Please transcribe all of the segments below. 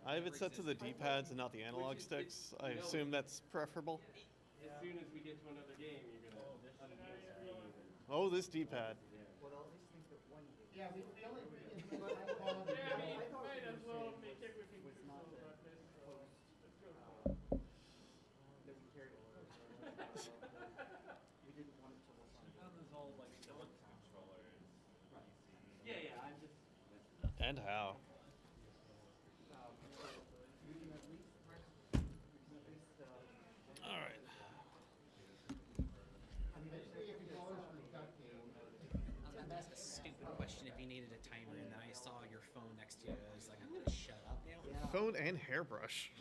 I have it set to the D-pads and not the analog sticks. I assume that's preferable. As soon as we get to another game, you're gonna undo the screen. Oh, this D-pad. Yeah, we only Might as well make everything Yeah, I'm just. And how? All right. I was about to ask a stupid question if you needed a timer, and then I saw your phone next to you. I was like, I'm gonna shut up now. Phone and hairbrush.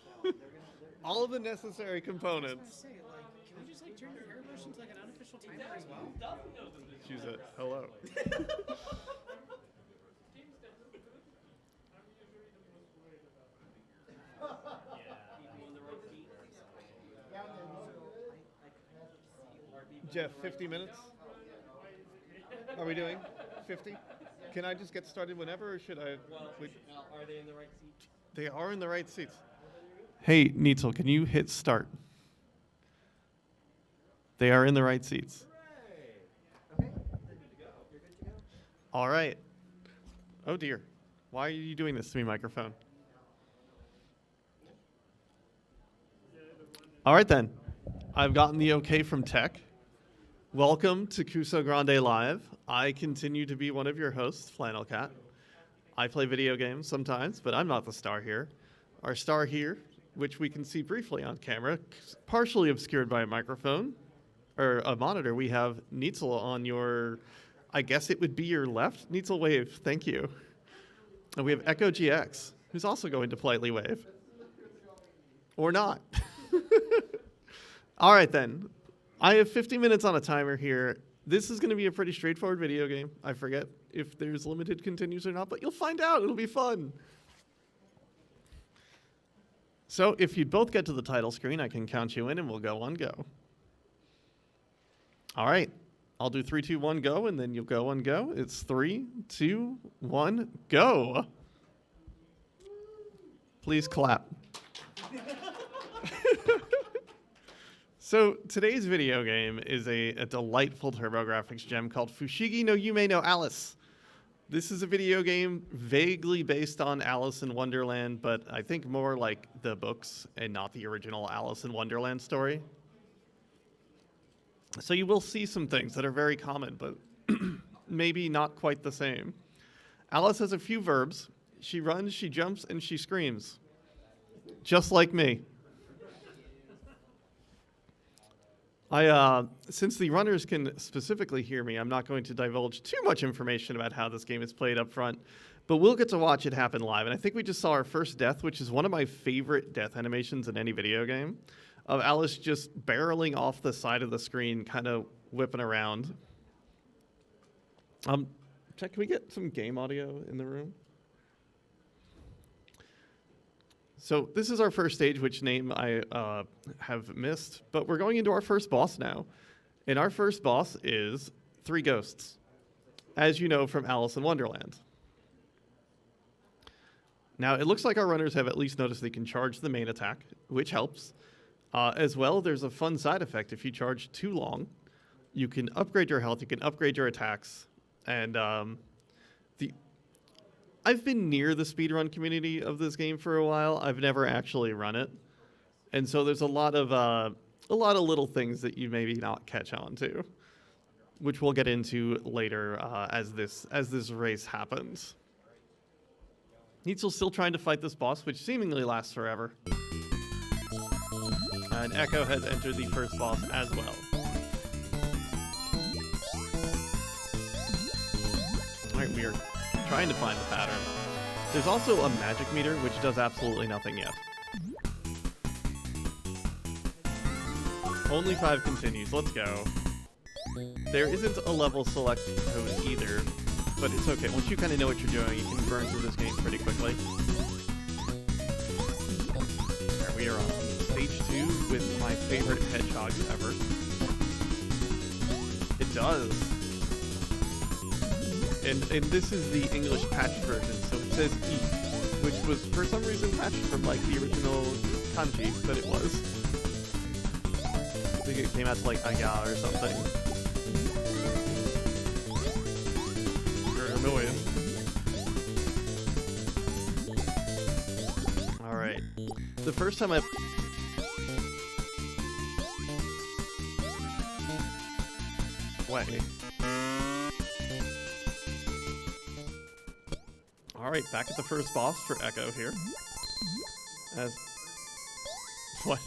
All of the necessary I was components. gonna say, like, can we just like turn your hairbrush into like an unofficial timer as well? Choose it. Hello. Jeff, 50 minutes? Are we doing 50? Can I just get started whenever, or should I? Are they in the right seat? They are in the right seats. Hey, Neitzel, can you hit start? They are in the right seats. All right. Oh, dear. Why are you doing this to me, microphone? All right, then. I've gotten the okay from tech. Welcome to Kusogrande Live. I continue to be one of your hosts, Flannel Cat. I play video games sometimes, but I'm not the star here. Our star here, which we can see briefly on camera, partially obscured by a microphone, or a monitor, we have Neitzel on your, I guess it would be your left. Neitzel wave, thank you. And we have Echo GX, who's also going to politely wave. Or not. All right, then. I have 50 minutes on a timer here. This is going to be a pretty straightforward video game. I forget if there's limited continues or not, but you'll find out. It'll be fun. So if you both get to the title screen, I can count you in and we'll go on go. All right. I'll do 3, 2, 1, go, and then you'll go on go. It's 3, 2, 1, go. Please clap. So today's video game is a delightful TurboGrafx gem called Fushigi no Yume no Alice. This is a video game vaguely based on Alice in Wonderland, but I think more like the books and not the original Alice in Wonderland story. So you will see some things that are very common, but maybe not quite the same. Alice has a few verbs. She runs, she jumps, and she screams. Just like me. Since the runners can specifically hear me, I'm not going to divulge too much information about how this game is played up front, but we'll get to watch it happen live. And I think we just saw our first death, which is one of my favorite death animations in any video game, of Alice just barreling off the side of the screen, kind of whipping around. Check, can we get some game audio in the room? So this is our first stage, which name I have missed, but we're going into our first boss now. And our first boss is 3 ghosts, as you know from Alice in Wonderland. Now, it looks like our runners have at least noticed they can charge the main attack, which helps. As well, there's a fun side effect. If you charge too long, you can upgrade your health, you can upgrade your attacks, and I've been near the speedrun community of this game for a while. I've never actually run it. And so there's a lot of little things that you maybe not catch on to, which we'll get into later as this race happens. Neitzel's still trying to fight this boss, which seemingly lasts forever. And Echo has entered the first boss as well. All right, we are trying to find the pattern. There's also a magic meter, which does absolutely nothing yet. Only 5 continues. Let's go. There isn't a level select code either, but it's okay. Once you kind of know what you're doing, you can burn through this game pretty quickly. There we are on stage 2 with my favorite hedgehogs ever. It does. And this is the English patched version, so it says E. which was for some reason patched from like the original kanji, but it was. I think it came out to like Aya or something. Very annoying. Alright. The first time I... Way. Alright, back at the first boss for Echo here. As... What?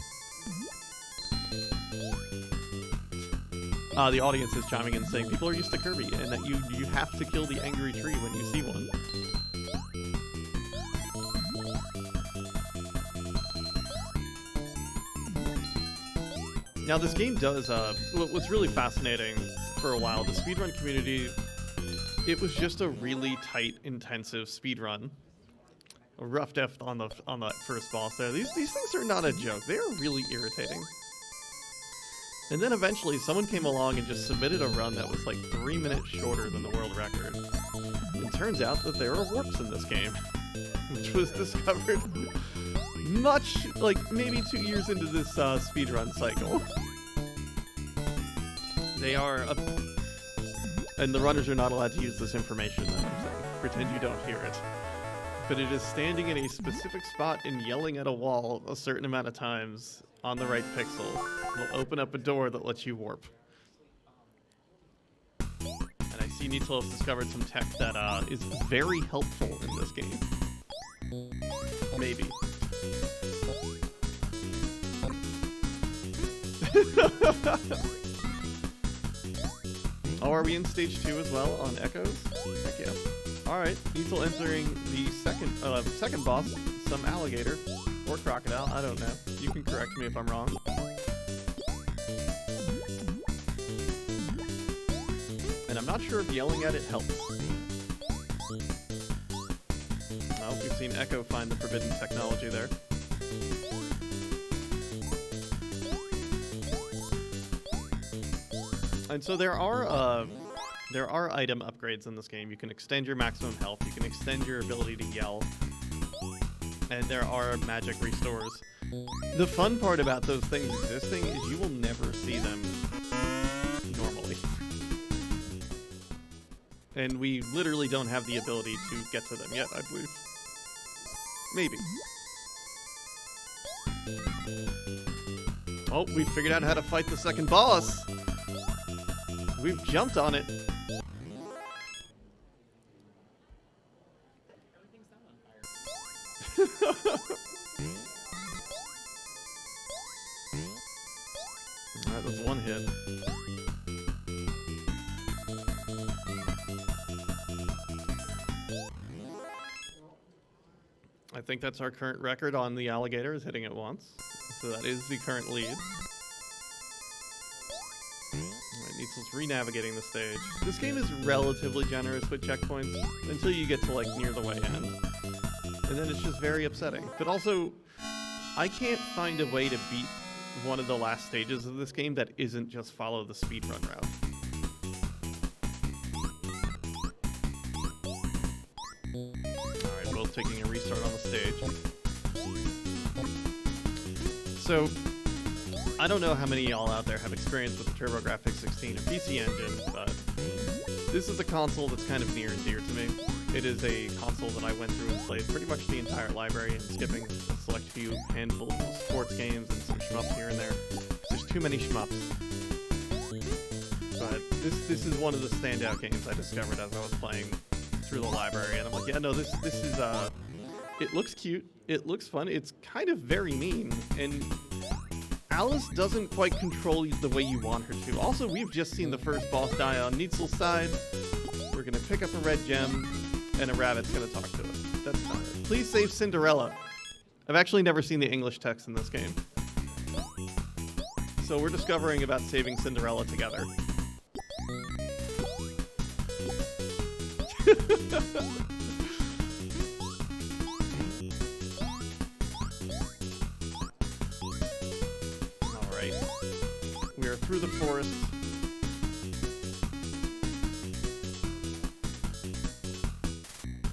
The audience is chiming in saying people are used to Kirby and that you have to kill the angry tree when you see one. Now this game does, what's really fascinating for a while, the speedrun community, it was just a really tight, intensive speedrun. A rough death on that first boss there. These things are not a joke. They are really irritating. And then eventually someone came along and just submitted a run that was like 3 minutes shorter than the world record. It turns out that there are warps in this game, which was discovered much, like maybe 2 years into this speedrun cycle. They are, and the runners are not allowed to use this information that I'm saying. Pretend you don't hear it. But it is standing in a specific spot and yelling at a wall a certain amount of times on the right pixel will open up a door that lets you warp. And I see Neutral has discovered some tech that is very helpful in this game. Maybe. Oh, are we in stage 2 as well on Echoes? Heck yeah. Alright, Neutral entering the second boss, some alligator. Or crocodile, I don't know. You can correct me if I'm wrong. And I'm not sure if yelling at it helps. Oh, we've seen Echo find the forbidden technology there. And so there are item upgrades in this game. You can extend your maximum health, you can extend your ability to yell, and there are magic restores. The fun part about those things existing is you will never see them normally. And we literally don't have the ability to get to them yet, I believe. Maybe. Oh, we figured out how to fight the second boss! We've jumped on it. Alright, that's one hit. I think that's our current record on the alligator, is hitting it once. So that is the current lead. Neutsal's re-navigating the stage. This game is relatively generous with checkpoints until you get to like near the way end. And then it's just very upsetting. But also, I can't find a way to beat one of the last stages of this game that isn't just follow the speedrun route. Alright, both taking a restart on the stage. So, I don't know how many of y'all out there have experience with the TurboGrafx 16 or PC Engine, but this is a console that's kind of near and dear to me. It is a console that I went through and played pretty much the entire library and skipping a select few handfuls of sports games and some shmups here and there. There's too many shmups. But this is one of the standout games I discovered as I was playing through the library, and I'm like, yeah, no, this is it looks cute, it looks fun, it's kind of very mean, and Alice doesn't quite control the way you want her to. Also, we've just seen the first boss die on Neutsal's side. We're gonna pick up a red gem, and a rabbit's gonna talk to us. That's not it. Please save Cinderella. I've actually never seen the English text in this game. So we're discovering about saving Cinderella together. Alright. We are through the forest.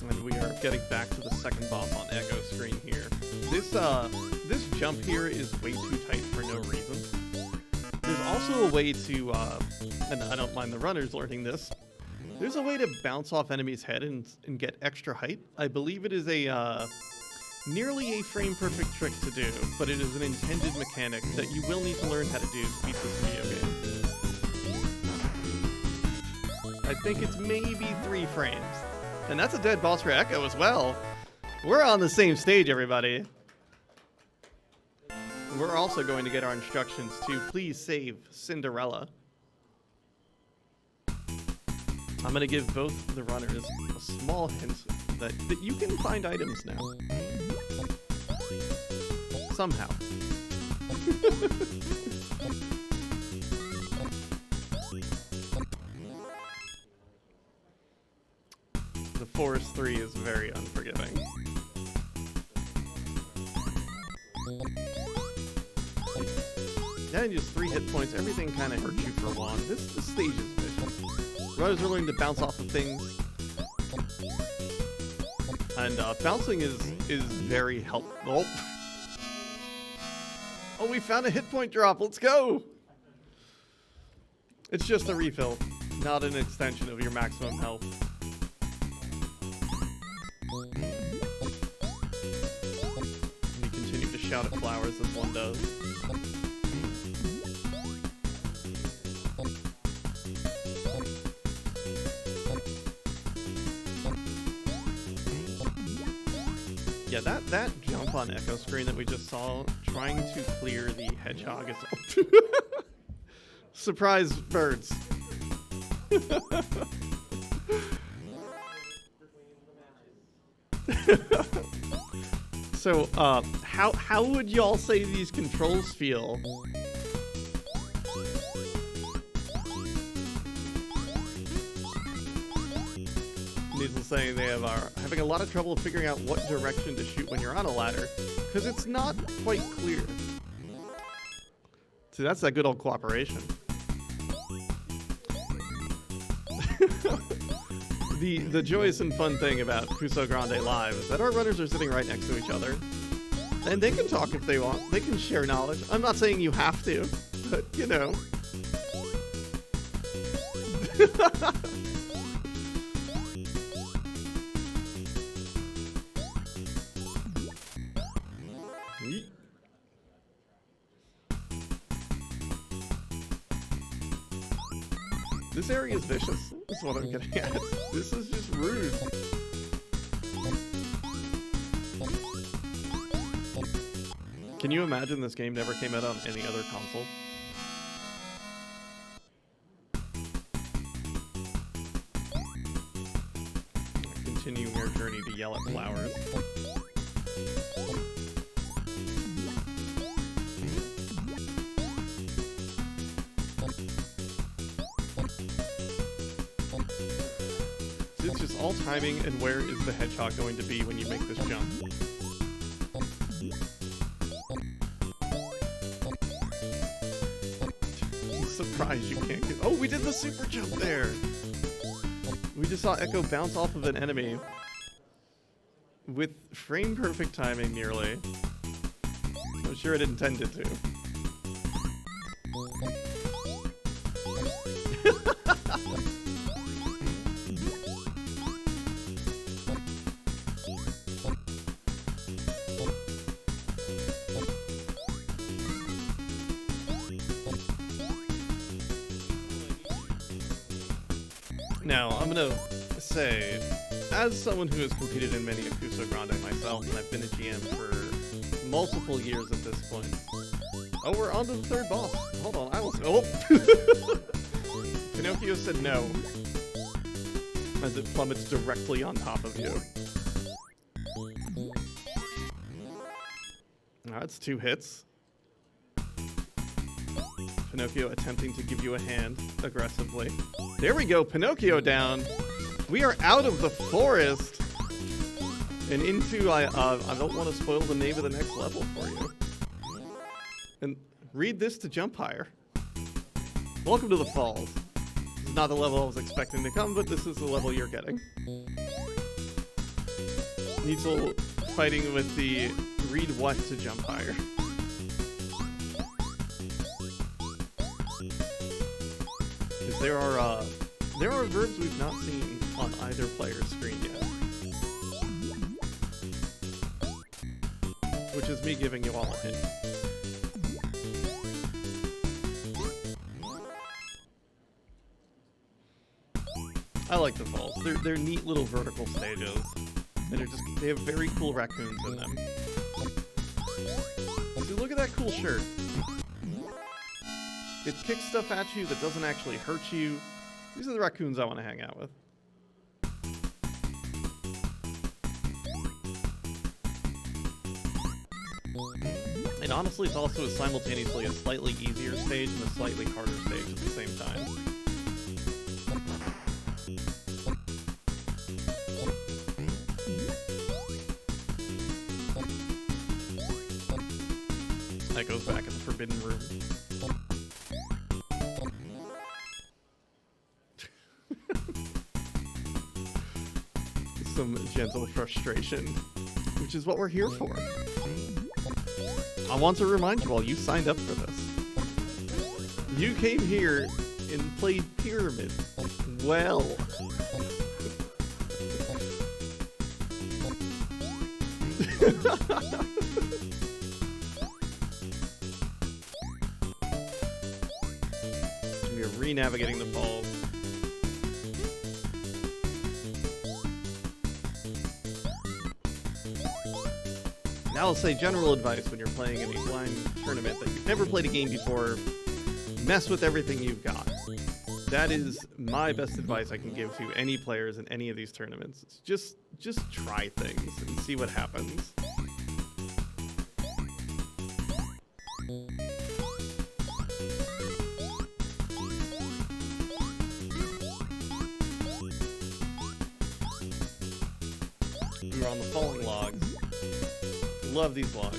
And we are getting back to the second boss on Echo screen here. This jump here is way too tight for no reason. There's also a way to, and I don't mind the runners learning this, there's a way to bounce off enemies' head and get extra height. I believe it is a, nearly a frame-perfect trick to do, but it is an intended mechanic that you will need to learn how to do to beat this video game. I think it's maybe 3 frames. And that's a dead boss for Echo as well. We're on the same stage, everybody. We're also going to get our instructions to please save Cinderella. I'm going to give both the runners a small hint that you can find items now. Somehow. The Forest 3 is very unforgiving. Yeah, and just 3 hit points. Everything kind of hurts you for 1. This stage is vicious. Runners are learning to bounce off of things. And bouncing is very helpful. Oh, we found a hit point drop. Let's go! It's just a refill, not an extension of your maximum health. You continue to shout at flowers as one does. Yeah, that jump on Echo screen that we just saw, trying to clear the hedgehog is... Surprise birds. So, how would y'all say these controls feel? Needless to say, they are having a lot of trouble figuring out what direction to shoot when you're on a ladder, because it's not quite clear. See, that's that good old cooperation. The joyous and fun thing about Kusogrande Live is that our runners are sitting right next to each other. And they can talk if they want. They can share knowledge. I'm not saying you have to, but, you know. This area is vicious, is what I'm getting at. This is just rude. Can you imagine this game never came out on any other console? Continuing our journey to yell at flowers. It's just all timing, and where is the hedgehog going to be when you make this jump? I'm surprised you can't get... Oh, we did the super jump there! We just saw Echo bounce off of an enemy with frame-perfect timing, nearly. I'm sure it intended to. Now, I'm gonna say, as someone who has competed in many a Kusogrande myself, and I've been a GM for multiple years at this point. Oh, we're on to the third boss. Hold on, I will... Oh! Pinocchio said no, as it plummets directly on top of you. That's 2 hits. Pinocchio attempting to give you a hand aggressively. There we go, Pinocchio down. We are out of the forest and into, I don't want to spoil the name of the next level for you. And read this to jump higher. Welcome to the falls. This is not the level I was expecting to come, but this is the level you're getting. Neutral fighting with the read what to jump higher. Because there are verbs we've not seen on either player's screen yet. Which is me giving you all a hint. I like the falls. They're neat little vertical stages. And they have very cool raccoons in them. See, look at that cool shirt. It kicks stuff at you that doesn't actually hurt you. These are the raccoons I want to hang out with. And honestly, it's also simultaneously a slightly easier stage and a slightly harder stage at the same time. That goes back in the Forbidden Room. Some gentle frustration, which is what we're here for. I want to remind you all, you signed up for this. You came here and played Pyramid. Well. We are re-navigating the falls. Now I'll say general advice when you're playing in a blind tournament that you've never played a game before, mess with everything you've got. That is my best advice I can give to any players in any of these tournaments. It's just try things and see what happens. We were on the falling logs. Love these logs.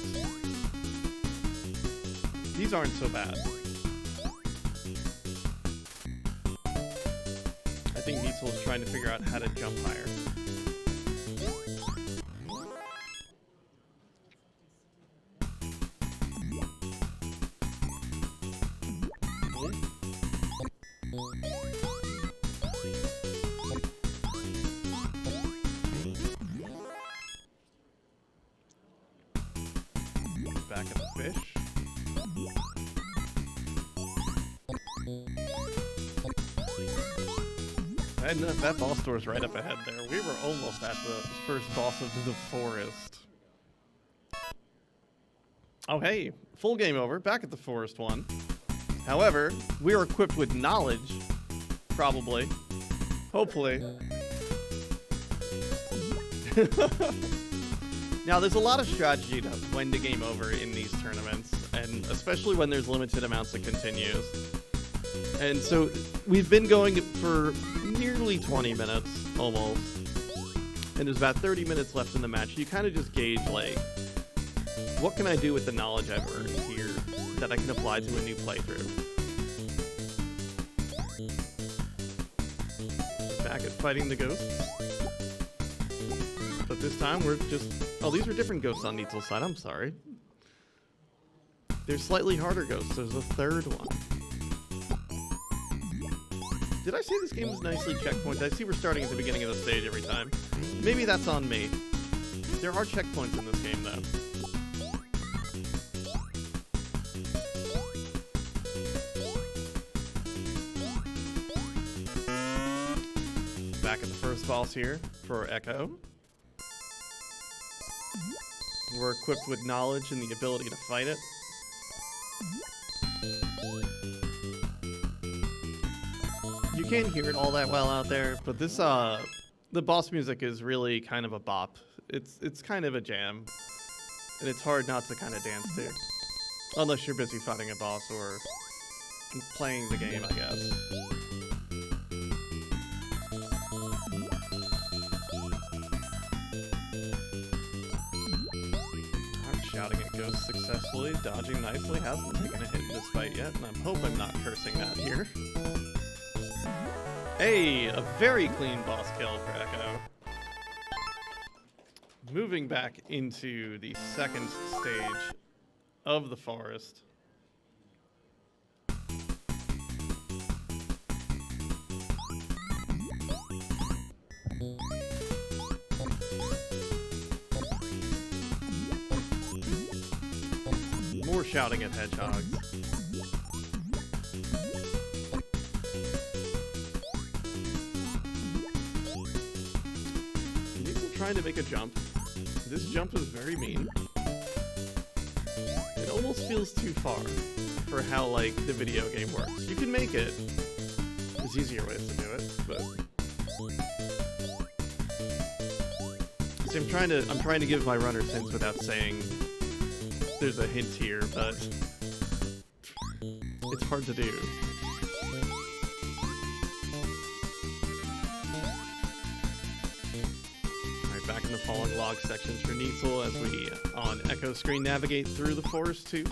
These aren't so bad. I think Neitzel is trying to figure out how to jump higher. Back at the fish. And that boss door is right up ahead there. We were almost at the first boss of the forest. Oh hey, full game over, back at the forest one. However, we are equipped with knowledge, probably, hopefully. Now, there's a lot of strategy to when to game over in these tournaments, and especially when there's limited amounts of continues. And so we've been going for nearly 20 minutes, almost. And there's about 30 minutes left in the match. You kind of just gauge, like, what can I do with the knowledge I've earned here that I can apply to a new playthrough? Back at fighting the ghosts. But this time we're just... Oh, these are different ghosts on Neitzel's side. I'm sorry. They're slightly harder ghosts. There's a third one. Did I say this game was nicely checkpointed? I see we're starting at the beginning of the stage every time. Maybe that's on me. There are checkpoints in this game, though. Back at the first boss here for Echo. We're equipped with knowledge and the ability to fight it. You can't hear it all that well out there, but this the boss music is really kind of a bop. It's kind of a jam, and it's hard not to kind of dance to, unless you're busy fighting a boss or playing the game, I guess. Shouting at ghosts successfully, dodging nicely, hasn't taken a hit in this fight yet, and I hope I'm not cursing that here. Hey, a very clean boss kill for Echo. Moving back into the second stage of the forest. More shouting at hedgehogs. Needle trying to make a jump. This jump is very mean. It almost feels too far for how, like, the video game works. You can make it. There's easier ways to do it, but... See, I'm trying to give my runners hints without saying there's a hint here, but it's hard to do. Alright, back in the falling log sections for Neasel as we, on Echo Screen, navigate through the forest too.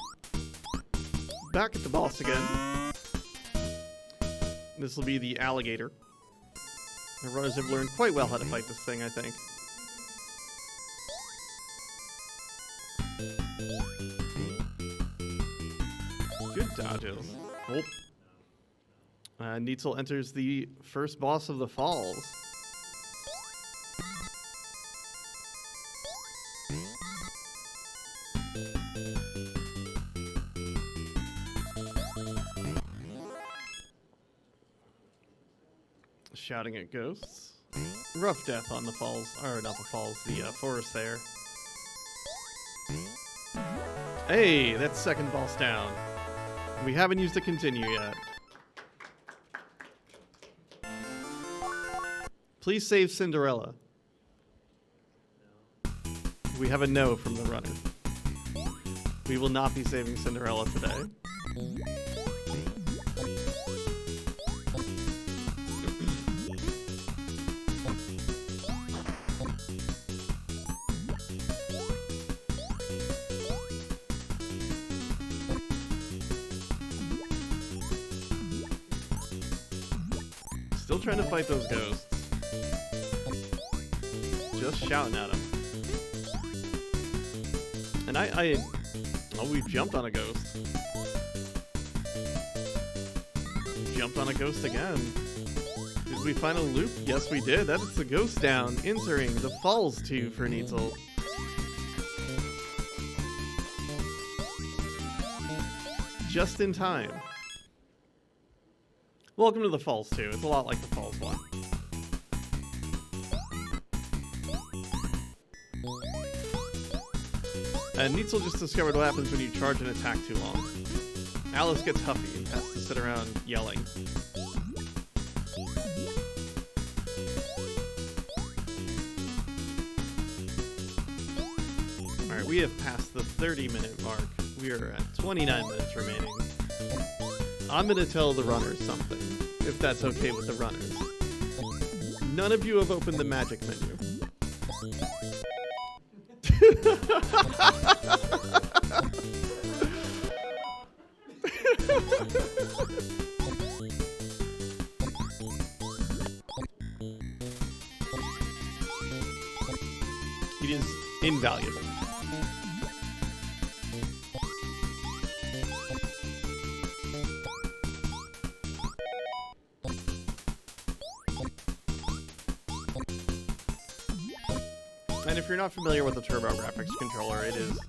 Back at the boss again. This will be the alligator. The runners have learned quite well how to fight this thing, I think. Good dodges. Oh. Neitzel enters the first boss of the falls. Shouting at ghosts. Rough death on the falls, or not the falls, the forest there. Hey, that's second boss down. We haven't used the continue yet. Please save Cinderella. We have a no from the runner. We will not be saving Cinderella today. Still trying to fight those ghosts. Just shouting at them. And oh, we jumped on a ghost. We jumped on a ghost again. Did we find a loop? Yes, we did. That is the ghost down, entering the falls too for Neitzel. Just in time. Welcome to the Falls 2. It's a lot like the Falls 1. And Neitzel just discovered what happens when you charge an attack too long. Alice gets huffy and has to sit around yelling. Alright, we have passed the 30-minute mark. We are at 29 minutes remaining. I'm gonna tell the runners something, if that's okay with the runners. None of you have opened the magic menu. It is invaluable. And if you're not familiar with the TurboGrafx controller, it is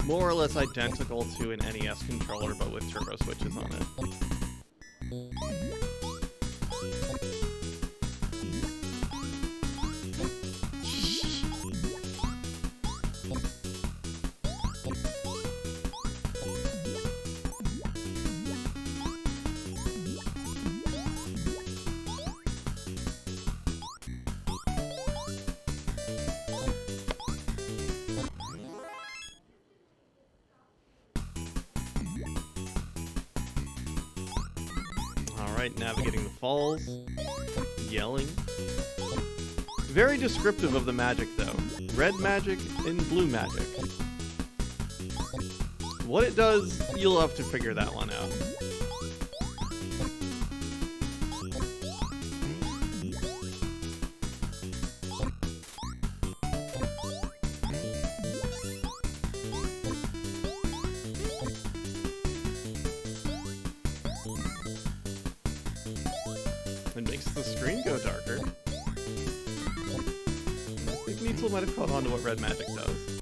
more or less identical to an NES controller, but with turbo switches on it. Alright, navigating the falls, yelling. Very descriptive of the magic, though. Red magic and blue magic. What it does, you'll have to figure that one out. Neitzel might have caught on to what red magic does.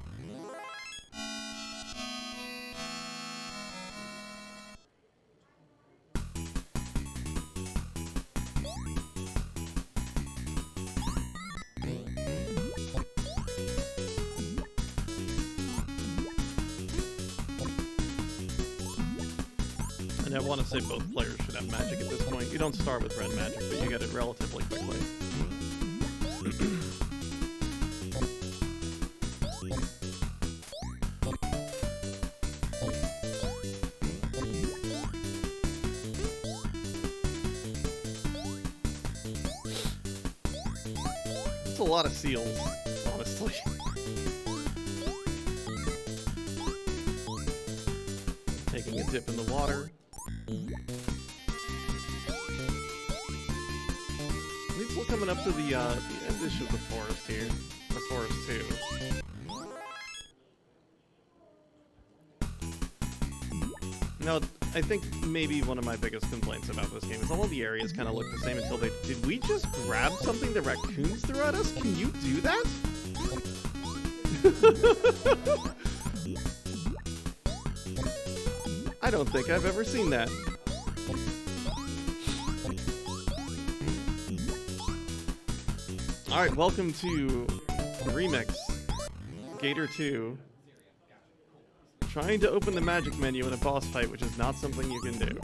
And I want to say both players should have magic at this point. You don't start with red magic, but you get it relatively quickly. It's a lot of seals, honestly. Taking a dip in the water. Neitzel coming up to the edition of the forest here, or forest 2. Now, I think maybe one of my biggest complaints about this game is all the areas kind of look the same until they... Did we just grab something the raccoons threw at us? Can you do that? I don't think I've ever seen that. Alright, welcome to Remix, Gator 2. Trying to open the magic menu in a boss fight, which is not something you can do.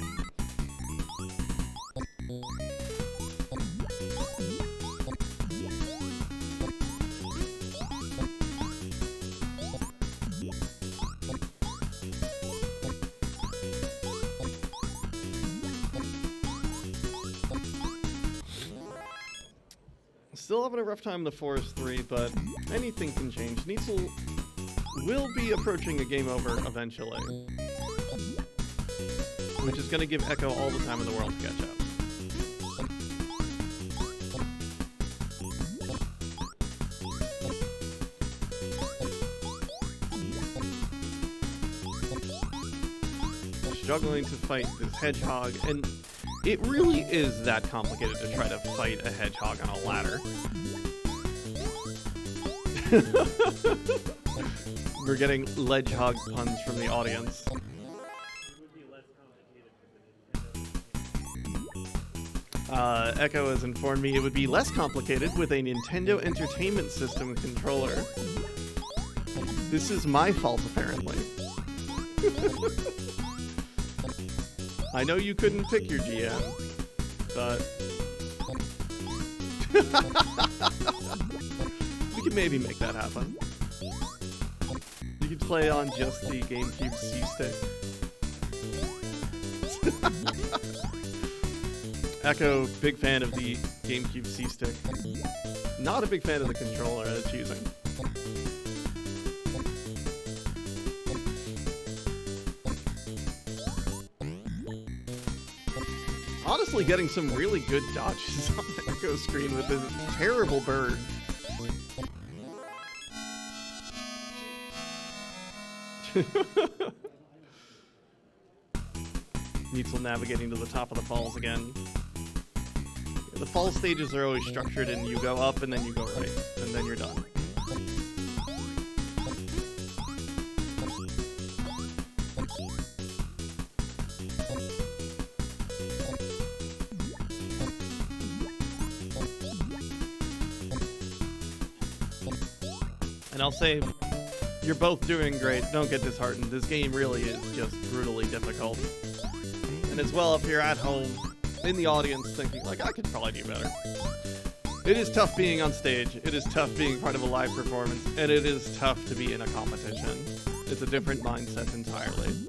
Still having a rough time in the Forest 3, but anything can change. Neitzel will be approaching a game over eventually, which is going to give Echo all the time in the world to catch up. Struggling to fight this hedgehog, and it really is that complicated to try to fight a hedgehog on a ladder. We're getting ledgehog puns from the audience. Echo has informed me it would be less complicated with a Nintendo Entertainment System controller. This is my fault, apparently. I know you couldn't pick your GM, but... we could maybe make that happen. You could play on just the GameCube C-Stick. Echo, big fan of the GameCube C-Stick. Not a big fan of the controller it's using. Honestly, getting some really good dodges on the Echo screen with this terrible bird. Neitzel navigating to the top of the falls again. The fall stages are always structured and you go up and then you go right, and then you're done. And I'll say, you're both doing great. Don't get disheartened. This game really is just brutally difficult. And as well, if you're at home, in the audience, thinking, like, I could probably do better. It is tough being on stage. It is tough being part of a live performance. And it is tough to be in a competition. It's a different mindset entirely.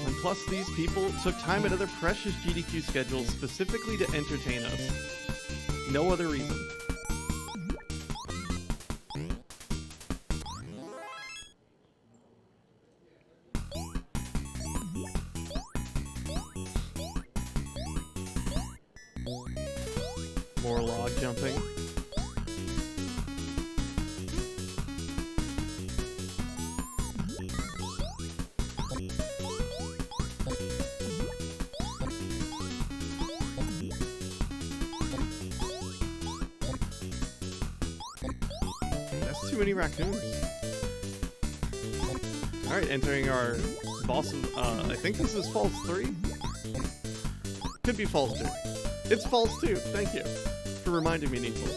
And plus, these people took time out of their precious GDQ schedules specifically to entertain us. No other reason. More log jumping. too many raccoons. Alright, entering our boss of, I think this is Falls 3? Could be Falls 2. It's Falls 2, thank you for reminding me, Needful.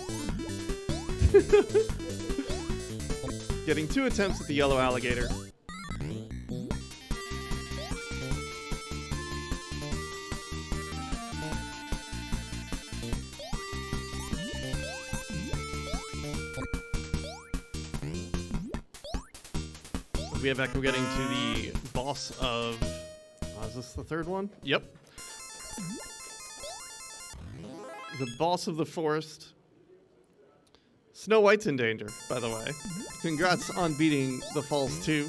Getting 2 attempts at the yellow alligator. We have Echo getting to the boss of... is this the third one? Yep. The boss of the forest. Snow White's in danger, by the way. Congrats on beating the Falls 2.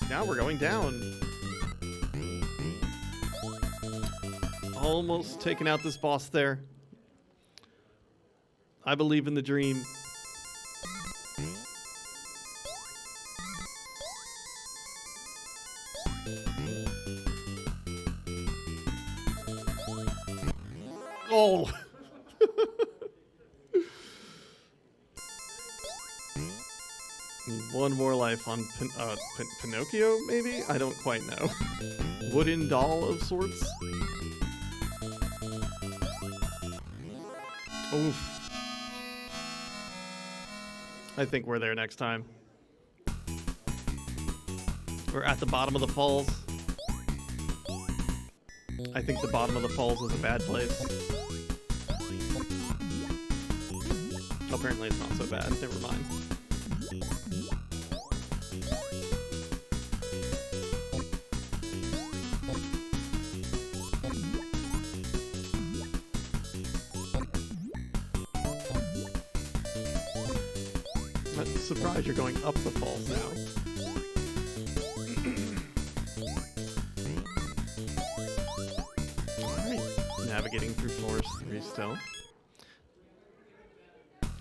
Now we're going down. Almost taking out this boss there. I believe in the dream. Oh! One more life on Pinocchio, maybe? I don't quite know. Wooden doll of sorts? Oof. I think we're there next time. We're at the bottom of the falls. I think the bottom of the falls is a bad place. Apparently it's not so bad. Never mind. I'm surprised you're going up the falls now. Navigating through Forest 3 still.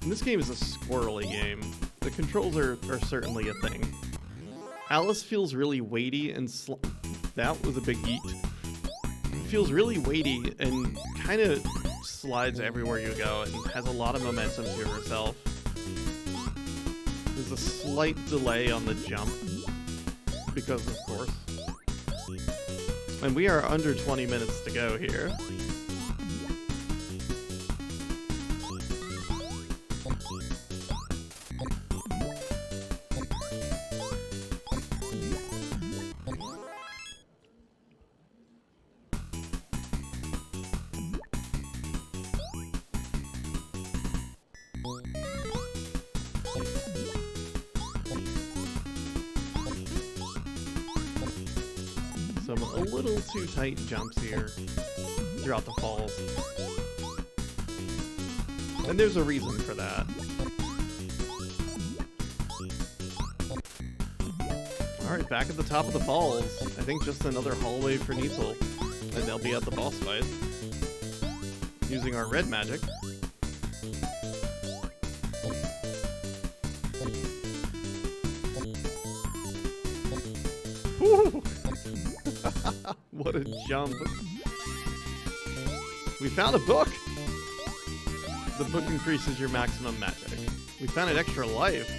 And this game is a squirrely game. The controls are certainly a thing. Alice feels really weighty and that was a big yeet. It feels really weighty and kind of slides everywhere you go and has a lot of momentum to herself. There's a slight delay on the jump because, of course. And we are under 20 minutes to go here. Some a little too tight jumps here throughout the falls. And there's a reason for that. Alright, back at the top of the falls. I think just another hallway for Neasel. And they'll be at the boss fight. Using our red magic. Woo! What a jump. We found a book! The book increases your maximum magic. We found an extra life.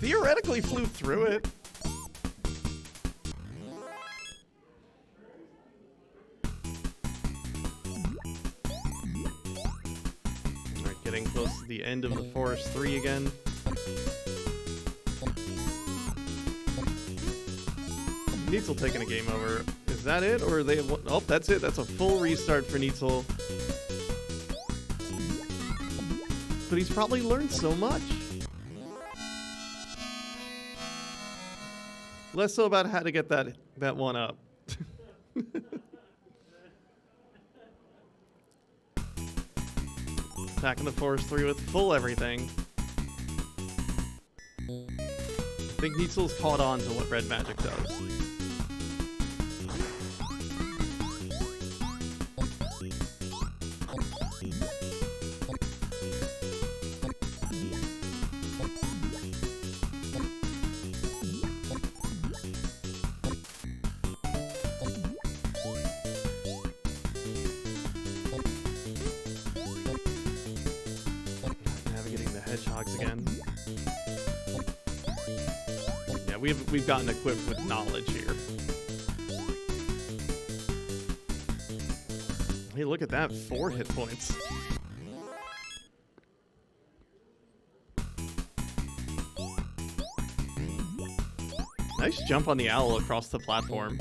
Theoretically flew through it. Alright, getting close to the end of the Forest 3 again. Neitzel taking a game over. Is that it? Or are they... Oh, that's it. That's a full restart for Neitzel. But he's probably learned so much. Less so about how to get that one up. Back in the Forest 3 with full everything. I think Neitzel's caught on to what red magic does. we've gotten equipped with knowledge here. Hey, look at that, 4 hit points. Nice jump on the owl across the platform.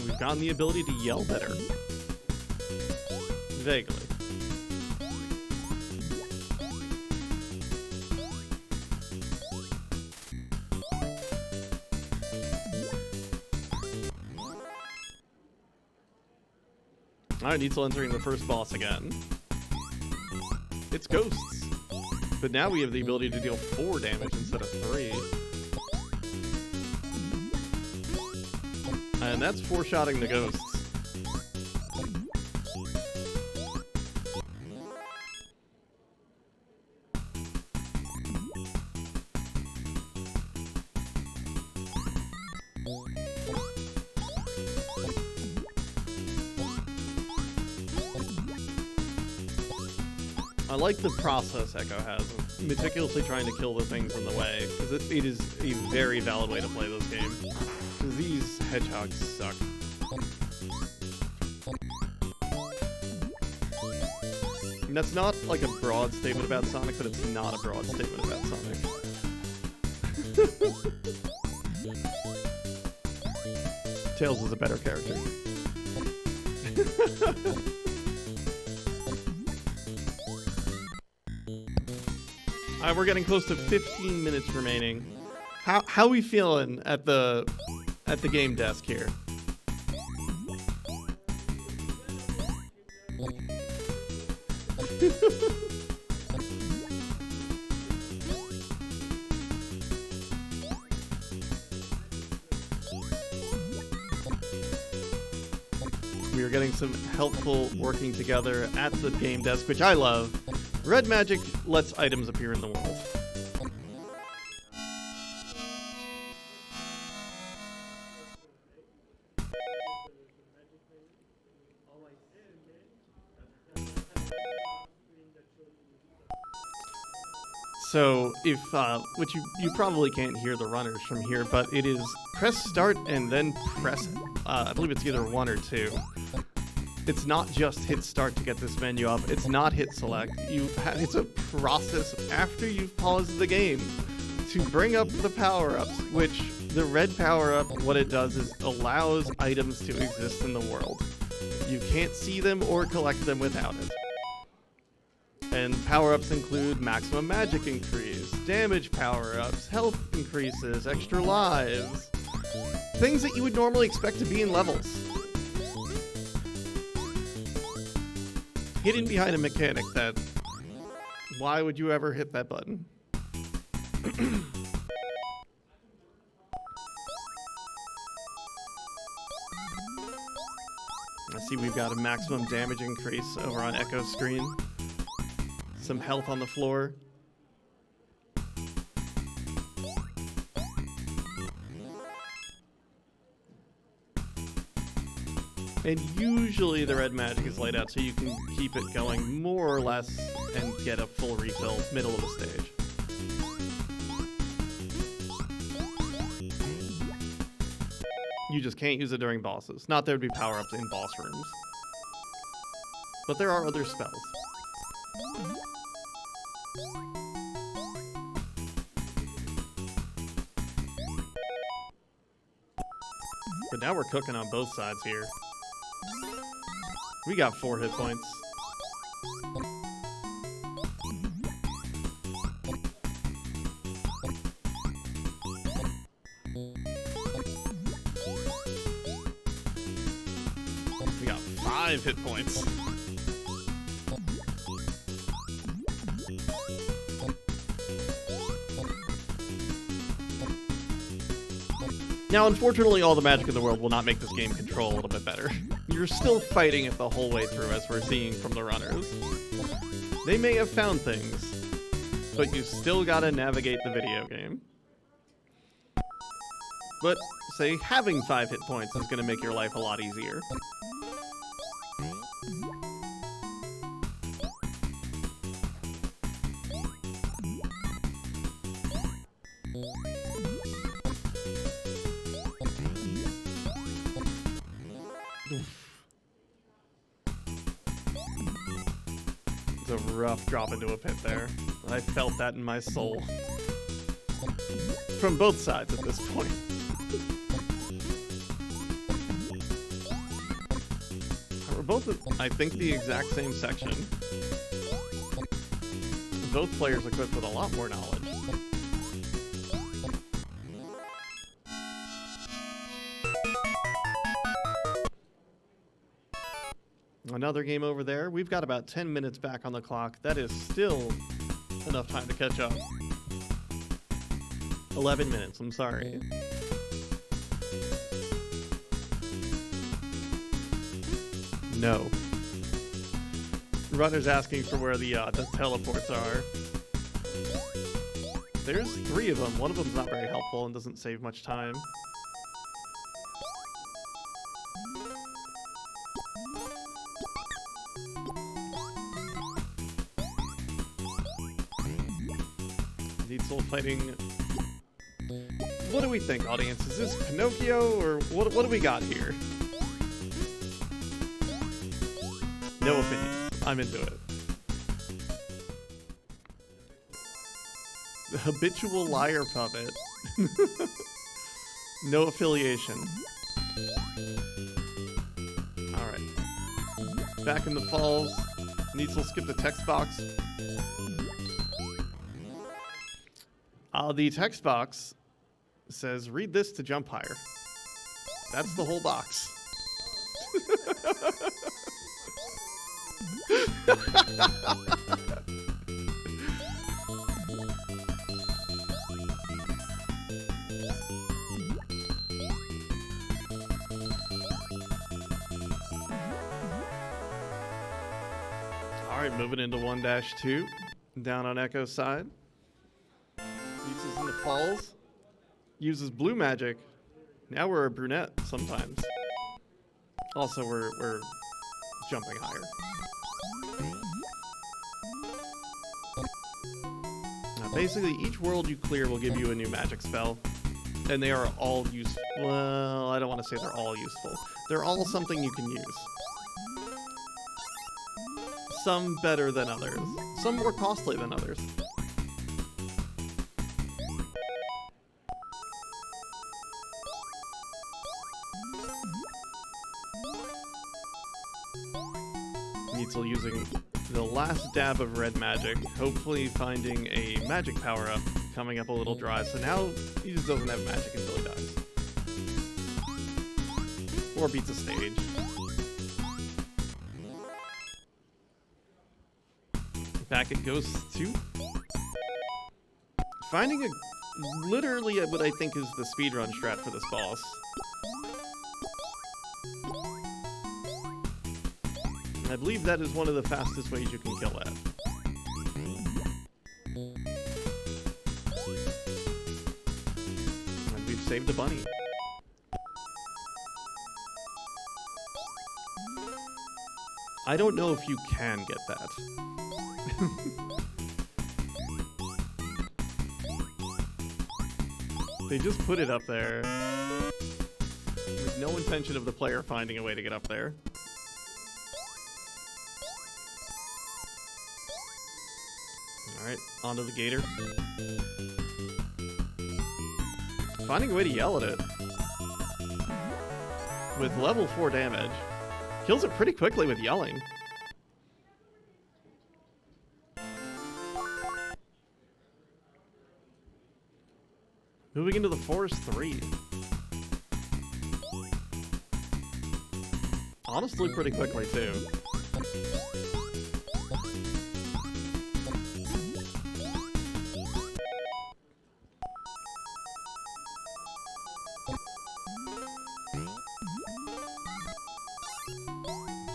We've gotten the ability to yell better. Vaguely. Alright, Neitzel entering the first boss again. It's ghosts. But now we have the ability to deal 4 damage instead of 3. And that's foreshadowing the ghosts. I like the process Echo has of meticulously trying to kill the things in the way, because it is a very valid way to play this game. Because these hedgehogs suck. And that's not like a broad statement about Sonic, but it's not a broad statement about Sonic. Tails is a better character. Alright, we're getting close to 15 minutes remaining. How we feeling at the game desk here? We are getting some helpful working together at the game desk, which I love. Red magic lets items appear in the world. So, if, which you probably can't hear the runners from here, but it is press start and then press, I believe it's either 1 or 2. It's not just hit start to get this menu up. It's not hit select. It's a process after you've paused the game to bring up the power-ups, which the red power-up, what it does is allows items to exist in the world. You can't see them or collect them without it. And power-ups include maximum magic increase, damage power-ups, health increases, extra lives. Things that you would normally expect to be in levels. Hidden behind a mechanic that... Why would you ever hit that button? I see we've got a maximum damage increase over on Echo's screen. Some health on the floor. And usually the red magic is laid out so you can keep it going more or less and get a full refill middle of the stage. You just can't use it during bosses. Not there would be power-ups in boss rooms. But there are other spells. But now we're cooking on both sides here. We got 4 hit points. We got 5 hit points. Now, unfortunately, all the magic in the world will not make this game control a little bit better. You're still fighting it the whole way through, as we're seeing from the runners. They may have found things, but you still gotta navigate the video game. But, say, having 5 hit points is gonna make your life a lot easier. It's a rough drop into a pit there. I felt that in my soul. From both sides at this point. We're both, I think, the exact same section. Both players equipped with a lot more knowledge. Another game over there. We've got about 10 minutes back on the clock. That is still enough time to catch up. 11 minutes, I'm sorry. No. Runner's asking for where the teleports are. There's 3 of them. One of them's not very helpful and doesn't save much time. Needzel fighting. What do we think, audience? Is this Pinocchio or what do we got here? No opinions. I'm into it. The habitual liar puppet. No affiliation. Alright. Back in the falls. Needzel skip the text box. The text box says, read this to jump higher. That's the whole box. Alright, moving into 1-2. Down on Echo's side. Uses in the falls. Uses blue magic. Now we're a brunette sometimes. Also, we're jumping higher. Now, basically, each world you clear will give you a new magic spell. And they are all useful. Well, I don't want to say they're all useful. They're all something you can use. Some better than others. Some more costly than others. Needzel using the last dab of red magic, hopefully finding a magic power-up, coming up a little dry, so now he just doesn't have magic until he dies. Or beats a stage. Back it goes to finding literally what I think is the speedrun strat for this boss. And I believe that is one of the fastest ways you can kill that. And we've saved a bunny. I don't know if you can get that. They just put it up there with no intention of the player finding a way to get up there. Alright, onto the gator. Finding a way to yell at it. With level 4 damage. Kills it pretty quickly with yelling. Moving into the Forest 3. Honestly, pretty quickly, too.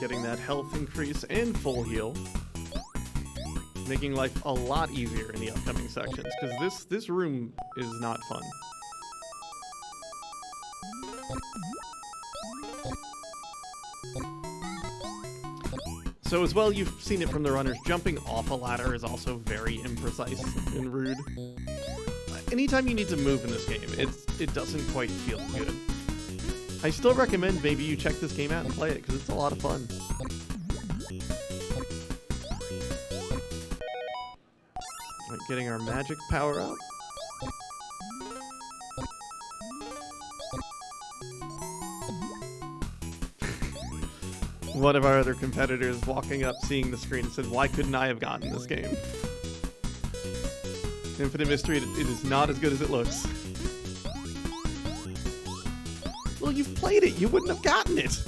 Getting that health increase and full heal. Making life a lot easier in the upcoming sections, because this room is not fun. So as well, you've seen it from the runners, jumping off a ladder is also very imprecise and rude. anytime you need to move in this game, it doesn't quite feel good. I still recommend maybe you check this game out and play it, because it's a lot of fun. Right, getting our magic power up. One of our other competitors walking up, seeing the screen, said, "Why couldn't I have gotten this game?" Infinite Mystery, it is not as good as it looks. Well, you've played it. You wouldn't have gotten it.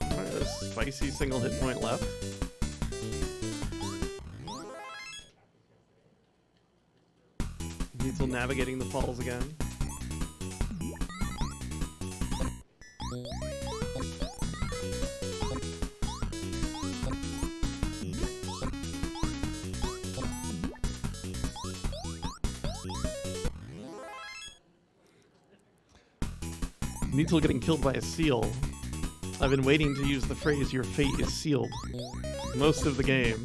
Alright, a spicy single hit point left. Needle navigating the falls again. Needle getting killed by a seal. I've been waiting to use the phrase "your fate is sealed" most of the game.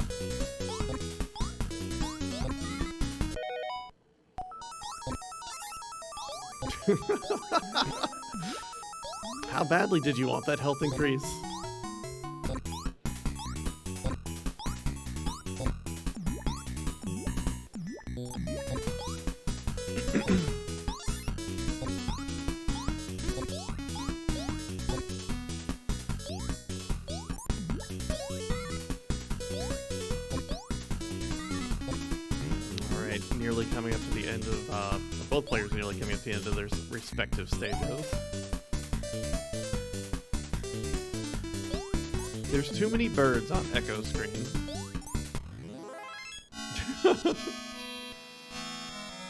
How badly did you want that health increase? Alright, nearly coming up to the end of both players nearly coming up to the end of their respective stages. There's too many birds on Echo screen.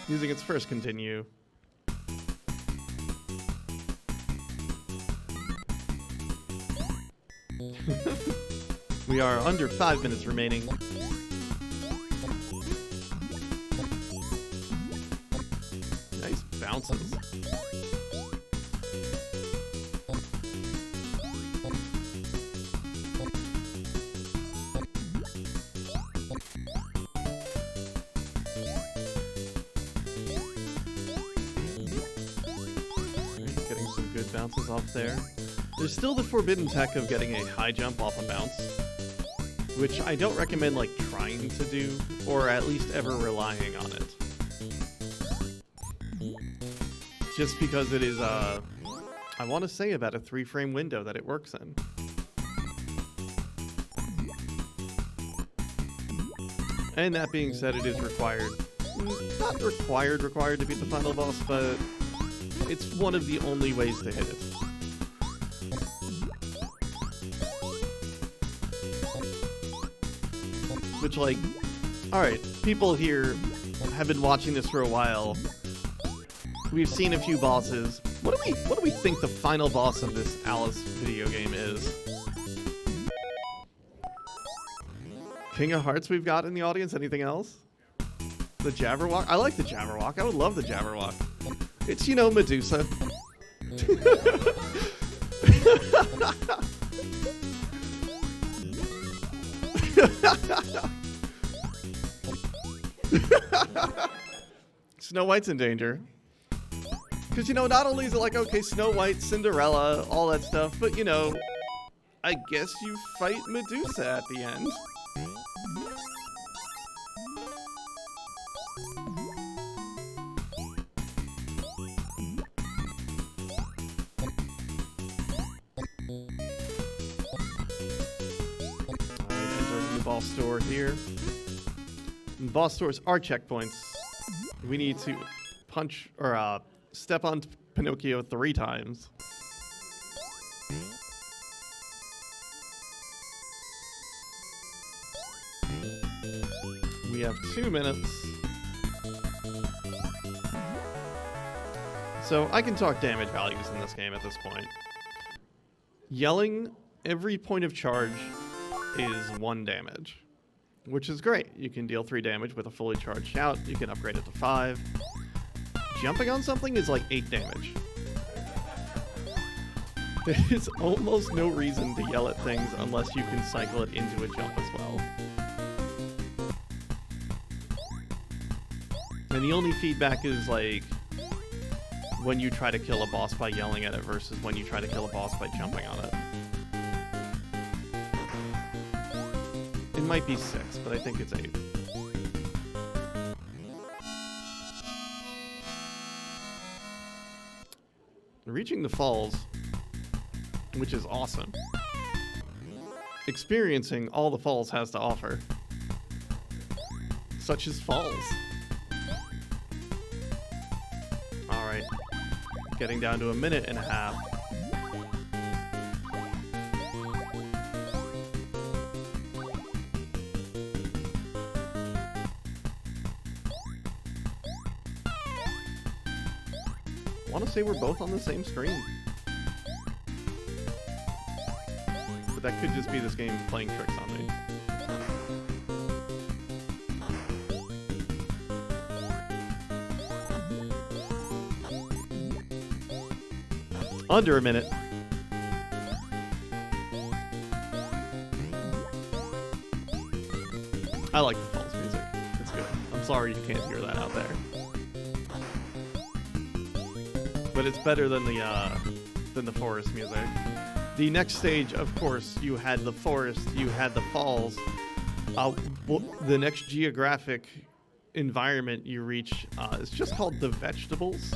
Using its first continue. We are under 5 minutes remaining. Nice bounces. Getting some good bounces off there. There's still the forbidden tech of getting a high jump off a bounce, which I don't recommend like trying to do, or at least ever relying on it. Just because it is, I want to say about a 3-frame window that it works in. And that being said, it is required, not required to beat the final boss, but it's one of the only ways to hit it. Which, like, alright, people here have been watching this for a while. We've seen a few bosses. What do we think the final boss of this Alice video game is? King of Hearts we've got in the audience. Anything else? The Jabberwock? I like the Jabberwock. I would love the Jabberwock. It's, you know, Medusa. Snow White's in danger. Because, you know, not only is it like, okay, Snow White, Cinderella, all that stuff, but, you know, I guess you fight Medusa at the end. Alright, entering the boss store here. And boss stores are checkpoints. We need to punch, or, step on Pinocchio 3 times. We have 2 minutes. So I can talk damage values in this game at this point. Yelling, every point of charge is 1 damage, which is great. You can deal 3 damage with a fully charged shout. You can upgrade it to 5. Jumping on something is like 8 damage. There's almost no reason to yell at things unless you can cycle it into a jump as well. And the only feedback is like when you try to kill a boss by yelling at it versus when you try to kill a boss by jumping on it. It might be 6, but I think it's 8. Reaching the falls, which is awesome. Experiencing all the falls has to offer, such as falls. Alright, getting down to a minute and a half. I want to say we're both on the same screen. But that could just be this game playing tricks on me. Under a minute. I like the falls music. It's good. I'm sorry you can't hear that out there. But it's better than the forest music. The next stage, of course, you had the forest, you had the falls. The next geographic environment you reach is just called the vegetables.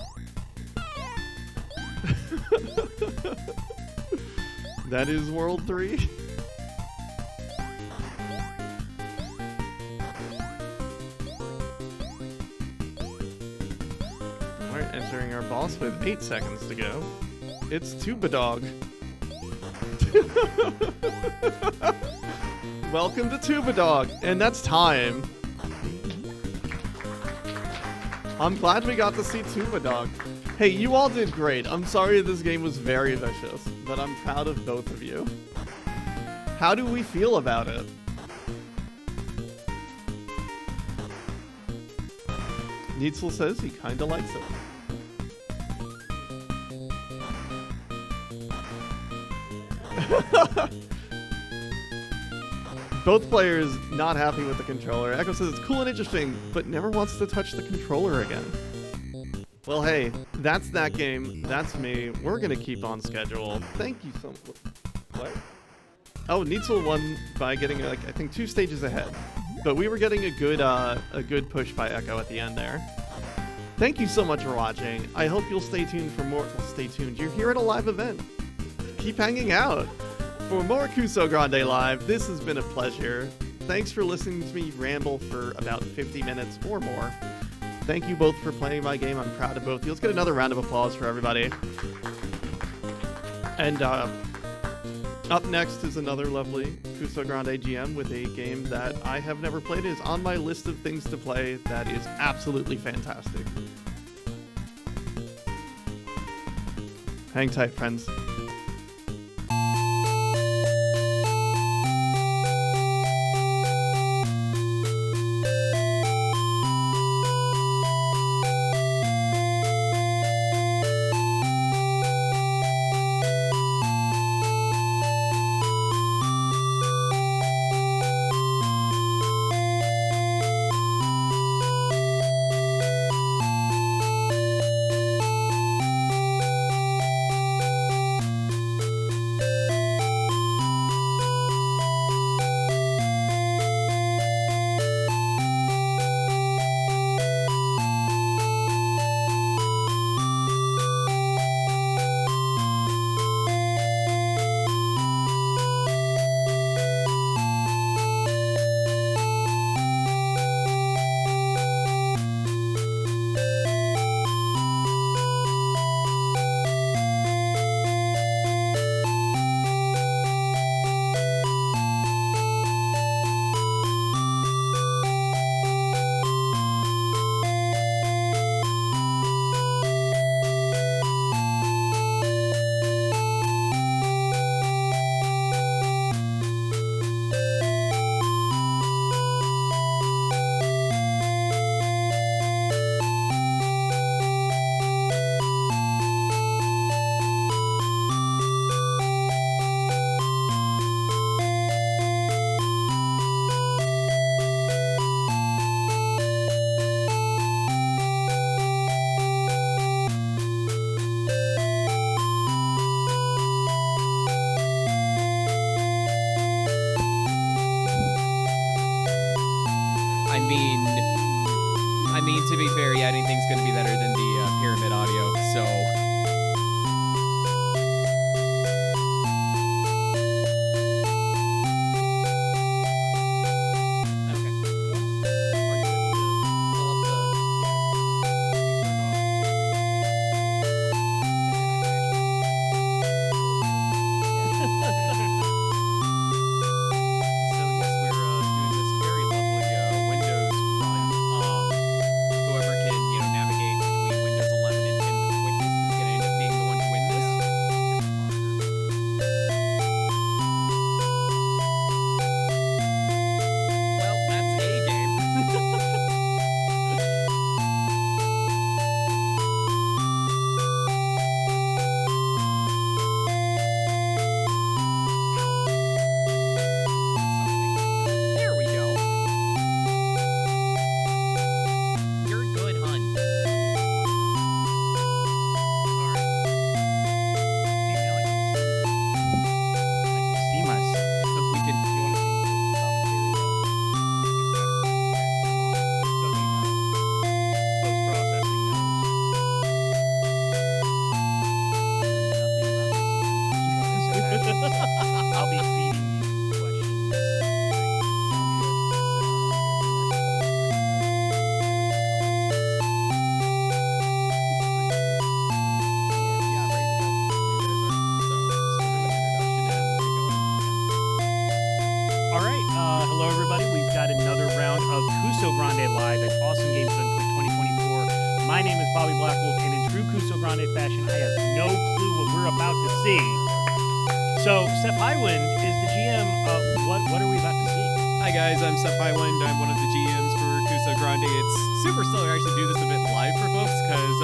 That is World 3. Alright, entering our boss with 8 seconds to go. It's Tuba Dog. Welcome to Tuba Dog, and that's time. I'm glad we got to see Tuba Dog. Hey, you all did great. I'm sorry this game was very vicious, but I'm proud of both of you. How do we feel about it? Neitzel says he kinda likes it. Both players not happy with the controller. Echo says it's cool and interesting, but never wants to touch the controller again. Well, hey, that's that game. That's me. We're gonna keep on schedule. Thank you so much. What? Oh, Neitzel won by getting like I think 2 stages ahead, but we were getting a good push by Echo at the end there. Thank you so much for watching. I hope you'll stay tuned for more. Well, stay tuned. You're here at a live event. Keep hanging out. For more Kusogrande Live, this has been a pleasure. Thanks for listening to me ramble for about 50 minutes or more. Thank you both for playing my game. I'm proud of both of you. Let's get another round of applause for everybody. And up next is another lovely Kusogrande GM with a game that I have never played. It is on my list of things to play that is absolutely fantastic. Hang tight, friends. mean, to be fair, yeah, anything's going to be better than the pyramid audio, so... I'll be feeding you questions. All right, hello everybody. We've got another round of Kusogrande Live at Awesome Games Done Quick 2024. My name is Bobby Blackwolf, and in true Kusogrande fashion, I have no clue what we're about to see. So, Seth Highwind is the GM. What are we about to see? Hi guys, I'm Seth Highwind. I'm one of the GMs for Kusogrande. It's super stellar to actually do this a bit live for folks because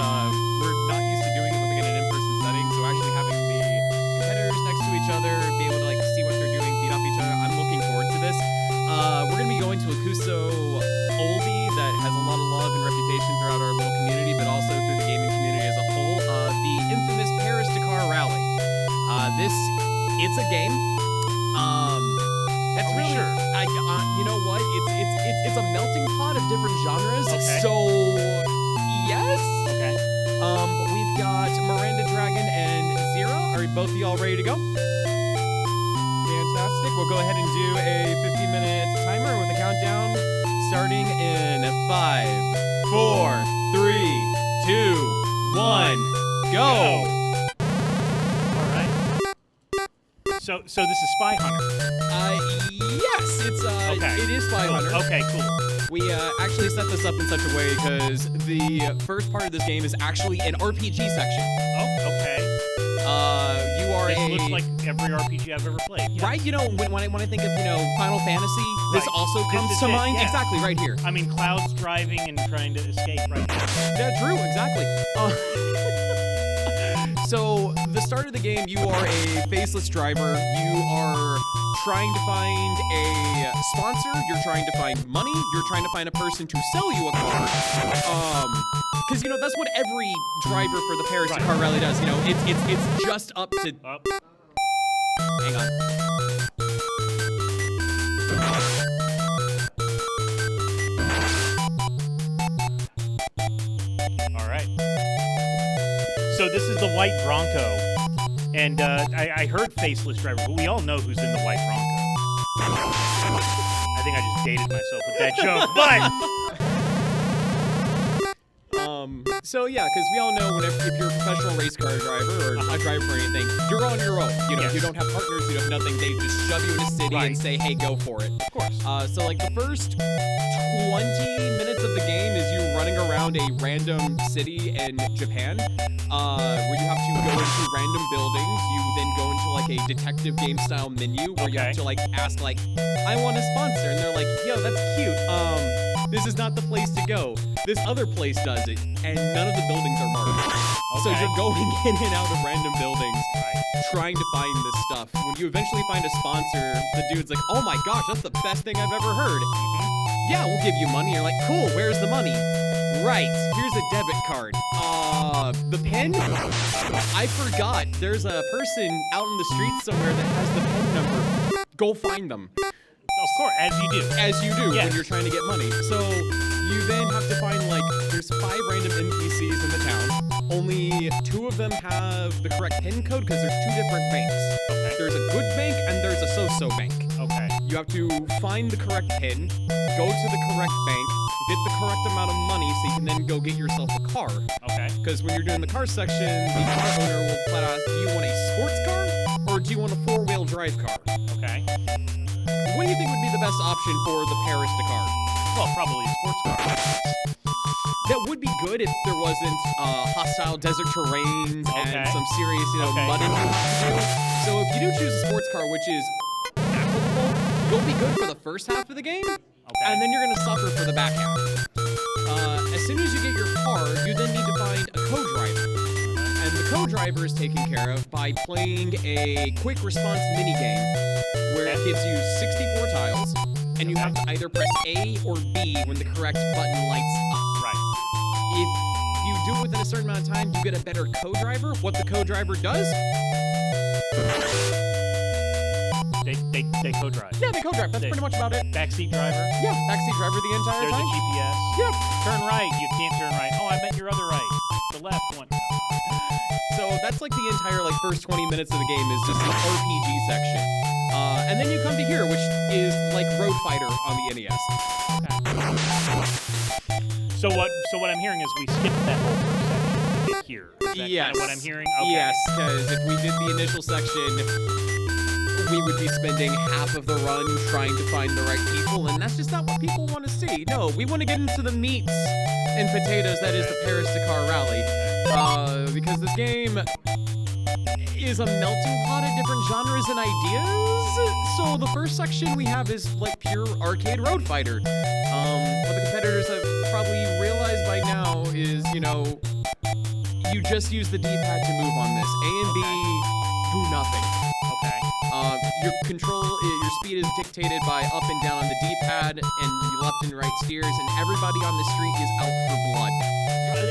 we're not used to doing it within an in-person setting. So actually having the competitors next to each other, be able to like see what they're doing, feed off each other. I'm looking forward to this. We're gonna be going to a Kuso oldie that has a lot of love and reputation throughout our little community, but also through the gaming community as a whole. The infamous Paris-Dakar Rally. It's a game. That's Are we really sure? you know what? It's a melting pot of different genres. Okay. So yes. Okay. But we've got Miranda Dragon and Zero. Are both of y'all ready to go? Fantastic. We'll go ahead and do a 15-minute timer with a countdown starting in 5, 4, 3, 2, 1, go. All right. So this is Spy Hunter. Yes, Okay. it is 500. Okay, cool. We actually set this up in such a way because the first part of this game is actually an RPG section. Oh, okay. You are This looks like every RPG I've ever played. Yeah. right. You know, when I think of Final Fantasy, this Right. also This comes is to it, mind. yeah. Exactly, right here. I mean, Cloud's driving and trying to escape right now. Yeah, true. Exactly. So the start of the game, you are a faceless driver. You are trying to find a sponsor. You're trying to find money. You're trying to find a person to sell you a car. Because that's what every driver for the Paris Dakar Rally does. It's just up to. Up. Hang on. All right. So this is the white Bronco, and I heard faceless driver, but we all know who's in the white Bronco. I think I just dated myself with that joke, but So yeah, because we all know if you're a professional race car driver or a driver for anything, you're on your own. Yes. You don't have partners, you have nothing. They just shove you in a city Right. and say, "Hey, go for it." of course. So like the first 20 minutes of the game is you running around a random city in Japan, where you have to go into random buildings. You then go into like a detective game style menu where you have Okay. to like ask like, "I want a sponsor," and they're like, "Yo, that's cute. This is not the place to go. This other place does it," and none of the buildings are marked. So Okay. you're going in and out of random buildings Right. trying to find this stuff. When you eventually find a sponsor, the dude's like, "Oh my gosh, that's the best thing I've ever heard. Yeah, we'll give you money." You're like, "Cool, where's the money?" "Right, here's a debit card." The pen? I forgot. There's a person out in the streets somewhere that has the pen number. Go find them. Of course, as you do. As you do Yes. when you're trying to get money. So You then have to find, like, there's 5 random NPCs in the town. Only 2 of them have the correct PIN code because there's 2 different banks. Okay. There's a good bank and there's a so-so bank. Okay. You have to find the correct PIN, go to the correct bank, get the correct amount of money so you can then go get yourself a car. Okay. Because when you're doing the car section, the car owner will flat out ask, do you want a sports car or do you want a 4-wheel drive car? Okay. What do you think would be the best option for the Paris Dakar? Well, probably a sports car. That would be good if there wasn't hostile desert terrains Okay. and some serious, Okay. mudding you have to do. So if you do choose a sports car, which is applicable, you'll be good for the first half of the game, and then you're going to suffer for the back half. As soon as you get your car, you then need to find a co-driver. And the co-driver is taken care of by playing a quick response minigame where it gives you 64 tiles, and you have to either press A or B when the correct button lights up. Right. If you do it within a certain amount of time, you get a better co-driver. What the co-driver does? They co-drive. Yeah, they co-drive. That's They- pretty much about it. Backseat driver. Yeah, backseat driver the entire There's a time. GPS. Yeah. Turn right. You can't turn right. Oh, I meant your other right. The left one. So that's like the entire first 20 minutes of the game is just the RPG section. And then you come to here, which is like Road Fighter on the NES. So what I'm hearing is we skipped that whole first section to get here. Is that Yes. kind of what I'm hearing? Okay. Yes, because if we did the initial section, we would be spending half of the run trying to find the right people, and that's just not what people want to see. No, we want to get into the meats and potatoes that is the Paris Dakar Rally. Because this game is a melting pot of different genres and ideas. So the first section we have is like pure arcade road fighter. What the competitors have probably realized by now is, you just use the D-pad to move on this. A and B do nothing. Okay. Your speed is dictated by up and down on the D-pad and left and right steers, and everybody on the street is out for blood.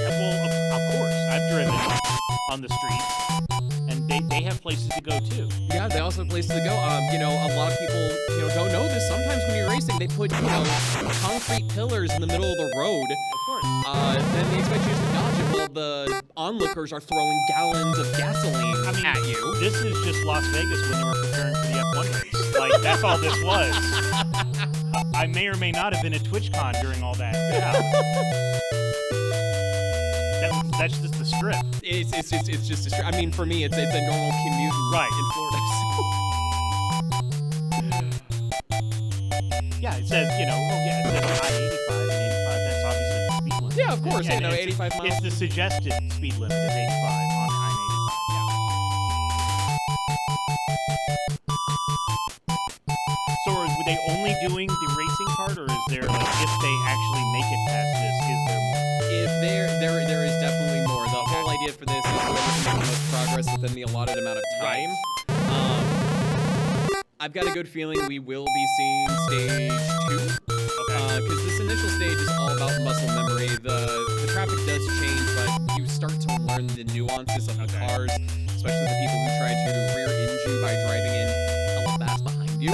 Well, of course. I've driven on the street, and they have places to go too. Yeah, they also have places to go. A lot of people, don't know this. Sometimes when you're racing, they put, concrete pillars in the middle of the road. Of course. Then they expect you to dodge it while the onlookers are throwing gallons of gasoline at you. This is just Las Vegas when they were preparing for the F1 race. Like, that's all this was. I may or may not have been at TwitchCon during all that. Yeah. That's just the strip. It's just a strip. I mean, for me, it's a normal commute in Florida. Yeah, it says, it says I-85 and 85. That's obviously the speed limit. Yeah, of course. And it's- 85 miles. It's the suggested speed limit is 85 on I-85. Yeah. So are they only doing the racing part, or is there if they actually make it past this, is there more? If there is definitely more. The whole idea for this is whoever can make the most progress within the allotted amount of time. I've got a good feeling we will be seeing stage 2. Because this initial stage is all about muscle memory. The traffic does change, but you start to learn the nuances of the cars, especially the people who try to rear end you by driving in hella fast behind you.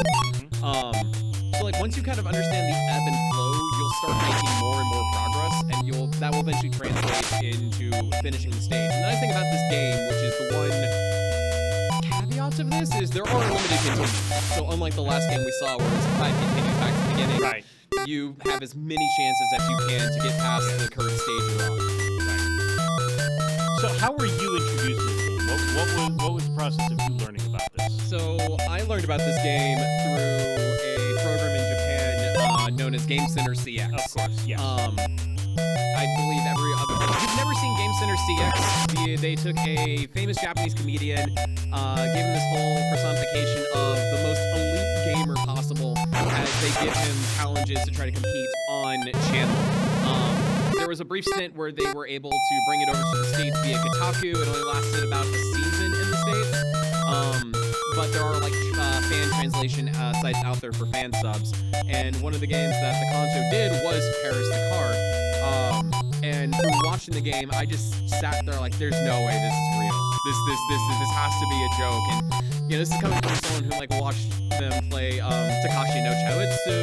So once you kind of understand the ebb and flow, you'll start making more and more progress, and that will eventually translate into finishing the stage. And the nice thing about this game, which is the one caveat of this, is there are limited continues. So unlike the last game we saw where it's 5 continues back to the beginning, you have as many chances as you can to get past the current stage you're on. So how were you introduced to this game? What was the process of you learning about this? So I learned about this game through a program in Japan known as Game Center CX. Of course, yeah. I believe every other. You've never seen Game Center CX. They took a famous Japanese comedian, gave him this whole personification of the most elite gamer possible as they give him challenges to try to compete on channel. There was a brief stint where they were able to bring it over to the States via Kotaku. It only lasted about a season in the States. But there are fan translation sites out there for fan subs. And one of the games that the Kanto did was Paris Dakar. And through watching the game, I just sat there like, there's no way this is real. This has to be a joke. And this is coming from someone who watched them play Takashi no Choitsu.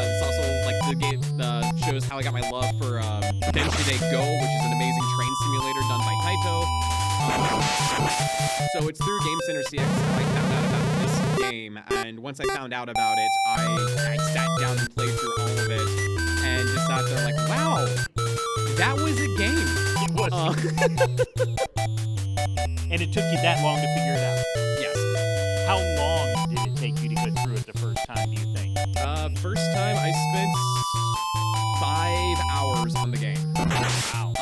It's also the game shows how I got my love for Densha Day Go, which is an amazing train simulator done by Taito. So it's through Game Center CX that I found out about this game, and once I found out about it, I sat down and played through all of it, and just sat there like, wow, that was a game. It was. And it took you that long to figure it out. Yes. How long did it take you to go through it the first time, do you think? First time I spent 5 hours on the game. Wow.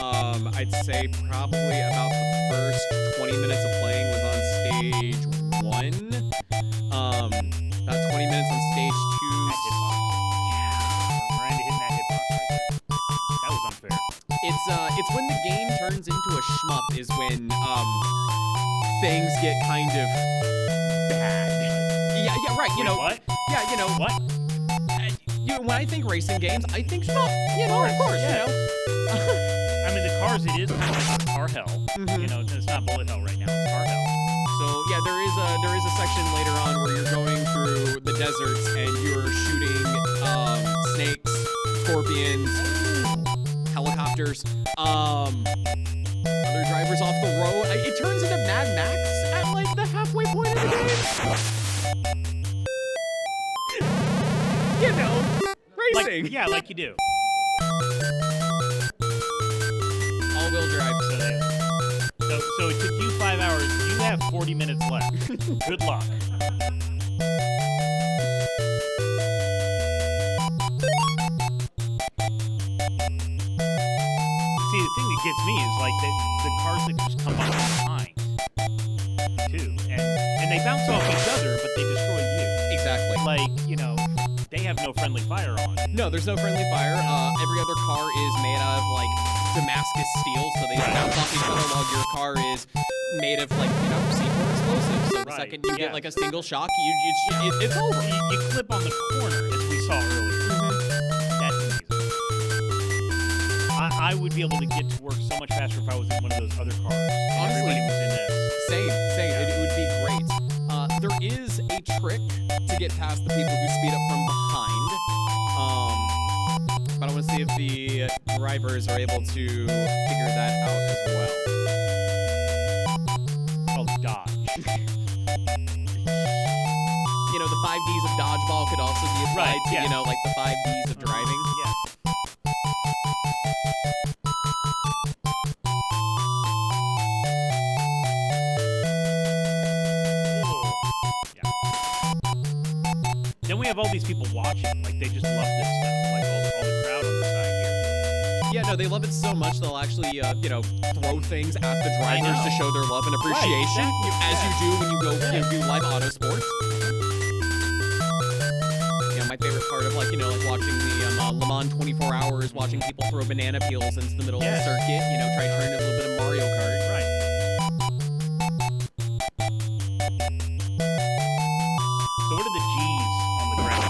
I'd say probably about the first 20 minutes of playing was on stage 1. About 20 minutes on stage 2. That hitbox. Yeah. Miranda hitting that hitbox right there. That was unfair. It's when the game turns into a shmup is when things get kind of bad. Yeah, right. You Wait, know what? Yeah, you know What? when I think racing games, I think shmup. You know, of course. Yeah. You know. I mean, the cars, it is kind of like car hell. Mhm. You know, it's not bullet hell right now. It's car hell. So yeah, there is a section later on where you're going through the deserts and you're shooting snakes, scorpions, helicopters, other drivers off the road. It turns into Mad Max at like the halfway point of the game. You know, racing. Like, yeah, like you do. All-wheel drive. So it took you 5 hours. You have 40 minutes left. Good luck. See, the thing that gets me is like the cars that just come up behind, too. And they bounce off each other, but they destroy you. Exactly. Like, you know, they have no friendly fire on. No, there's no friendly fire. Every other car is made out of like Damascus steel, so they bounce off each other, while your car is made of like, you know, C4 explosives. So the Right, second you yeah. get like a single shock, it's over. You clip on the corner, as we saw earlier. That's amazing. I would be able to get to work so much faster if I was in one of those other cars. And Honestly, everybody was in this. Same. It would be great. There is a trick to get past the people who speed up from behind. But I want to see if the drivers are able to figure that out as well. It's called dodge. You know, the 5 Ds of dodgeball could also be applied Right, to, yes. you know, like the 5 Ds of driving. Yes. Ooh. Yeah. Then we have all these people watching. Like, they just love this stuff. Like, all the crowd on the side here. Yeah, no, they love it so much they'll actually, you know, throw things at the I drivers to know. show their love and appreciation, exactly, as you yeah. do when you go do live auto sports. You know, my favorite part of like, you know, like watching the Le Mans 24 Hours, watching people throw banana peels into the middle Yes. of the circuit. You know, try to turn it a little bit of Mario Kart. Right. So what are the G's on the ground?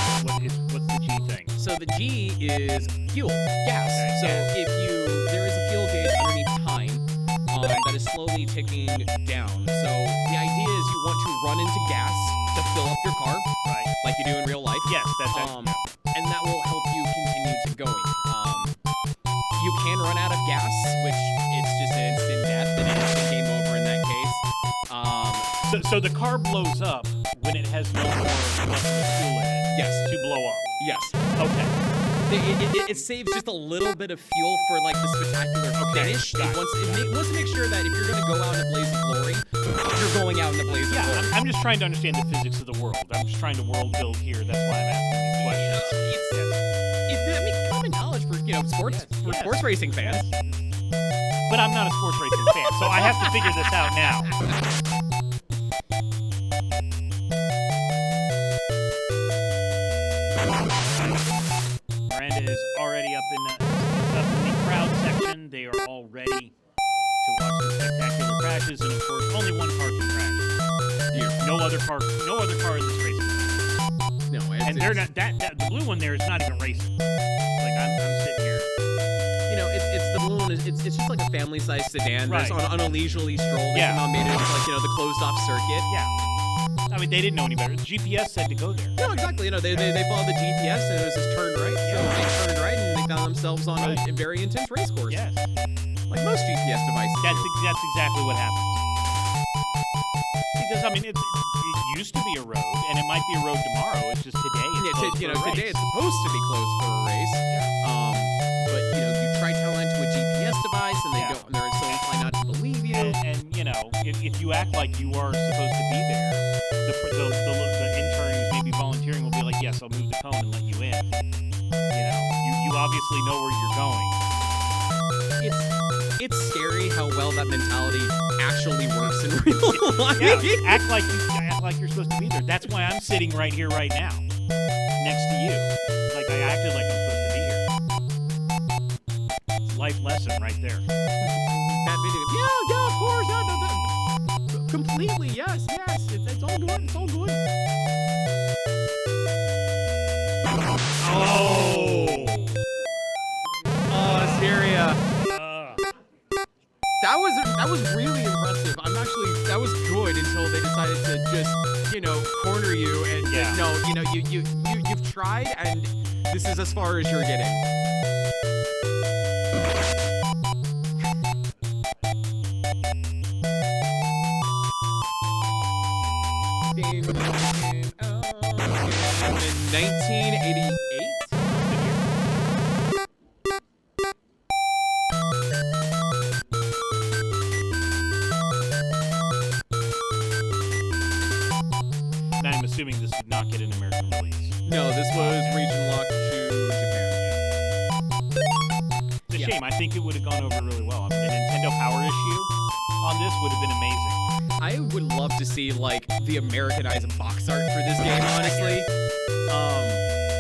What's the G thing? So the G is fuel, gas. Okay, So gas. if there is a fuel gauge underneath time that is slowly ticking down. So the idea is you want to run into gas to fill up your car, Right. like you do in real life. Yes, that's it. And that will help you continue to going. You can run out of gas, which it's just an instant death, and it's game over in that case. So the car blows up when it has no more fuel in it. Yes. To blow up. Yes. Okay. It saves just a little bit of fuel for like the spectacular finish. got it. It wants to make sure that if you're going to go out in a blaze of glory, you're going out in a blaze of Yeah, glory. I'm just trying to understand the physics of the world. I'm just trying to world build here. That's why I'm asking these questions. I mean, common knowledge for sports Yes. sports racing fans. But I'm not a sports racing fan, so I have to figure this out now. Miranda is already up in the crowd section. They are all ready to watch the spectacular crashes, and of course, only one car can crash. No other car in this race. No, And they're not the blue one there is not even racing. Like I'm sitting here. You know, it's the blue one. It's just like a family-sized sedan that's Right. on a leisurely stroll. They Yeah. somehow made it like, you know, the closed-off circuit. Yeah. I mean, they didn't know any better. The GPS said to go there. No, exactly. You know, they followed the GPS and it was just turn right. So they turned right and they found themselves on a very intense race course. Yes. Like most GPS devices. That's exactly what happens. Because I mean, it used to be a road, and it might be a road tomorrow. It's just today. It's closed for a today race. it's supposed to be closed for a race. But you try telling into a GPS device, and Yeah. don't. And they're so inclined not to believe you. And if you act like you are supposed to be there, the intern who's maybe volunteering will be like, yes, I'll move the cone and let you in. You obviously know where you're going. It's scary how well that mentality actually works in real life. Yeah, act like you're supposed to be there. That's why I'm sitting right here, right now, next to you. Like I acted like I'm supposed to be here. It's a life lesson right there. That video. Yeah, of course. No, completely. Yes. It's all good. It's all good. Oh, Syria. That was really impressive. That was good until they decided to just, corner you and Yeah. no, you've tried and this is as far as you're getting. In 1988. And I'm assuming this did not get an American release. No, this was region locked to Japan. It's a shame. I think it would have gone over really well. I mean, the Nintendo Power issue on this would have been amazing. I would love to see the Americanized box art for this game, honestly.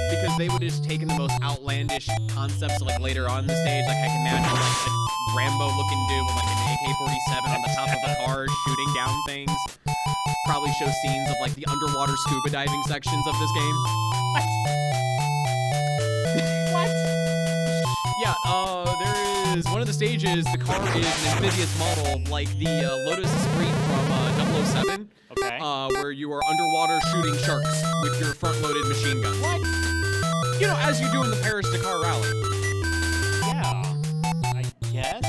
Because they would have just taken the most outlandish concepts later on in the stage. I can imagine a Rambo-looking dude with an AK-47 on the top of a car shooting down things. Probably show scenes of the underwater scuba diving sections of this game. What? Yeah, there is one of the stages. The car is an amphibious model, like the Lotus Esprit from 007. Okay. Where you are underwater shooting sharks with your front-loaded machine gun. What? As you do in the Paris-Dakar Rally. Yeah. I guess.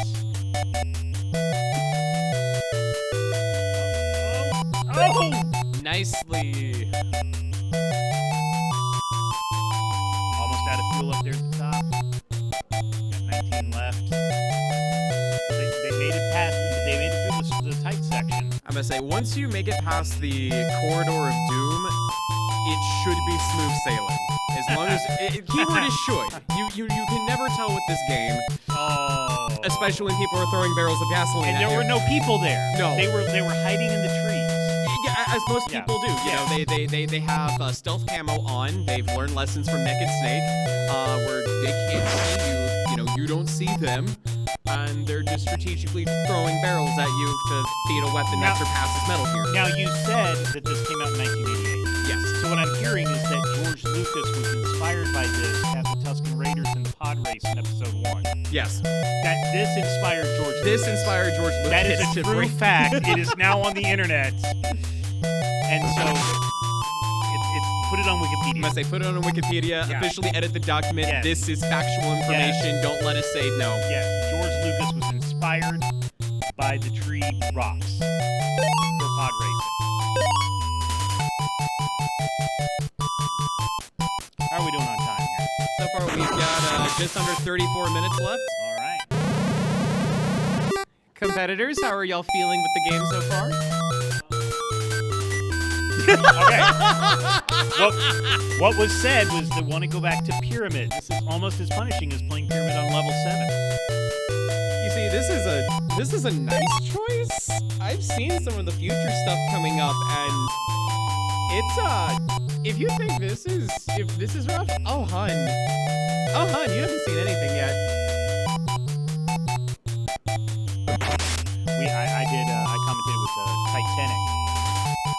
Oh! Nicely. Almost out of fuel up there at the top. Got 19 left. They made it past. They made it through the tight section. I'm gonna say, once you make it past the corridor of doom, it should be smooth sailing. As long as keyword is should. You can never tell with this game, Oh. especially when people are throwing barrels of gasoline And at there you. were no people there. No. They were hiding in the trees. Yeah, as most Yeah. people do. They have stealth camo on. They've learned lessons from Naked Snake, where they can't see you. You don't see them, and they're just strategically throwing barrels at you to feed a weapon that Now- surpasses Metal Gear. Now, you said that this came out in 1988. Yes. So what I'm hearing is that George Lucas was inspired by this at the Tusken Raiders in the pod race in episode 1. Yes. That this inspired George This Lucas. inspired George Lucas. That is to a true bring- fact. It is now on the internet. And so, put it on Wikipedia. I'm gonna say put it on Wikipedia, Yeah. officially edit the document. Yes. This is factual information. Don't let us say no. Yes, George Lucas was inspired by the tree rocks for pod racing. How are we doing on time here? So far, we've got just under 34 minutes left. All right. Competitors, how are y'all feeling with the game so far? Okay. What was said was they want to go back to Pyramid. This is almost as punishing as playing Pyramid on level 7. You see, this is a nice choice. I've seen some of the future stuff coming up, and it's if you think this is rough, oh hun, you haven't seen anything yet. I commented with Titanic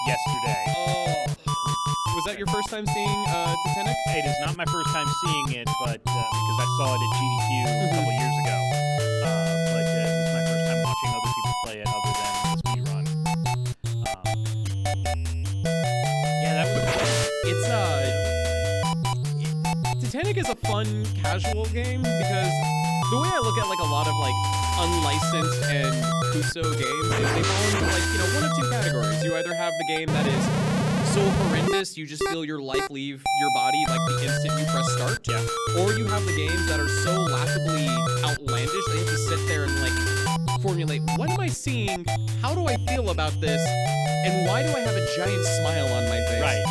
yesterday. Oh, was that your first time seeing Titanic? It is not my first time seeing it, but because I saw it at GDQ a couple years ago. But it was my first time watching other people play it other than the speed run. Yeah, that was. It's Titanic is a fun casual game because the way I look at like a lot of like unlicensed and Kuso games is they fall into like, one of two categories. You either have the game that is so horrendous you just feel your life leave your body like the instant you press start. Yeah. Or you have the games that are so laughably outlandish that you have to sit there and like formulate, what am I seeing? How do I feel about this? And why do I have a giant smile on my face? Right.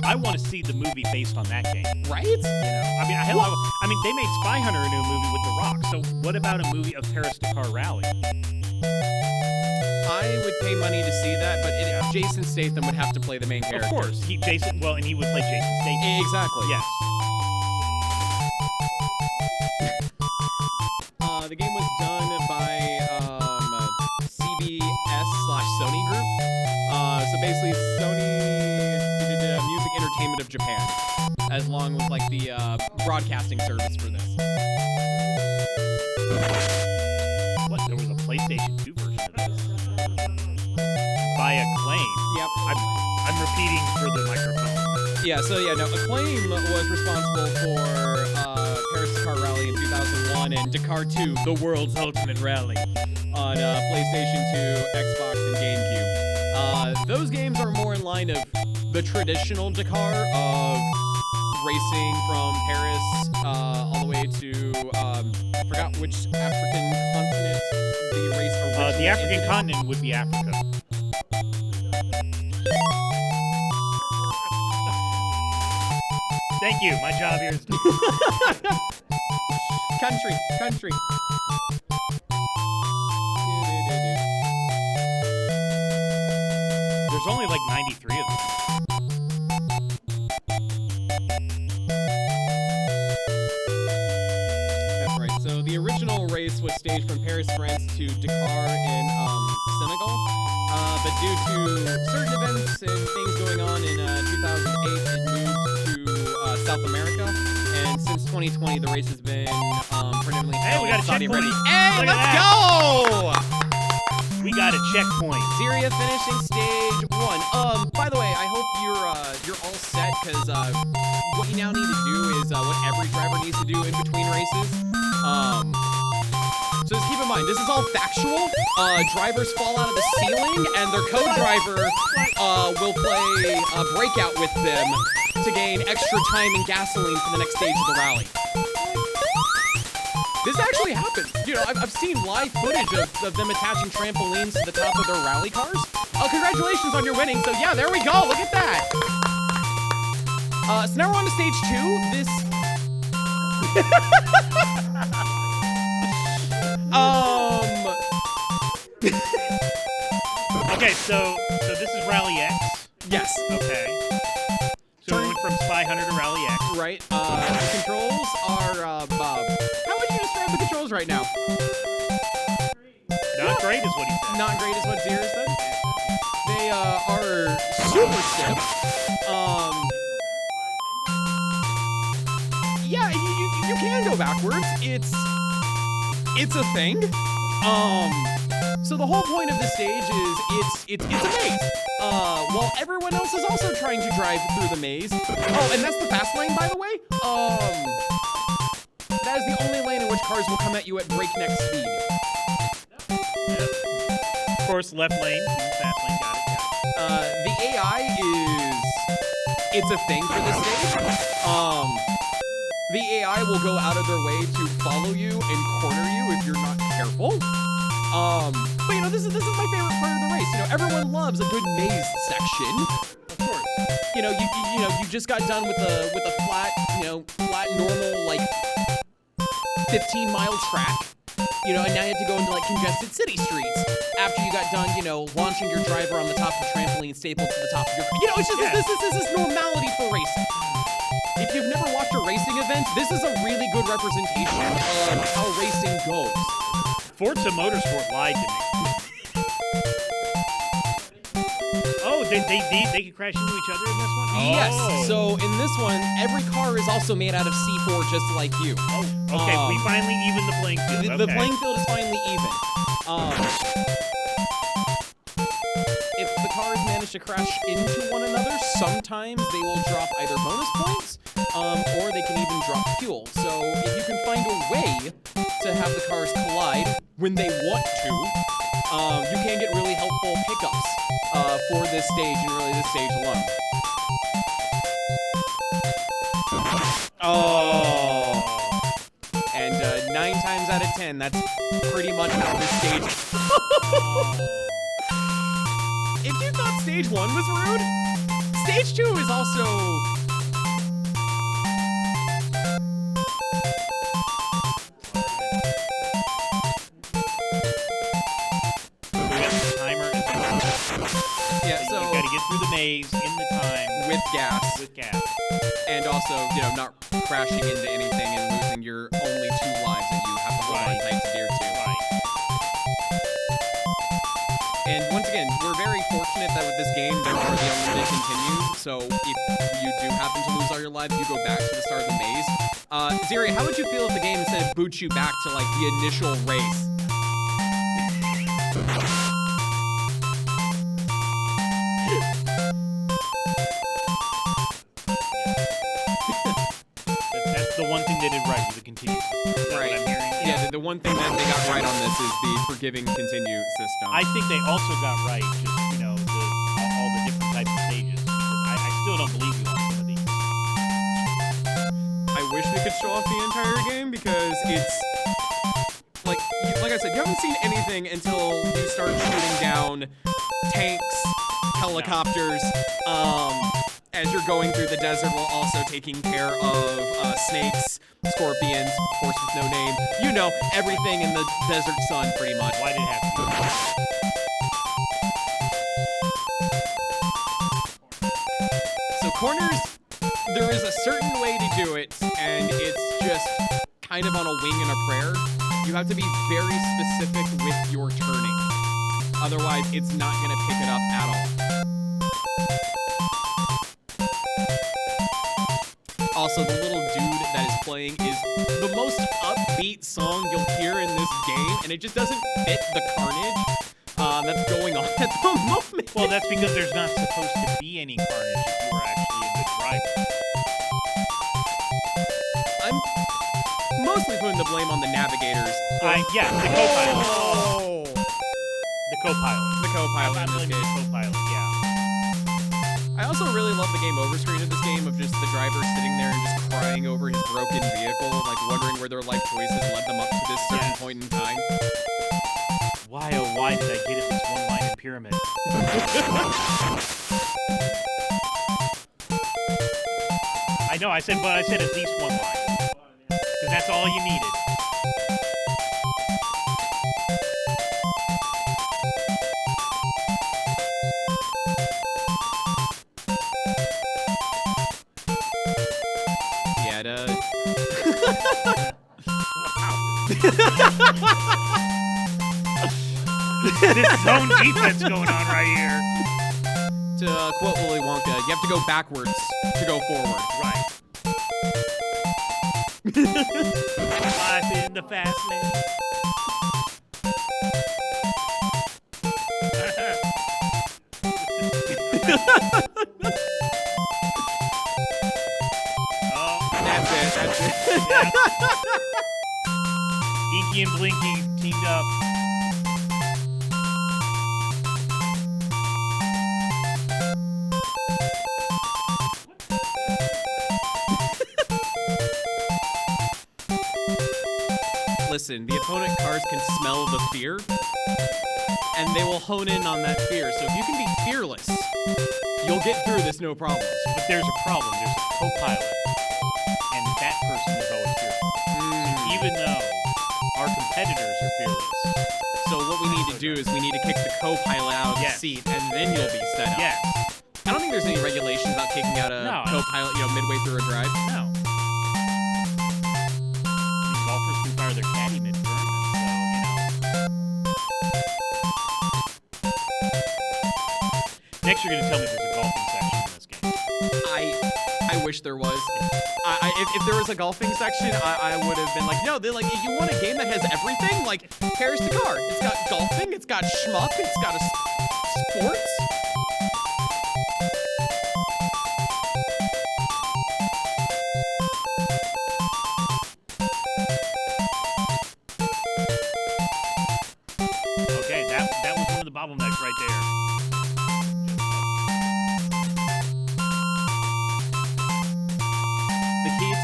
I want to see the movie based on that game. Right? I mean, they made Spy Hunter into a movie with The Rock. So what about a movie of Paris-Dakar Rally? I would pay money to see that, but Jason Statham would have to play the main character. Of course, and he would play Jason Statham. Exactly. Yes. The game was done by CBS/Sony Group. So basically, Sony did Music Entertainment of Japan, as long with like the broadcasting service for this. What? There was a PlayStation 2 version of this. By Acclaim. Yep. I'm repeating for the microphone. Yeah, Acclaim was responsible for Paris-Dakar Rally in 2001 and Dakar 2, the world's ultimate rally, on PlayStation 2, Xbox, and GameCube. Those games are more in line of the traditional Dakar of racing from Paris all the way to, I forgot which African continent the race originally The African ended. continent would be Africa. Thank you. My job here is Country. There's only like 93 of them. That's right. So the original race was staged from Paris, France to Dakar in Senegal. But due to certain events and things going on in 2008, it moved to South America. And since 2020, the race has been predominantly Hey, we held got in a Saudi checkpoint. Arabia. Hey, Look at let's that. go! We got a checkpoint. Syria finishing stage 1. By the way, I hope you're all set because what you now need to do is what every driver needs to do in between races. So just keep in mind, this is all factual. Drivers fall out of the ceiling, and their co-driver will play breakout with them to gain extra time and gasoline for the next stage of the rally. This actually happens. I've seen live footage of them attaching trampolines to the top of their rally cars. Congratulations on your winning. So yeah, there we go. Look at that. So now we're on to stage 2. This... Okay, so this is Rally X. Yes. Okay. So we went from Spy Hunter to Rally X. Right. The controls are, Bob. How would you describe the controls right now? Not great is what he said. Not great is what Zero said. They are super stiff. Yeah, you can go backwards. It's a thing. So the whole point of this stage is it's a maze. While everyone else is also trying to drive through the maze. Oh, and that's the fast lane, by the way. That is the only lane in which cars will come at you at breakneck speed. Of course, left lane, fast lane, got it. The AI it's a thing for this stage. The AI will go out of their way to follow you and corner you if you're not careful. But this is my favorite part of the race. Everyone loves a good maze section. Of course. You just got done with a flat normal like 15-mile track. And now you have to go into like congested city streets after you got done, launching your driver on the top of the trampoline stapled to the top of your. It's just this is normality for racing. If you've never watched a racing event, this is a really good representation of how racing goes. Forza Motorsport lied to me. Oh, they could crash into each other in this one? Yes. Oh. So in this one, every car is also made out of C4, just like you. Oh, okay. We finally evened the playing field. The playing field is finally even. If the cars manage manage to crash into one another, sometimes they will drop either bonus points, or they can even drop fuel. So if you can find a way to have the cars collide when they want to, you can get really helpful pickups for this stage and really this stage alone. Oh. And 9 times out of 10, that's pretty much how this stage... If you thought stage 1 was rude, stage 2 is also... We got the timer as well. Yeah, so... You gotta get through the maze in the time. With gas. With gas. And also, you know, not crashing into anything and losing your only 2 lives that you have to hold on tight to dear to. Right. And once again, we're very fortunate that with this game, there are the unlimited continues. So if you do happen to lose all your lives, you go back to the start of the maze. Ziri, how would you feel if the game instead boots you back to, like, the initial race? That's the one thing they did right with the continue. Right. What I'm hearing. Yeah, the one thing that they got right on this is the forgiving continue system. I think they also got right just, you know, all the different types of stages. Because I still don't believe you on some of these. I wish we could show off the entire game because it's like I said, you haven't seen anything until you start shooting down tanks, helicopters, as you're going through the desert while also taking care of snakes, scorpions, horse with no name. You know, everything in the desert sun pretty much. Why did it have to be? So corners, there is a certain way to do it, and it's just kind of on a wing and a prayer. You have to be very specific with your turning. Otherwise, it's not going to pick it up at all. Also, the little dude that is playing is the most upbeat song you'll hear in this game, and it just doesn't fit the carnage that's going on at the moment. Well, that's because there's not supposed to be any carnage if you were actually a good driver. I'm mostly putting the blame on the navigators. Yeah, the co-pilot. Oh! The co-pilot. The co-pilot I'm in this blaming case. the co-pilot, yeah. I also really love the game over screen of this game of just the driver sitting there and just crying over his broken vehicle, like wondering where their life choices led them up to this certain point in time. Why, oh why did I get at this one-line pyramid? I know, I said at least one line. Because that's all you needed. This zone defense going on right here. To quote Willy Wonka, you have to go backwards to go forward. Right. Life in the fast lane. Oh, That's it. yeah. Inky and Blinky teamed up. Listen, the opponent cars can smell the fear, and they will hone in on that fear. So if you can be fearless, you'll get through this no problems. But there's a problem. There's a co-pilot. And that person is always fearful. Even though our competitors are fearless. So what we need to do is we need to kick the co-pilot out of the seat, and then you'll be set up. Yes. I don't think there's any regulations about kicking out a co-pilot, midway through a drive. No. Golfers can fire their caddy mid-tournament, so, Next, you're going to tell me there's a golfing section in this game. I wish there was. If there was a golfing section, I would have been like, no, they're like, if you want a game that has everything, like, here's the car. It's got golfing, it's got shmup, it's got sports.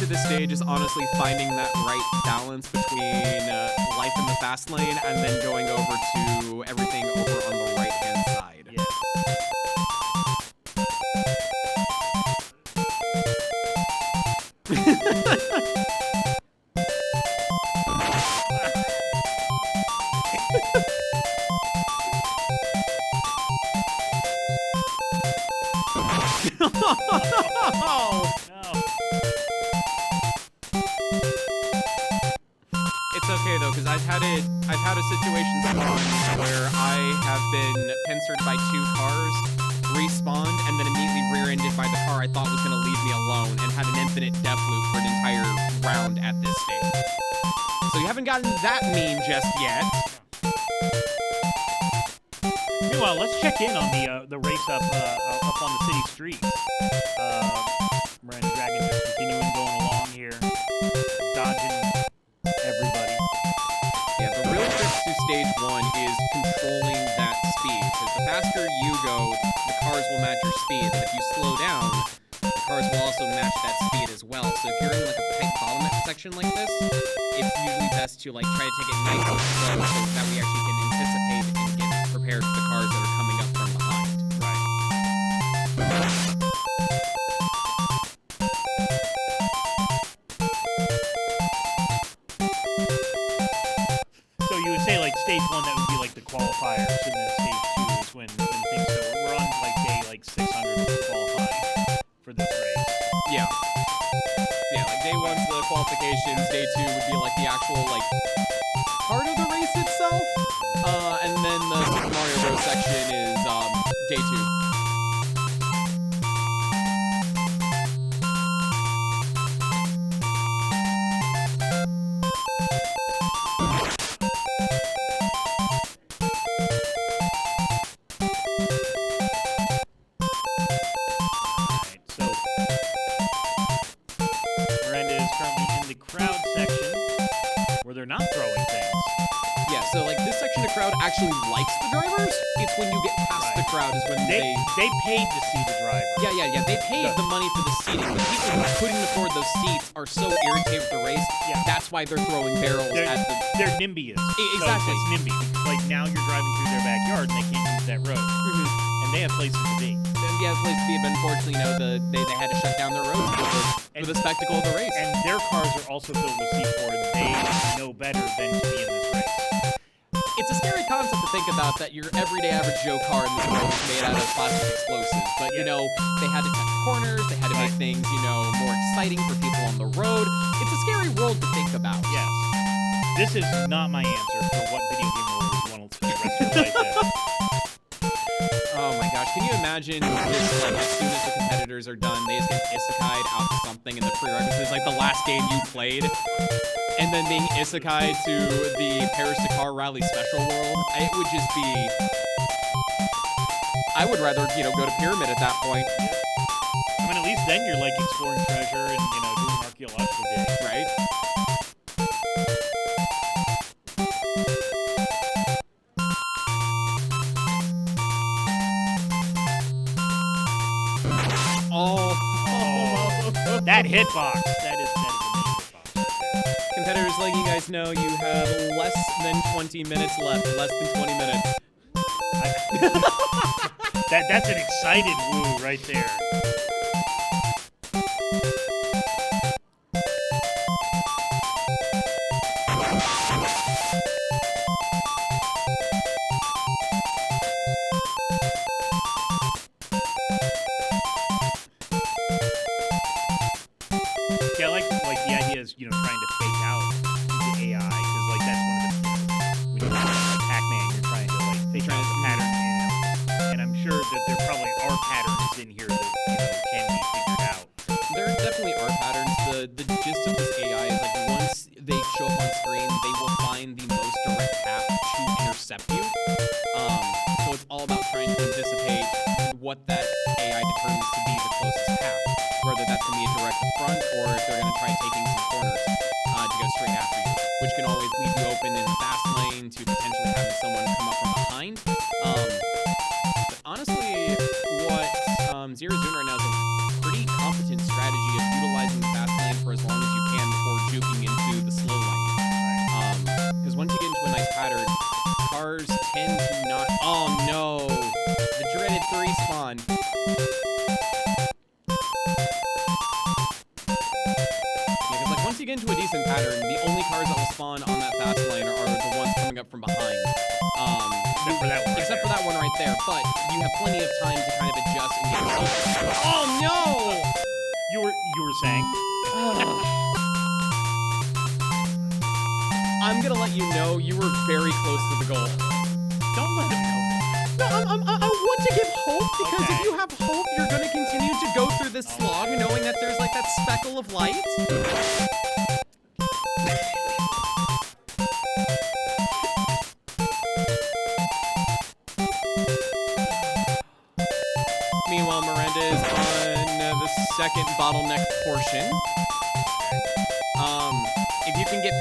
to this stage is honestly finding that right balance between life in the fast lane and then going over to everything over on the right-hand side. Yes. Oh! No. It's okay though, because I've had a situation sometimes where I have been pincered by two cars, respawned, and then immediately rear-ended by the car I thought was going to leave me alone, and had an infinite death loop for an entire round at this stage. So you haven't gotten that mean just yet. Meanwhile, let's check in on the race up on the city streets. Miranda Dragon just continuing going along here, dodging everybody. Yeah, the real trick to stage 1 is controlling that speed, because the faster you go, the cars will match your speed, and if you slow down, the cars will also match that speed as well. So if you're in like a tight bottleneck section like this, it's usually best to like try to take it nice and slow so that we actually can anticipate and get prepared for the cars that are coming up from behind. So you would say like stage 1 that would be like the qualifiers, and then stage 2 is when things go. We're on like day like 600 of qualifying for this race. Yeah. So yeah, like day 1's the qualifications, day 2 would be like the actual like part of the race itself, and then the Super Mario Bros. Section is day 2. Alright, so Miranda is currently in the crowd section where they're not throwing things. Yeah, so like this section of crowd actually likes the drivers. It's when you get past the crowd is when They paid to see the driver. Yeah. They paid the money for the seating. The people who couldn't afford those seats are so irritated with the race. Yeah. That's why they're throwing barrels at the. They're NIMBYs. Exactly. So it's NIMBY. Like now you're driving through their backyard and they can't use that road. And they have places to be. Yeah, place to be, but unfortunately, they had to shut down their roads for the spectacle of the race. And their cars are also filled with C4, and they know better than to be in this race. It's a scary concept to think about that your everyday average Joe car in this world is made out of plastic explosives. But, Yeah. they had to cut corners, they had to make things, more exciting for people on the road. It's a scary world to think about. Yes. This is not my answer for what video game world you want to spend the rest of your life in. Oh my gosh, can you imagine just like as soon as the competitors are done, they just get isekai'd out to something and the prerequisite is like the last game you played, and then being isekai'd to the Paris Dakar Rally Special World, it would just be... I would rather, go to Pyramid at that point, I mean, at least then you're like exploring treasure and, doing archaeological digs. right? That hitbox. That is a mean hitbox right there. Competitors, letting you guys know you have less than 20 minutes left. Less than 20 minutes. That's an excited woo right there. Yeah, I like the idea is, trying to fake out the AI, because that's one of the, when you're like Pac-Man, you're trying to fake out the pattern, and I'm sure that there probably are patterns in here that, can be figured out. There definitely are patterns. The gist of this AI is once they show up on screen, they will find the most direct path to intercept you. So it's all about trying to anticipate what that AI determines to be the closest path. Whether that's going to be a direct front or if they're going to try taking some corners to go straight after you, which can always leave you open in the fast lane to potentially having someone come up from behind. But honestly, what Zero's doing right now is a pretty competent strategy of utilizing the fast lane for as long pattern. The only cars that will spawn on that fast lane are the ones coming up from behind. Except for that one. Except for that one right there. But you have plenty of time to kind of adjust and get yourself. Oh no! You were saying? I'm gonna let you know you were very close to the goal. Don't let him know. No, I want to give hope because Okay. if you have hope, you're gonna continue to go through this slog, knowing that there's like that speckle of light. Meanwhile, Miranda is on the second bottleneck portion. If you can get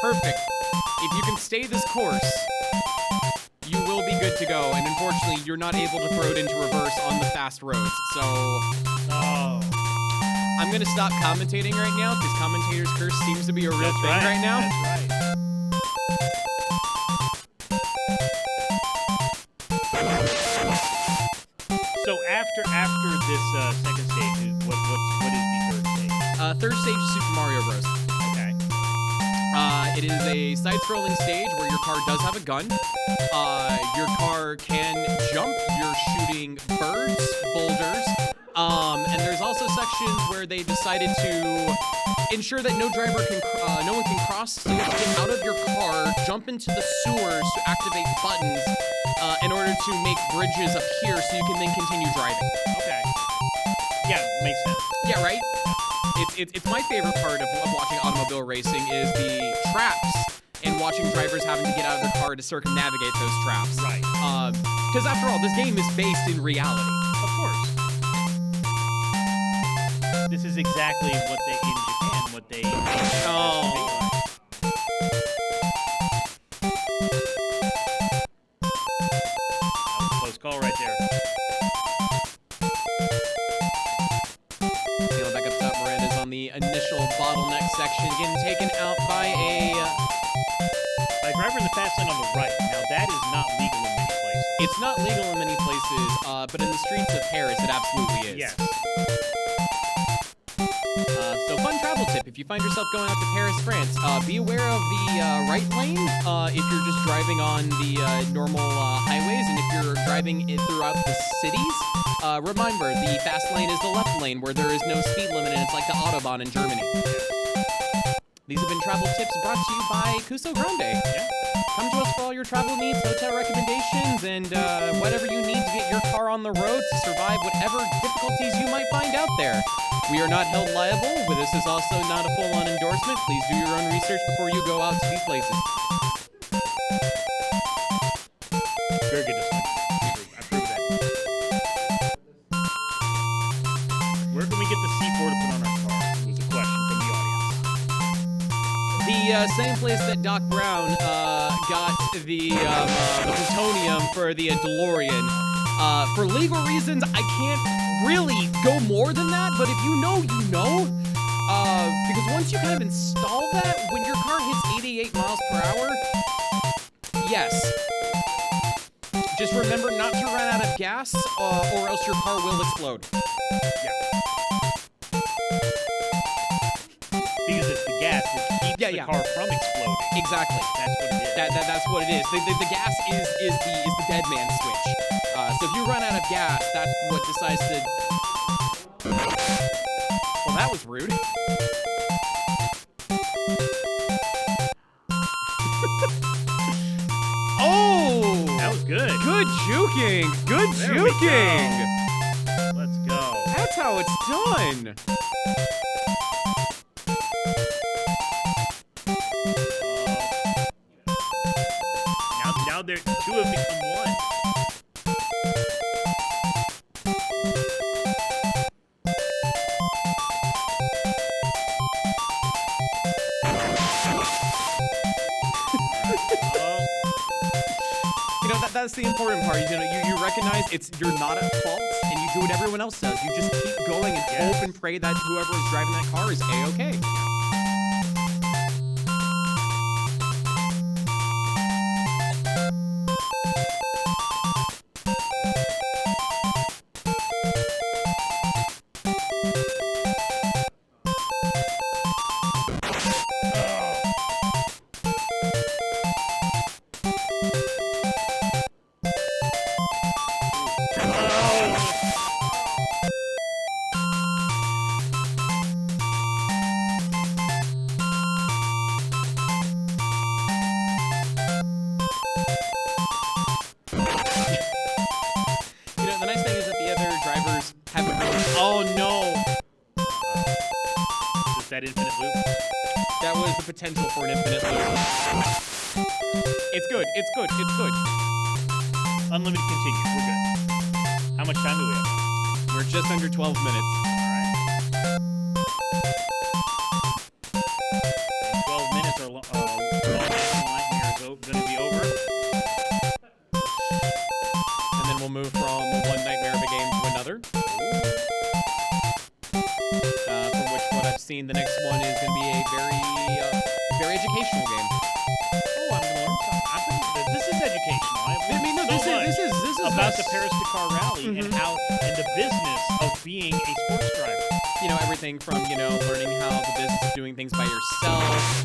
perfect, if you can stay this course, you will be good to go. And unfortunately, you're not able to throw it into reverse on the fast roads. So Oh. I'm gonna stop commentating right now because commentator's curse seems to be a real That's thing right now. That's right. So after this second stage, what is the third stage? Third stage is Super Mario Bros. Okay. It is a side-scrolling stage where your car does have a gun. Your car can jump. You're shooting birds, boulders, and there's also sections where they decided to ensure that no one can cross. So you have to get out of your car, jump into the sewers to activate buttons in order to make bridges appear, so you can then continue driving. Okay. Yeah, makes sense. Yeah, right? It's my favorite part of watching automobile racing is the traps and watching drivers having to get out of their car to circumnavigate those traps. Right. Because after all, this game is based in reality. Of course. This is exactly what they in Japan, what they. Oh. That was a close call right there. Feeling back up top, Miranda's on the initial bottleneck section, getting taken out by a. By driver in the fast lane on the right. Now that is not legal in many places. It's not legal in many places, but in the streets of Paris, it absolutely is. Yes. So fun travel tip, if you find yourself going out to Paris, France, be aware of the right lane if you're just driving on the normal highways, and if you're driving throughout the cities, remember, the fast lane is the left lane where there is no speed limit, and it's like the Autobahn in Germany. These have been travel tips brought to you by Kusogrande. Yeah. Come to us for all your travel needs, hotel recommendations, and whatever you need to get your car on the road to survive whatever difficulties you might find out there. We are not held liable, but this is also not a full-on endorsement. Please do your own research before you go out to these places. Very good discussion. I approve that. Where can we get the C4 to put on our car? Was a question from the audience. The same place that Doc Brown got the plutonium for the DeLorean. For legal reasons, I can't really go more than that, but if you know, you know. Because once you kind of install that, when your car hits 88 miles per hour, yes. Just remember not to run out of gas, or else your car will explode. Yeah. Because it's the gas that keeps the car from exploding. Exactly. That's what it is. That's what it is. The gas is the dead man switch. So if you run out of gas, that's what decides to. Well, that was rude. Oh! That was good. Good juking. Good There we juking. go. Let's go. That's how it's done. Now they're two have become one. That's the important part. You recognize you're not at fault, and you do what everyone else does. You just keep going and hope and pray that whoever is driving that car is A-okay. that infinite loop? That was the potential for an infinite loop. It's good. It's good. It's good. Unlimited continues. We're good. How much time do we have? We're just under 12 minutes. All right. 12 minutes are Nightmare is going to be over. And then we'll move from one nightmare of a game to another. From which what I've seen, the next one is going to be a very educational game. Oh, I'm going to learn something. This is educational. I mean, no, this is about the Paris-Dakar Rally and how and the business of being a sports driver. You know, everything from, you know, learning how the business of doing things by yourself,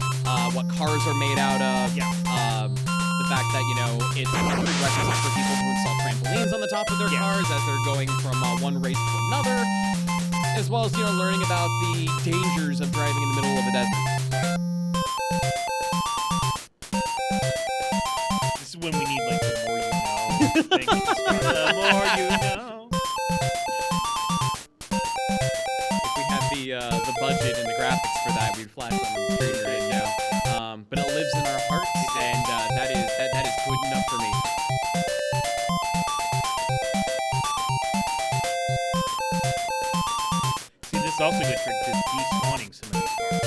what cars are made out of, the fact that, you know, it's a prerequisite for people to install trampolines on the top of their cars as they're going from one race to another, as well as, you know, learning about the dangers of driving in the middle of a desert. This is when we need, like, the more you know thing. The more you know. If we had the budget and the graphics for that, we'd flash them on the screen right now. But it lives in our hearts, and that is good enough for me. See, this is also a good trick to despawning some of these cars.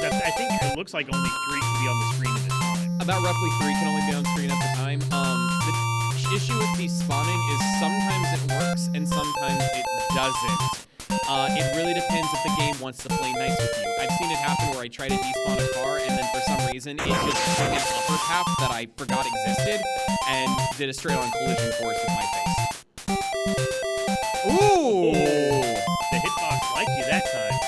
Because I think it looks like only 3 can be on the screen at a time. About roughly 3 can only be on screen at the time. The issue with despawning is sometimes it works and sometimes it doesn't. It really depends if the game wants to play nice with you. I've seen it happen where I try to despawn a car and then for some reason it just took an upper path that I forgot existed and did a straight-on collision course with my face. Ooh! The hitbox liked you that time.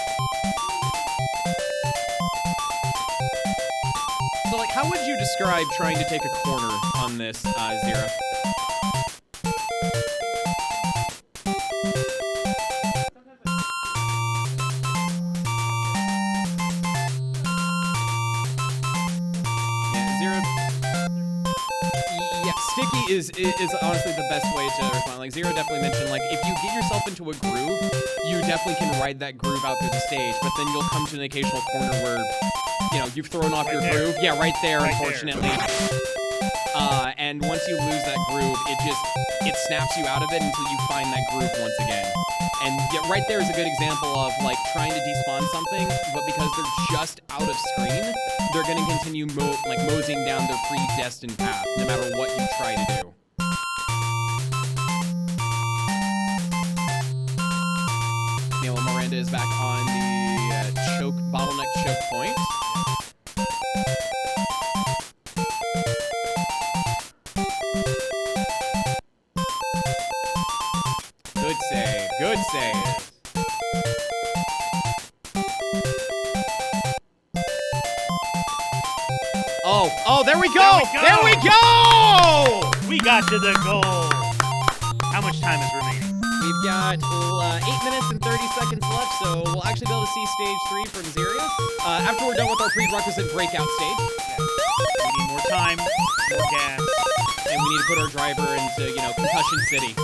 So, like, how would you describe trying to take a corner on this, Zero? Sticky is honestly the best way to respond. Like, Zero definitely mentioned, like, if you get yourself into a groove, you definitely can ride that groove out through the stage, but then you'll come to an occasional corner where, you know, you've thrown off your groove. Yeah, right there, unfortunately. And once you lose that groove, it snaps you out of it until you find that groove once again. And yeah, right there is a good example of, like, trying to despawn something, but because they're just out of screen, they're going to continue moseying down their predestined path, no matter what you try to do. Neil Miranda is back on the bottleneck choke point. Good save. Good save. Oh, there we go! There we go! We got to the goal. How much time is remaining? We've got 8 minutes and 30 seconds left, so we'll actually be able to see stage 3 from Zeria after we're done with our prerequisite breakout stage. We need more time, more gas. And we need to put our driver into, you know, Concussion City.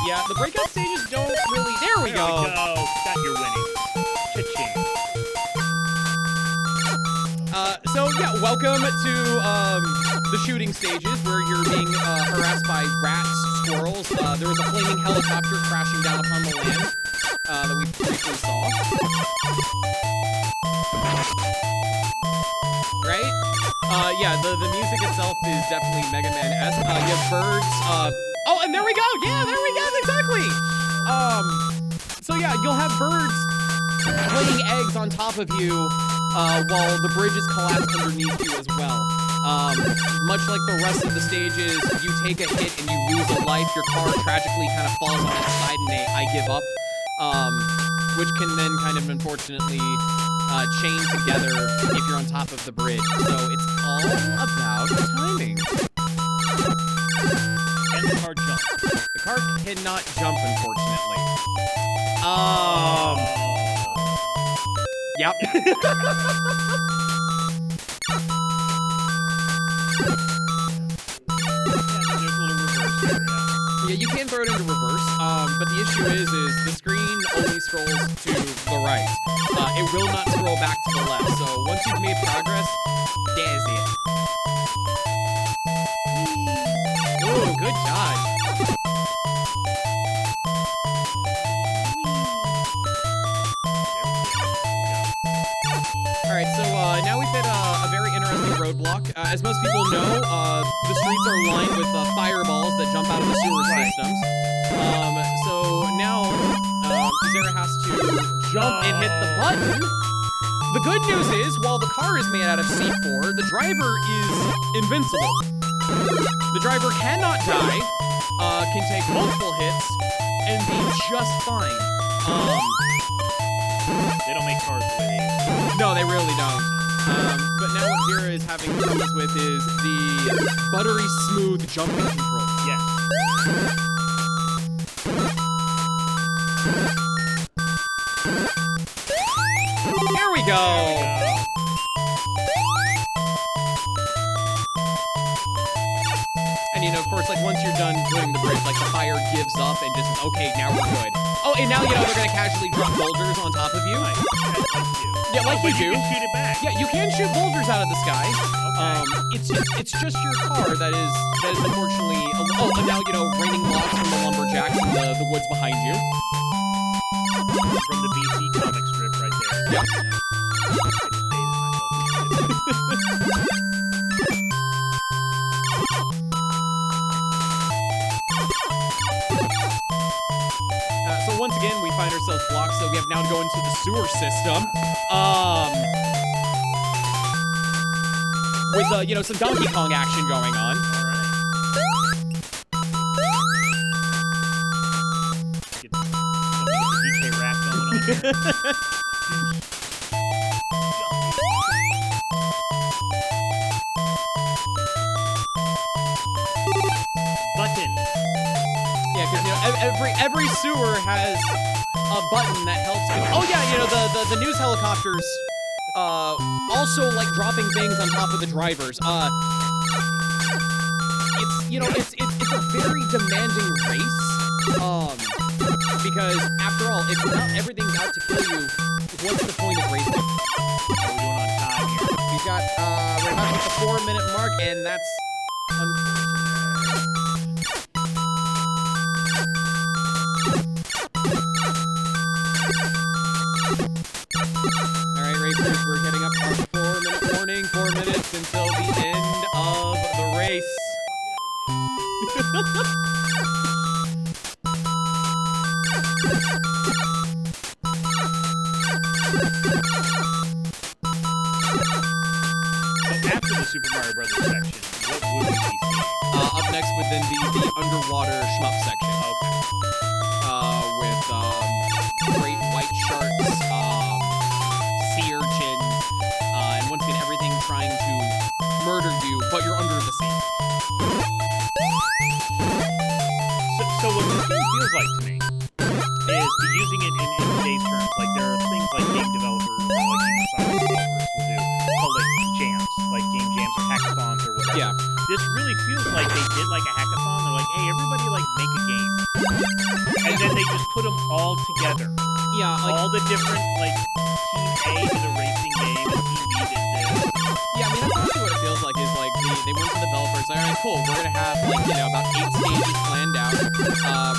Yeah, the breakout stages don't really... There we go. Got your winnings. Cha-ching. So, yeah, welcome to the shooting stages where you're being harassed by rats, squirrels. There was a flaming helicopter crashing down upon the land that we briefly saw. Right? Yeah, the music itself is definitely Mega Man-esque. You have birds. Oh, and there we go! Yeah, there we go! Exactly! So yeah, you'll have birds laying eggs on top of you while the bridge is collapsed underneath you as well. Much like the rest of the stages, you take a hit and you lose a life, your car tragically kind of falls on its side and I give up, which can then kind of unfortunately chain together if you're on top of the bridge. So it's all about timing. And the car jump. The car cannot jump, unfortunately. Yep. There's a Yeah, you can throw it into reverse, but the issue is the screen only scrolls to the right. It will not scroll back to the left. So once you've made progress, there's it. Ooh, good dodge. All right, so now we've hit a very interesting roadblock. As most people know, the streets are lined with fireballs that jump out of the sewer systems. So now Zara has to jump and hit the button. The good news is, while the car is made out of C4, the driver is invincible. The driver cannot die, can take multiple hits, and be just fine. They don't make cars the way they used to. No, they really don't. But now what Zira is having troubles with is the buttery smooth jumping control. Yes. Here we go. And you know, of course, like once you're done putting the bridge, like the fire gives up and just, okay, now we're good. Oh, and now, you know, they're gonna casually drop boulders on top of you. Like you. Yeah, like But you do. you can shoot it back. Yeah, you can shoot boulders out of the sky. Okay. It's just your car that is unfortunately. Oh, and now you know raining logs from the lumberjacks in the woods behind you. From the BC comic strip right there. Yep. So once again, we find ourselves blocked, so we have now to go into the sewer system. With, you know, some Donkey Kong action going on. Get some DK rap going on here. Button. Yeah, because, you know, every sewer has a button that helps. Oh, yeah, you know, the news helicopters also like dropping things on top of the drivers. It's, you know, it's a very demanding race. Because after all, if not everything's out to kill you, what's the point of racing? How are we doing on time here? We've got we're about at the 4-minute mark, and that's unfortunate. Alright, racers, we're getting up our 4-minute warning. 4 minutes until the end of the race. So after the Super Mario Brothers section, what would we be seeing? Up next would then be the underwater shmup section. Okay. With great white sharks, sea urchins, and once again everything trying to murder you, but you're under the sea. So what this game feels like to me is using it in today's terms. Like there are things like game developers or like even software developers will do called like jams, like game jams or hackathons or whatever. Yeah. This really feels like they did like a hackathon. They're like, hey, everybody like make a game. And then they just put them all together. Yeah, like All the different like team A did a racing game and team B did this. yeah, I mean that's honestly what it feels like is like they went to the developers, like, alright, cool, we're gonna have like, you know, about 8 stages planned out.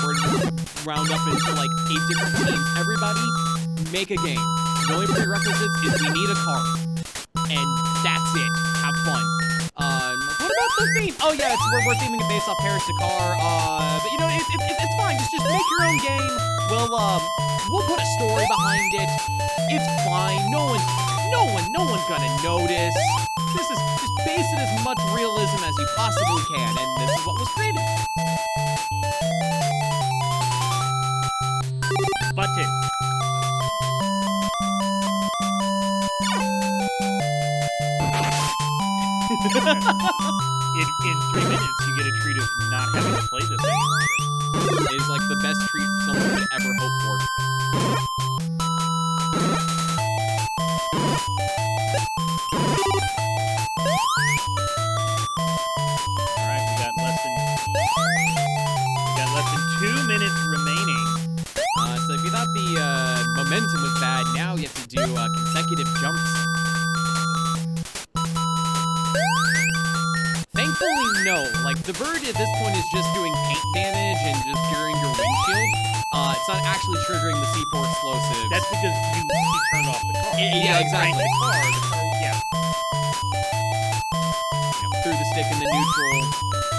We're gonna round up into like 8 different teams. Everybody make a game. The only prerequisites is we need a car. And that's it. Have fun. What about the theme? Oh yeah, we're theming it based off Paris Dakar. But you know, it's fine. Just make your own game. We'll put a story behind it. It's fine. No one's gonna notice. This is just base it as much realism as you possibly can, and this is what was created. Button. In 3 minutes, you get a treat of not having to play this any longer. It is like the best treat someone could ever hope for. All right. right, we got less than 2 minutes remaining. So if you thought the momentum was bad, now you have to do consecutive jumps. Thankfully, no. Like, the bird at this point is just doing paint damage and just curing your windshield. It's not actually triggering the C4 explosives. That's because he turned off the car. Yeah, exactly. The car, yeah. Threw the stick in the neutral,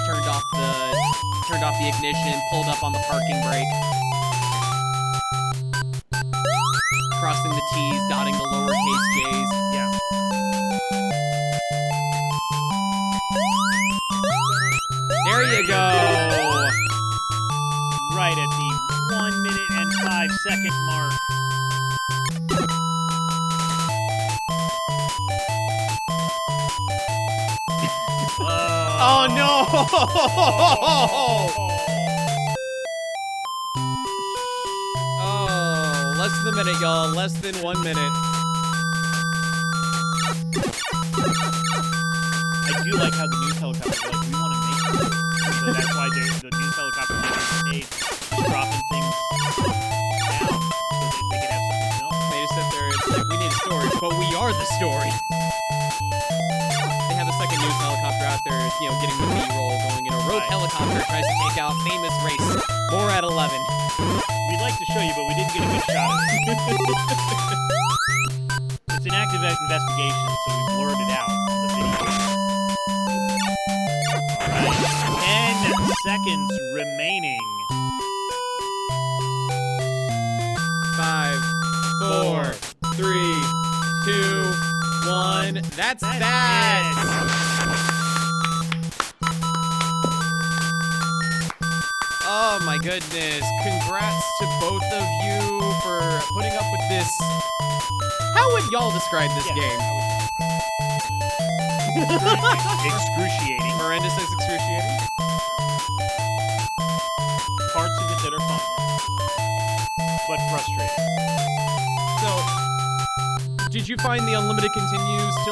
turned off the ignition, pulled up on the parking brake, crossing the T's, dotting the lowercase J's. Yeah. There you go. Right at the 1 minute and 5 second mark. Oh no! Oh, less than a minute, y'all. Less than 1 minute. I do like how the news helicopter is like, we want to make it. So that's why the news helicopter stayed dropping things down so they could have something to film. They just sit there. It's like, we need a story, but we are the story. They have a second news helicopter out there, getting the B-roll going. A rogue helicopter tries to take out famous race. More at 11. We'd like to show you, but we didn't get a good shot of it. It's an active investigation, so we blurred it out on the video. All right, 10 seconds remaining. 5, 4, 3, 2, 1. That's that. Oh my goodness. Congrats to both of you for putting up with this. How would y'all describe this game? Excruciating. Miranda says excruciating. Parts of it that are fun, but frustrating. So, did you find the unlimited continues to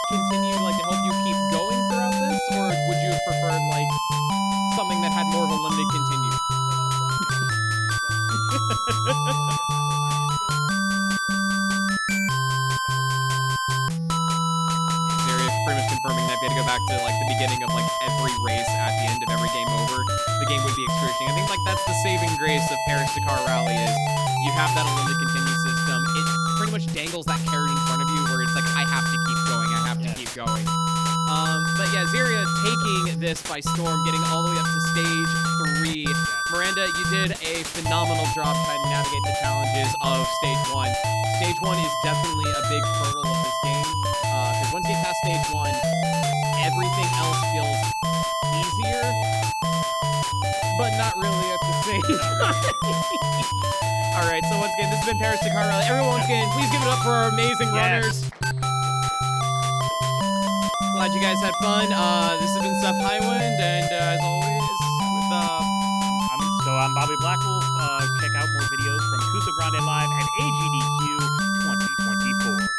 continue to help you keep going throughout this, or would you have preferred something that had more of a limited continue? They're pretty much confirming that we had to go back to the beginning of every race at the end of every game over. The game would be excruciating. I think that's the saving grace of Paris-Dakar Rally is you have that unlimited continue system. It pretty much dangles that carrot in front of you where it's I have to keep going. I have to keep going. But yeah, Zeria taking this by storm, getting all the way up to stage 3. Miranda, you did a phenomenal job trying to navigate the challenges of stage 1. Stage 1 is definitely a big hurdle of this game, because once you get past stage 1, everything else feels easier, but not really at the same time. Alright, so once again, this has been Paris-Dakar Rally. Everyone please give it up for our amazing runners. Glad you guys had fun. This has been Seth Highwind, and as always, I'm Bobby Blackwolf. Check out more videos from Kusogrande Live at AGDQ 2024.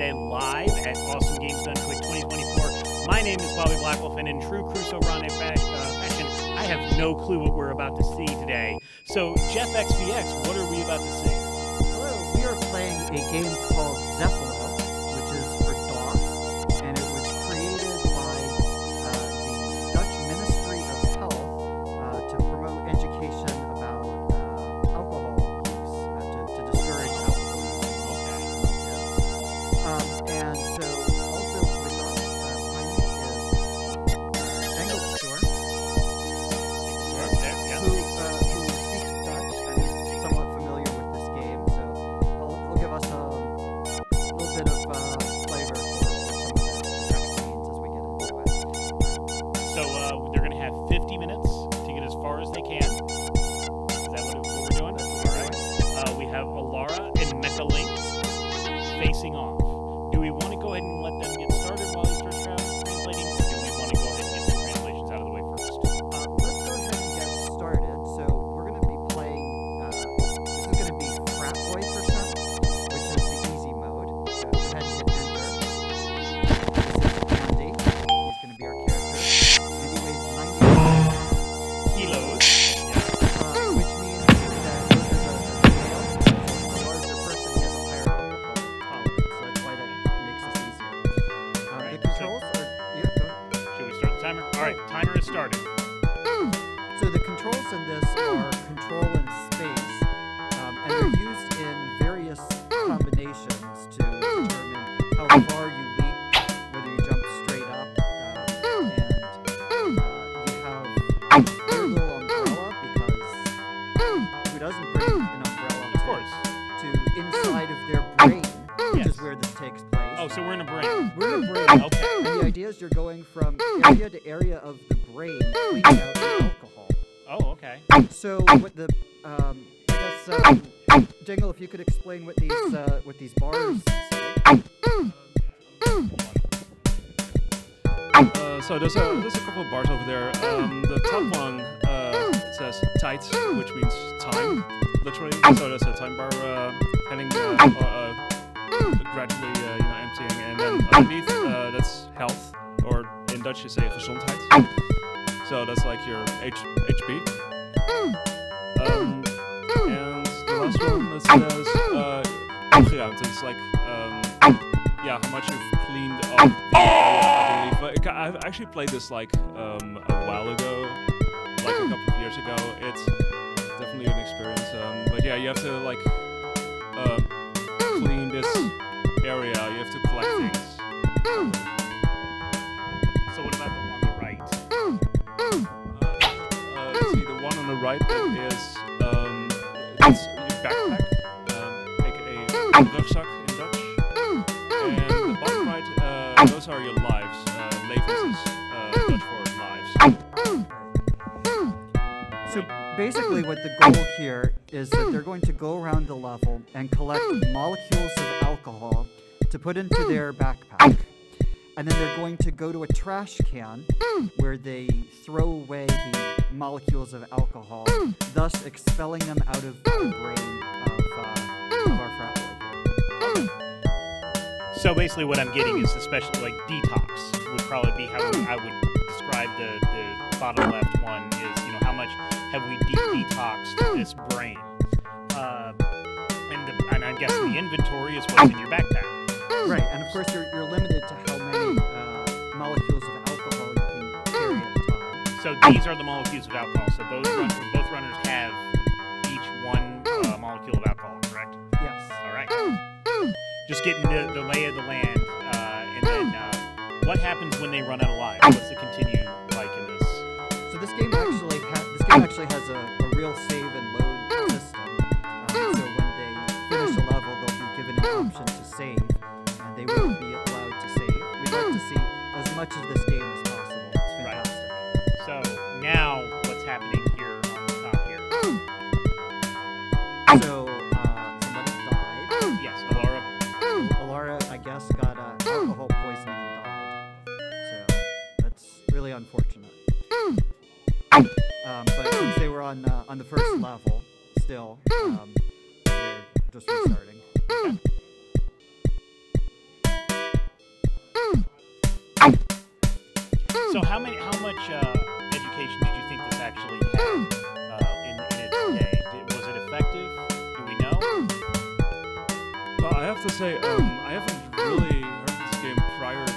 Grande live at Awesome Games Done Quick 2024. My name is Bobby Blackwolf, and in true Kusogrande fashion, I have no clue what we're about to see today. So, Jeff XVX, what are we about to see? Hello, we are playing a game called Zepo, which is for DOS, and it was created by the Dutch Ministry of Health to promote education about alcohol use, to discourage alcohol use among kids. And so, also with us, playing is Engel who speaks Dutch and is somewhat familiar with this game, so he'll give us a little bit of flavor for some of the text scenes as we get into it. So, they're going to have 50 minutes to get as far as they can. Is that what we're doing? All right. We have Alara and Mecha Link facing off. Do we want to go ahead and let them get started while he starts translating, or do we want to go ahead and get some translations out of the way first? Let's go ahead and get started. So we're going to be playing, this is going to be Frat Boy percent, which is the easy mode. So go ahead and hit enter. This is Andy. He's going to be our character. Andy weighs 90 Kilos. which means that this is a male. A larger person has a higher alcohol tolerance, so that's why that makes this easier. Alright, The controls are, yeah, go ahead. Should we start the timer? All right, timer is started. So the controls in this are control and space, and they're used in various combinations to determine how far you leap, whether you jump straight up, and you have a very little umbrella because who doesn't bring an umbrella Of course. to inside of their brain, which Yes. is where this takes place. Oh, so we're in a brain. We're in a brain. Okay. And the idea is you're going from area to area of the brain, cleaning out the alcohol. Oh, okay. So what the I guess Jingle, if you could explain what these bars say. So there's a couple of bars over there. The top one says "tijd," which means time, literally. So there's a time bar heading gradually emptying, and then underneath that's health, or in Dutch you say gezondheid. So that's like your HP. And the last one that says opgeruimd. It's like how much you've cleaned up the area, I believe. But I've actually played this like a while ago, like a couple of years ago. It's definitely an experience. But yeah, you have to like clean this area. You have to collect things. So what about the one on the right? Let's see, the one on the right that is it's your backpack, aka rugzak in Dutch. And the bottom right, those are your lives. Levens is Dutch for lives. So basically what the goal here is that they're going to go around the level and collect molecules of alcohol to put into their backpack. And then they're going to go to a trash can where they throw away the molecules of alcohol, thus expelling them out of the brain of our frat boy here. So basically what I'm getting is especially like detox would probably be how I would describe the bottom left one is, how much have we detoxed this brain? And I'm guessing the inventory is what's in your backpack. Right, and of course you're limited to how many molecules of alcohol you can carry at a time. So these are the molecules of alcohol. So both runners have each one molecule of alcohol, correct? Yes. All right. Just getting the lay of the land, and then what happens when they run out of lives? What's the continue like in this? So this game actually has a real save and load system. So when they finish a level, they'll be given an option to save, and they will be allowed to save. We'd like to see as much of this game as possible. It's fantastic. So now what's happening here on the top here? So somebody died. Yes, Alara. Alara, I guess, got alcohol poisoning and died. So that's really unfortunate. But since they were on the first level, still, they're just restarting. How much education did you think this actually had in its day? Was it effective? Do we know? Well, I have to say, I haven't really heard this game prior to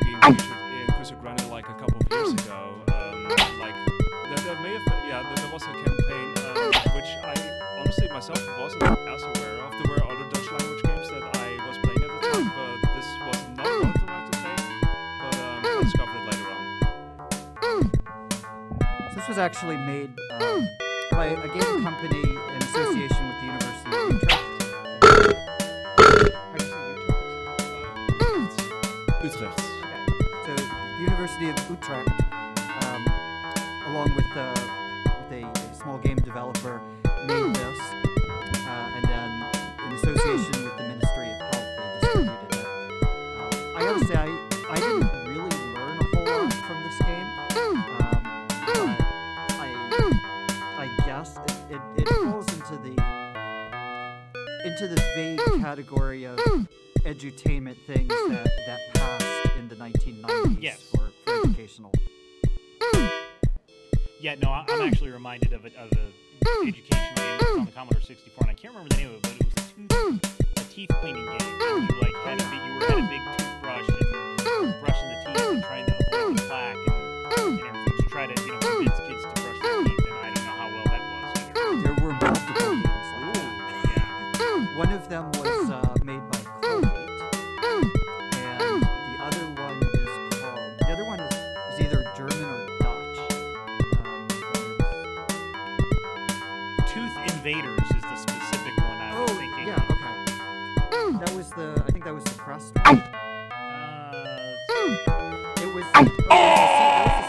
being featured in Kusogrande like a couple of years ago. Like there may have been, there was a campaign which I honestly myself wasn't as aware of. There were other Dutch language games that I was playing at the time, but this was not one of them, I have to say. But I discovered it later on. So this was actually made by a game company in association with the University of Utrecht. How do you say Utrecht? Utrecht. So the University of Utrecht, along with a small game developer, made this, and then in association with the Ministry of Health, they distributed it. I gotta say, I didn't really learn a whole lot from this game, but I guess it falls into the vague category of edutainment things that passed in the 1990s Yes. for educational. Yeah, no, I'm actually reminded of a educational game that was on the Commodore 64, and I can't remember the name of it, but it was a teeth cleaning game. And you like had a big toothbrush and brushing the teeth and trying to avoid the plaque and everything to try to convince kids to brush their teeth. And I don't know how well that was either. There were multiple games like Ooh, that. yeah. One of them was made by Colgate, and the other one is either German or Dutch. Tooth Invaders is the specific one I was thinking. yeah, okay. I think that was the Crest one. It was the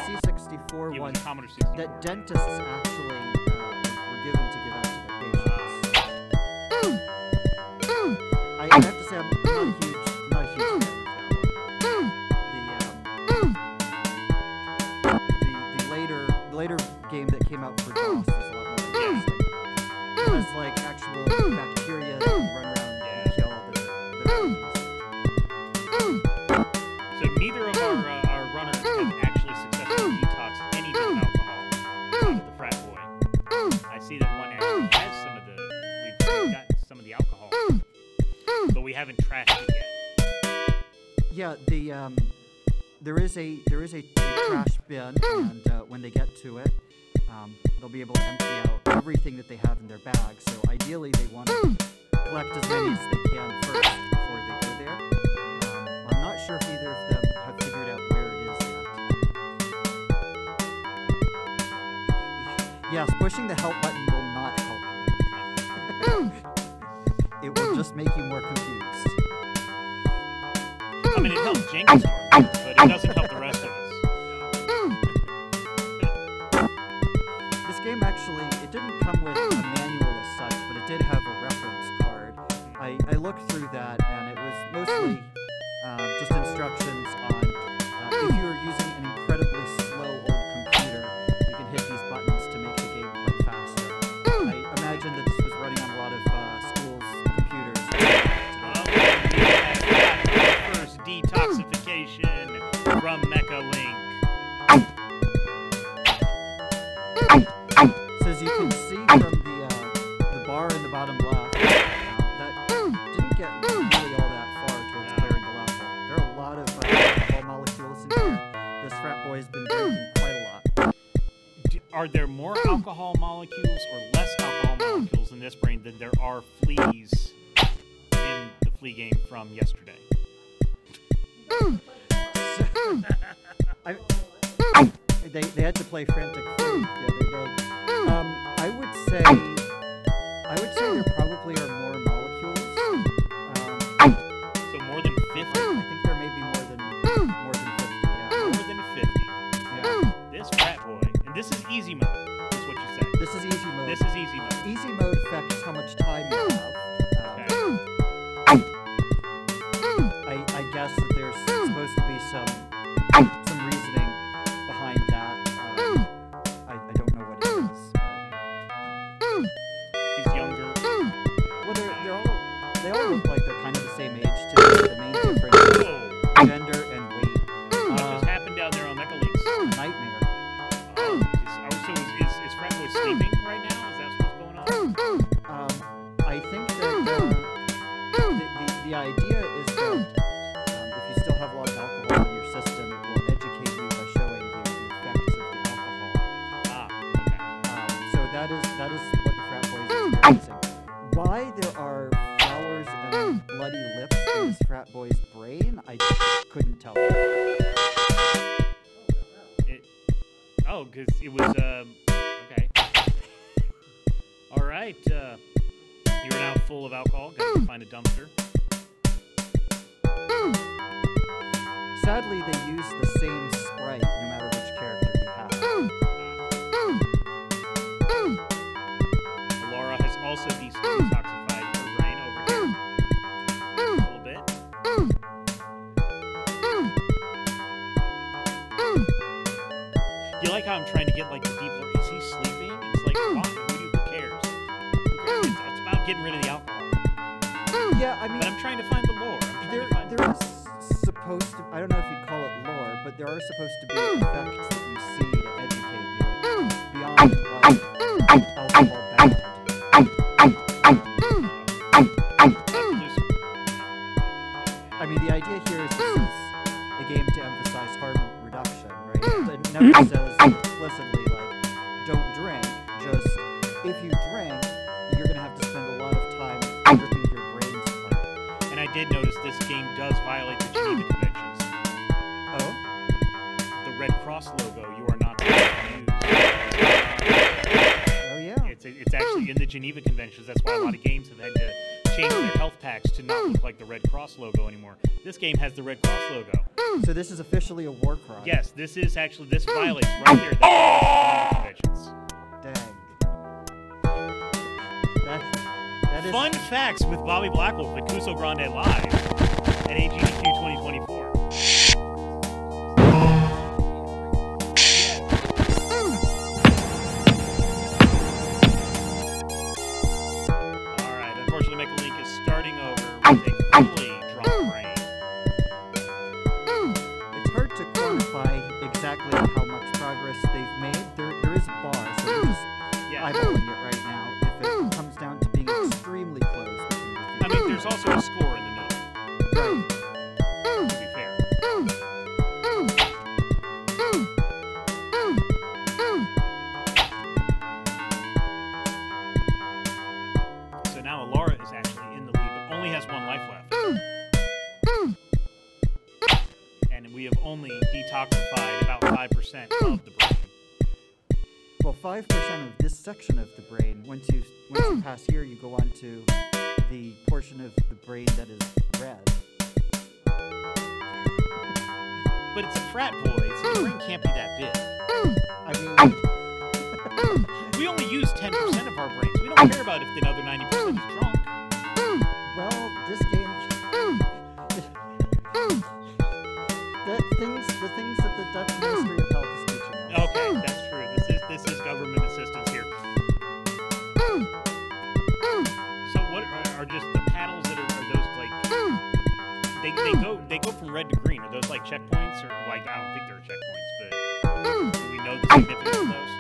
C64 It one was a Commodore 64. that dentists actually were given to give out to their patients. I have to say I'm not a huge fan of that one. The later game that came out for DOS is a lot more interesting. It has like actual bacteria that can run around and kill the babies. So neither of our runners have actually successfully detoxed any bit of alcohol out of the frat boy. I see that one actually has some of we've gotten some of the alcohol, but we haven't trashed it yet. Yeah, there is a trash bin, and when they get to it, they'll be able to empty out everything that they have in their bag. So ideally, they want to collect as many as they can first before they go there. I'm not sure if either of them have figured out where it is yet. Yes, pushing the help button will not help you. It will just make you more confused. I mean, it helps Jenkins, but it doesn't help the rest of us. This game actually, it didn't come with a manual as such, but it did have a reference card. I looked through that, and it was mostly just instructions on if you are using an incredibly slow old computer, you can hit these buttons to make the game play faster. I imagine that this was running on a lot of schools' computers. First detoxification from Mecha Link. So as you can see from the bar in the bottom left, that didn't get really all that far towards clearing the level. There are a lot of alcohol molecules in here. This frat boy has been drinking quite a lot. Are there more alcohol molecules or less alcohol molecules in this brain than there are fleas in the flea game from yesterday? They had to play Frantic Flea the other day. I would say there probably are more molecules. So more than 50? I think there may be more than 50. Yeah. More than 50. Yeah. This frat boy, and this is easy mode, is what you said. This is easy mode. This is easy mode. Easy mode affects how much time you have. I guess that there's supposed to be some reasoning behind that. I don't know what it is. He's younger. in this frat boy's brain? I couldn't tell. Because it was, okay. All right, you're now full of alcohol. Got to find a dumpster. Sadly, they use the same sprite no matter which character you have. Laura has also detoxified her brain over here. A little bit. You like how I'm trying to get like the deep lore? Is he sleeping? It's like, who cares? It's about getting rid of the alcohol. Yeah, I mean, But I'm trying to find the lore. there is supposed to, I don't know if you'd call it lore, but there are supposed to be effects that you see to educate you beyond like alcohol bad. I mean, the idea here is this is a game to emphasize harm reduction, right? It never says explicitly like, don't drink, just if you drink, you're going to have to spend a lot of time ripping your brains apart. And I did notice this game does violate the Geneva Conventions. Oh? The Red Cross logo you are not supposed to use. Oh, yeah. It's actually in the Geneva Conventions. That's why a lot of games have had to change their health packs to not look like the Red Cross logo anymore. This game has the Red Cross logo. So this is officially a war crime. Yes, this violates right there the Geneva Conventions. Dang. That is Fun facts with Bobby Blackwolf at Kusogrande Live at AGDQ 2024. Alright, unfortunately Mekalink is starting over with a fully drunk brain. It's hard to quantify exactly how much progress they've made. There is a bar, so we're just Yeah. eyeballing it right now. If it comes down to being extremely close, we can I mean, there's also a score in the middle, right. to be fair. So now Alara is actually in the lead, but only has one life left. And we have only detoxified about 5% of the brain. Well, 5% of this section of the brain. Once you pass here, you go on to the portion of the brain that is red. But it's a frat boy, so the brain can't be that big. I mean, We only use 10% of our brains. We don't care about if the other 90% is drunk. well, this game. The things that the Dutch Ministry of Health is teaching us. Okay, that's true. This is government assistance here. So what are just the paddles that are those like they go from red to green? Are those like checkpoints or like I don't think they're checkpoints, but do we know the significance of those?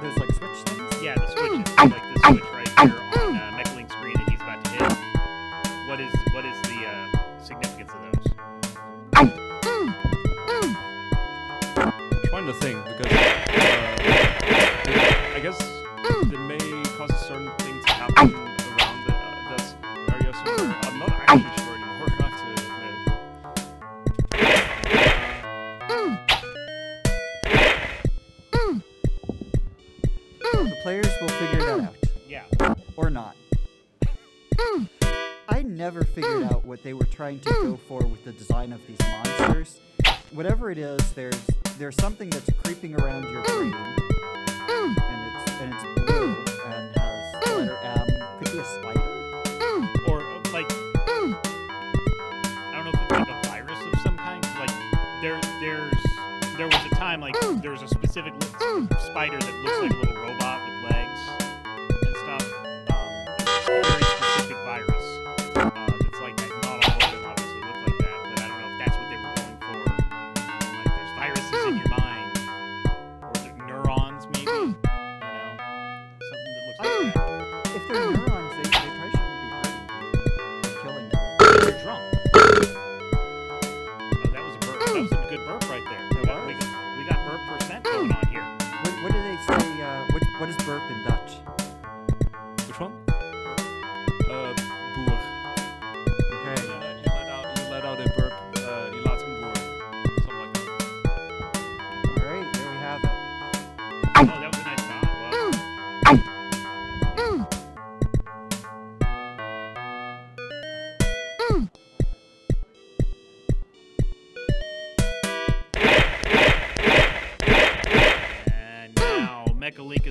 Those like switch things. Yeah, the switches. Like the switch right here on Mechalink's screen that he's about to hit. What is the significance of those? Trying to think because I guess they may cause certain things to happen around that area. So I'm not actually sure anymore. I have to The players will figure that out, Yeah. or not. I never figured out what they were trying to go for with the design of these monsters. Whatever it is, there's something that's creeping around your brain, and it's blue and has the letter M. Could be a spider. Or like I don't know if it's like a virus of some kind. Like there was a time like there was a specific spider that looks like a little robot with legs and stuff. It's a very specific virus that's like that. Not all of them obviously look like that, but I don't know if that's what they were going for. Like there's viruses in your mind, or is it neurons maybe? You know, something that looks like that. If they're neurons, they try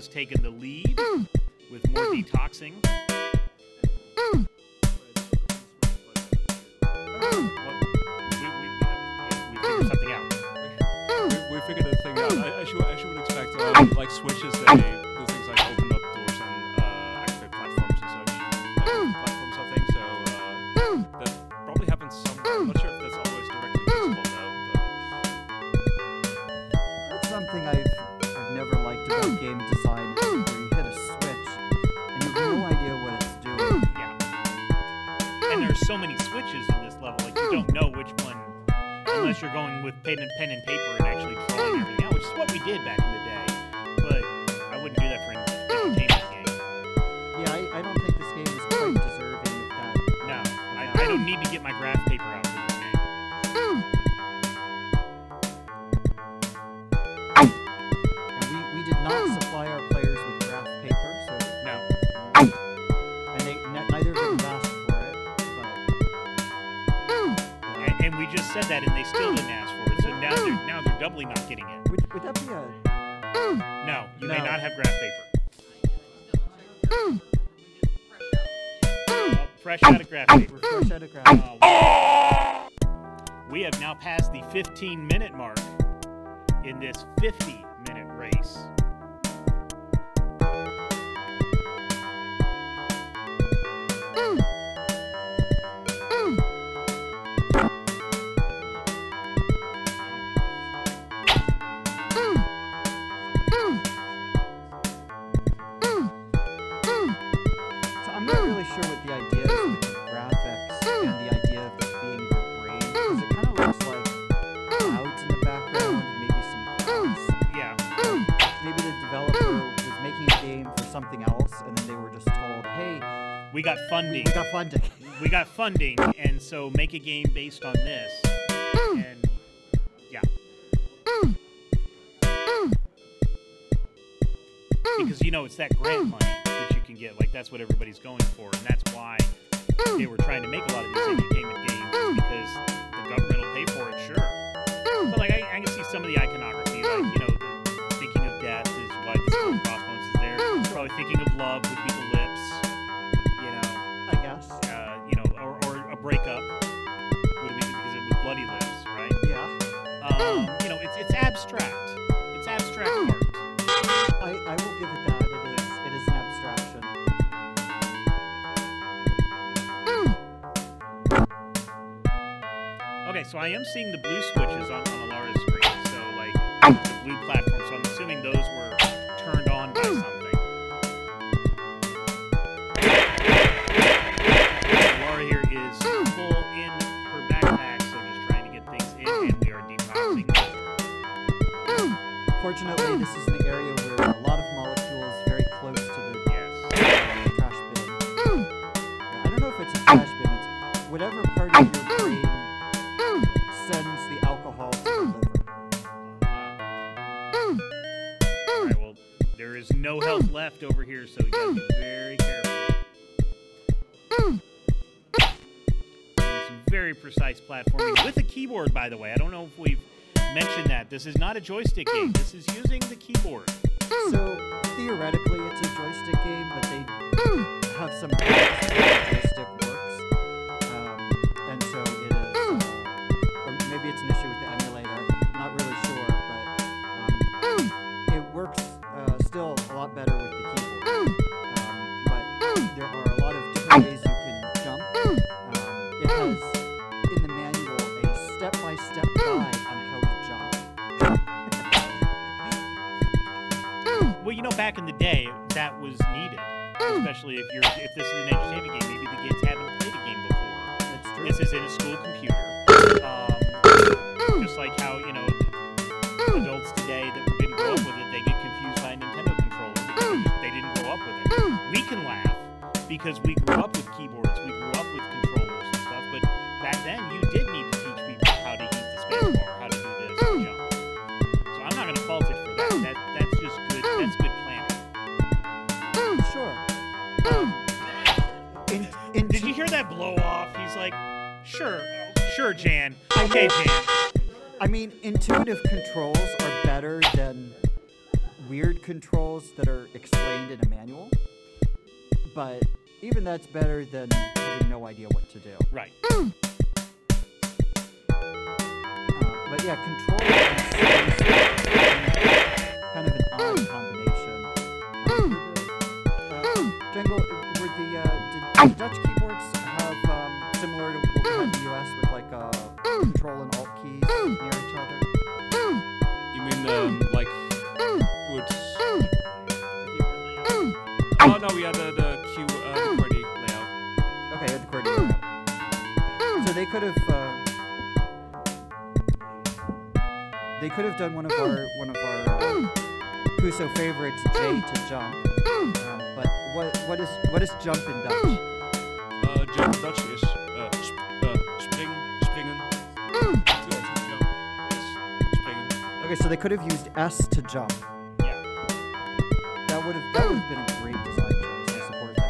has taken the lead with more detoxing. We figured something out. We figured the thing out. I actually would expect like switches they do things like open up doors and activate platforms and such. Platforms, I think. So that probably happens somewhere. I'm not sure if that's always directly visible though. That's something I've never liked about game design is where you hit a switch and you have no idea what it's doing. Yeah. And there's so many switches in this level, like you don't know which one, unless you're going with pen and paper and actually drawing everything out, which is what we did back in the day. But I wouldn't do that for an entertainment game. Yeah, I don't think this game is quite deserving of that. No, I don't need to get my graph paper out for this game. And we did not supply our players with graph paper, so No. and neither of them asked for it. But And we just said that, and they still didn't ask for it. So now they're doubly not getting it. would that be a? No, you may No. not have graph paper. Well, fresh out of graph paper. We're fresh out of graph. We have now passed the 15-minute mark in this 50-minute race. So I'm not really sure what the idea is with the graphics and the idea of this being your brain, because it kind of looks like clouds in the background, maybe some clouds. Yeah. Maybe the developer was making a game for something else, and then they were just told, "Hey, We got funding. we got funding." We got funding, and so make a game based on this. And yeah. Because it's that grant money that you can get. Like that's what everybody's going for, and that's why they were trying to make a lot of these entertainment games, is because the government will pay for it, sure. But like I can see some of the iconography, like the thinking of death is why the skull and crossbones is there. Probably thinking of love would be the lips, I guess. or a breakup would be because it was bloody lips, right? Yeah. It's abstract. It's abstract art. I will give it that. It is an abstraction. Okay, so I am seeing the blue switches on Alara's screen. So like the blue platform. So I'm assuming those were turned on by something. Alara here is full in her backpack, so just trying to get things in, and we are detoxing. Fortunately, this is an area where there are a lot of molecules very close to the Yes. trash bin. I don't know if it's a trash bin. It's whatever part of your brain sends the alcohol to the liver. Alright, well, there is no health left over here, so you gotta be very careful. Doing some very precise platforming with a keyboard, by the way. I don't know if we've mentioned that. This is not a joystick game. This is using the keyboard. So theoretically, it's a joystick game, but they have some bugs where the joystick works, and so it is. Or maybe it's an issue with the emulator. Not really sure, but it works still a lot better with the keyboard. But there are a lot of different ways you can jump. It has in the manual a step-by-step guide on how to jump. Well, back in the day, that was needed, especially if this is an entertainment game. Maybe the kids haven't played a game before. That's true. This is in a school computer. Just like how, adults today that didn't grow up with it, they get confused by a Nintendo controller because they didn't grow up with it. We can laugh because we grew up with keyboards, we grew up with controllers and stuff, but back then you did need to teach people how to use the space bar, how to do this and jump. So I'm not going to fault it for that. That's just good. That's good planning. Sure. Did you hear that blow off? He's like, sure, Jan. Okay, Jan. I mean, intuitive controls are better than weird controls that are explained in a manual. But even that's better than having no idea what to do. Right. But yeah, control and space kind of an odd combination. Jangle, did Dutch keyboards have similar to what we have in the US with like control and alt keys near each other? You mean like would? Oh no, we had the QWERTY layout. Okay, the QWERTY layout. So they could have done one of our Kuso favorites, J to jump. But what is jump in Dutch? Jump in Dutch is springen. To jump is springen. Okay, so they could have used S to jump. Yeah. That would have been a great design choice. I support that.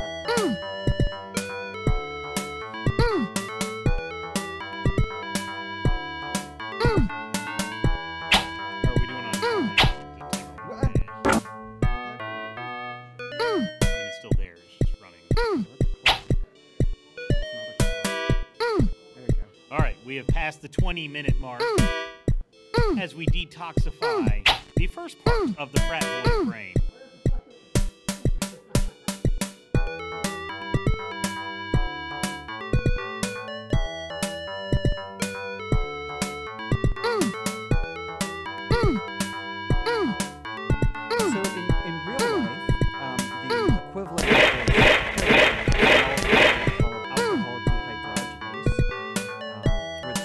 Or are we doing on time? What? I mean, it's still there. It's just running. There you go. All right, we have passed the 20-minute mark as we detoxify the first part of the frat boy brain. So in real life, the equivalent of this called alcohol dehydrogenase, which,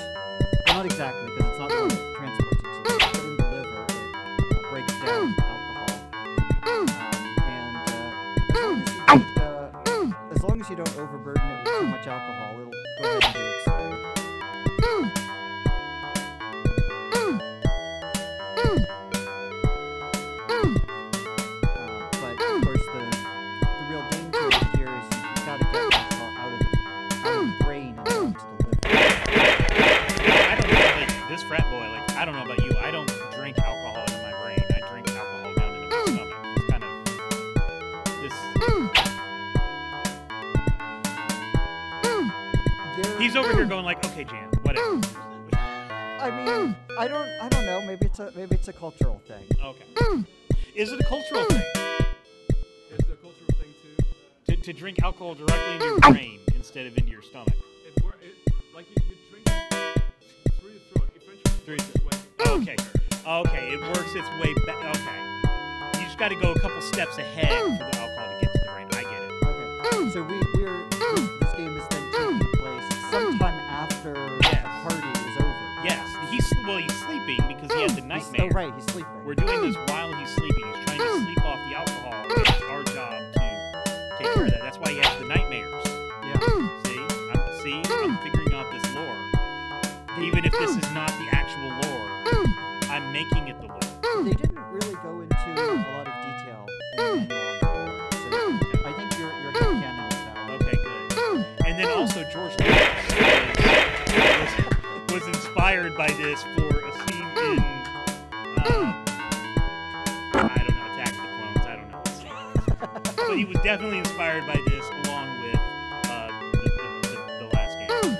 well, not exactly, because it's not the one that transports it. So it's put in the liver, it breaks down alcohol. As long as you don't overburden it with too much alcohol, it'll go ahead and do its thing. But of course, the real danger here is you've got to get alcohol out of the brain and down to the liver. I don't know, like, this frat boy, like, I don't know about you, I don't drink alcohol into my brain. I drink alcohol down into my stomach. It's kind of this. He's over here going like, okay, Jan, whatever. I mean, I don't know. Maybe it's a cultural thing. Okay. Is it a cultural thing It's a cultural thing too. to drink alcohol directly into your brain instead of into your stomach? Like you drink through your throat. Eventually, Okay. Okay, it works its way back. Okay. You just got to go a couple steps ahead for the alcohol to get to the brain. I get it. Okay. So this game is then taking place sometime after Yes. the party is over. Yes. He's sleeping because he had the nightmare. Oh, right. He's sleeping. We're doing this while he's sleeping. He's trying to sleep off the alcohol. It's our job to take care of that. That's why he has the nightmares. Yeah. I'm figuring out this lore. Even if this is not the actual lore, I'm making it the lore. They didn't really go into a lot of detail in the manual on the lore, so I think your headcanon is valid. Okay, good. And then also George Lucas was inspired by this for a scene in I don't know, Attack of the Clones. I don't know. But he was definitely inspired by this along with the last game.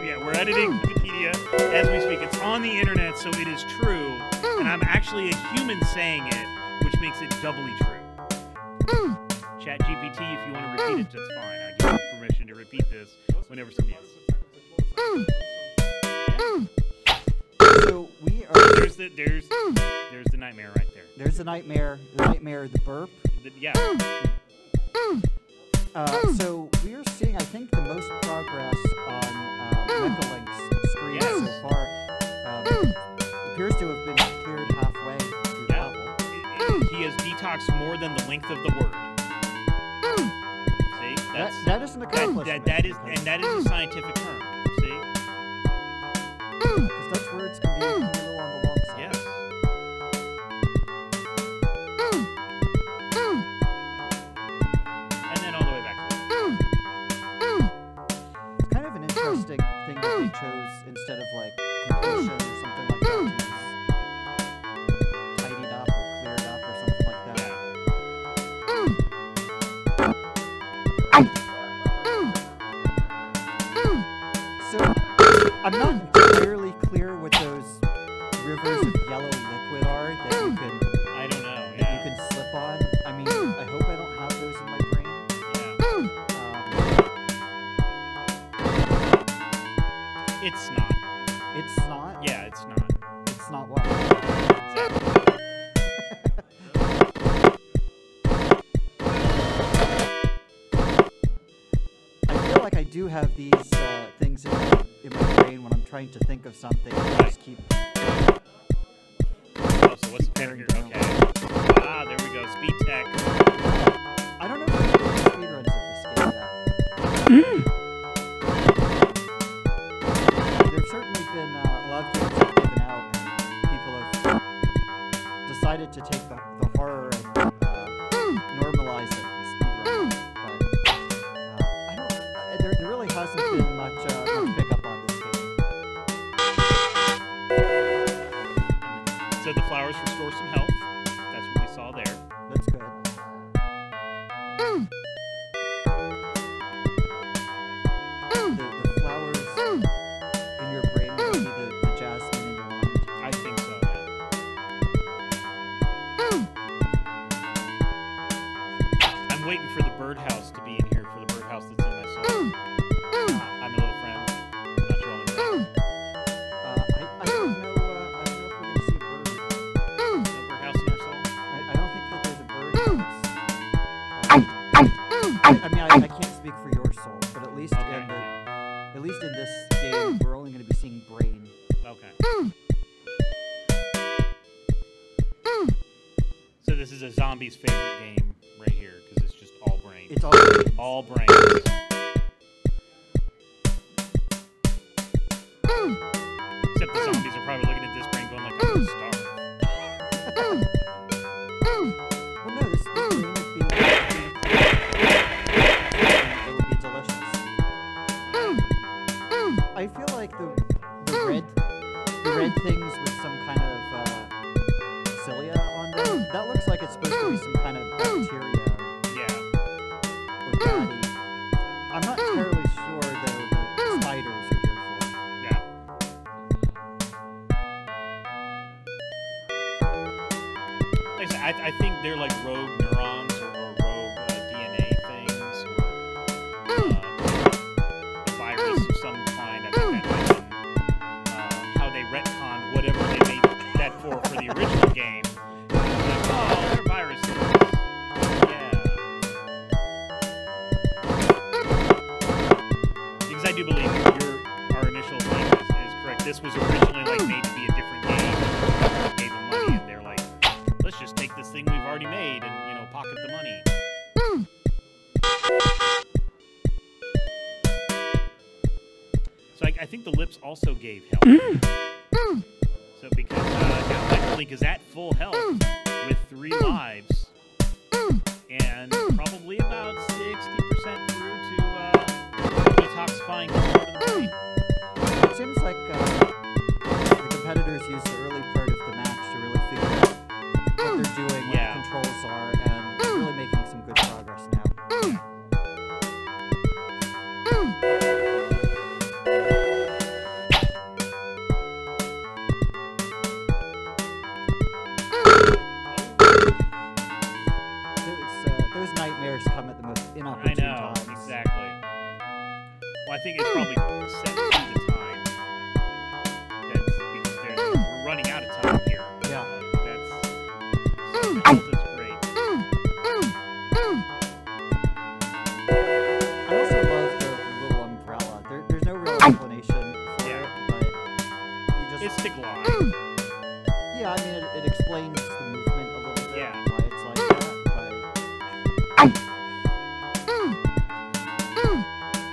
Yeah, we're editing Wikipedia as we speak. It's on the internet, so it is true. And I'm actually a human saying it, which makes it doubly true. Chat GPT, if you want to repeat it, that's fine. I give you permission to repeat this whenever somebody else. So we are. There's the nightmare right there. There's the nightmare, the burp. Yeah. So we are seeing, I think, the most progress on Mechalink's screen Yes. so far. Appears to have been cleared halfway through the Yeah. level. He has detoxed more than the length of the word. See? That is an accomplishment. That is a scientific term. See? Because Dutch words can be a little on the long side. Yes. And then all the way back to It's kind of an interesting thing that they chose instead of like completion or something like that. To use tidied up or So, I'm not entirely clear what those rivers of yellow liquid are that you can I don't know. that you Yeah. can slip on. I mean, I hope I don't have those in my brain. It's not. It's not. Yeah, it's not. It's not what. Exactly. I feel like I do have these things in my brain when I'm trying to think of something. I just keep. Oh, so what's the pattern here? Okay. Ah, there we go. Speed tech. I don't know if there's any speedruns of this game yet. There've certainly been a lot of games that have given out, and people have decided to take the horror and normalize it and speedrun it. But I don't. There really hasn't been much pickup on this game. So the flowers restore some health. That's what we saw there. That's good. The flowers in your brain would be the jasmine in your mind. I think so, yeah. I'm waiting for the birdhouse to be in here, for the birdhouse that's in my soul. I'm a little friend. I'm not your only friend. I don't know. I don't know if we're gonna see a bird. No birdhouse in our soul? I don't think that there's a bird. I mean, I can't speak for your soul, but at least Okay. at least in this game, we're only going to be seeing brain. Okay. So this is a zombie's favorite game right here, because it's just all brains. It's all brains. All brains. Except the zombies are probably looking at this brain going like, I'm gonna starve. Well, no, this brain would be. It would be delicious. I feel like the red things with some kind of cilia on them. That looks like it's supposed to be some kind of bacteria Yeah. or fatty. I'm not entirely sure though the spiders are here for. Yeah. Like I said, I think they're like rogue neurons or rogue DNA things or a virus of some kind. I think that might have been how they retconned whatever they made that for the original game. Like, oh, they're viruses. Yeah. Because I do believe our initial thing is correct. This was originally like made to be a different game. They gave them money and they're like, let's just take this thing we've already made and, pocket the money. So I think the lips also gave health. So because now Link is at full health with 3 lives and probably about 60% through to detoxifying the part of the brain. It seems like the competitors used the early part of the match to really figure out what they're doing, what Yeah. the controls are, and really making some good progress now. Those nightmares come at the most I inopportune know, times. exactly. Well, I think it's probably set to the time. That's because we're running out of time here. Yeah. That's so the health is great. I also love the little umbrella. There's no real explanation for Yeah. it, but you just... It's to glide. Yeah, I mean, it explains the movement a little bit, Yeah. why it's like that, but...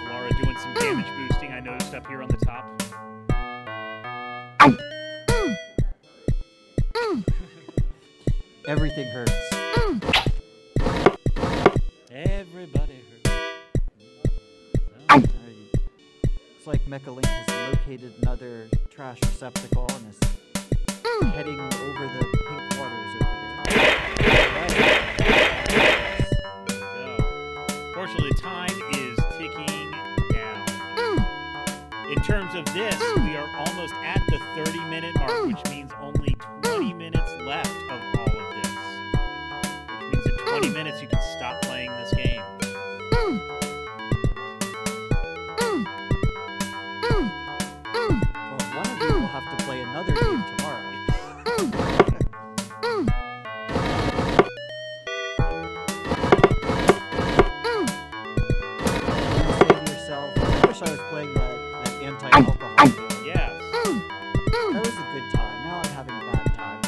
Laura doing some damage boosting, I noticed up here on the top. Everything hurts. Everybody hurts. It's like Mecha Link has located another trash receptacle and is heading over the pink waters over there. Right. Go. Fortunately, the time is ticking down. In terms of this, we are almost at the 30-minute mark, which means only 20 minutes left of all of this. Which means in 20 minutes you can stop playing this game. Well, one of you will have to play another game tomorrow. You say to yourself, I wish I was playing that anti-alcohol game. Yes. That was a good time. Now I'm having a bad time.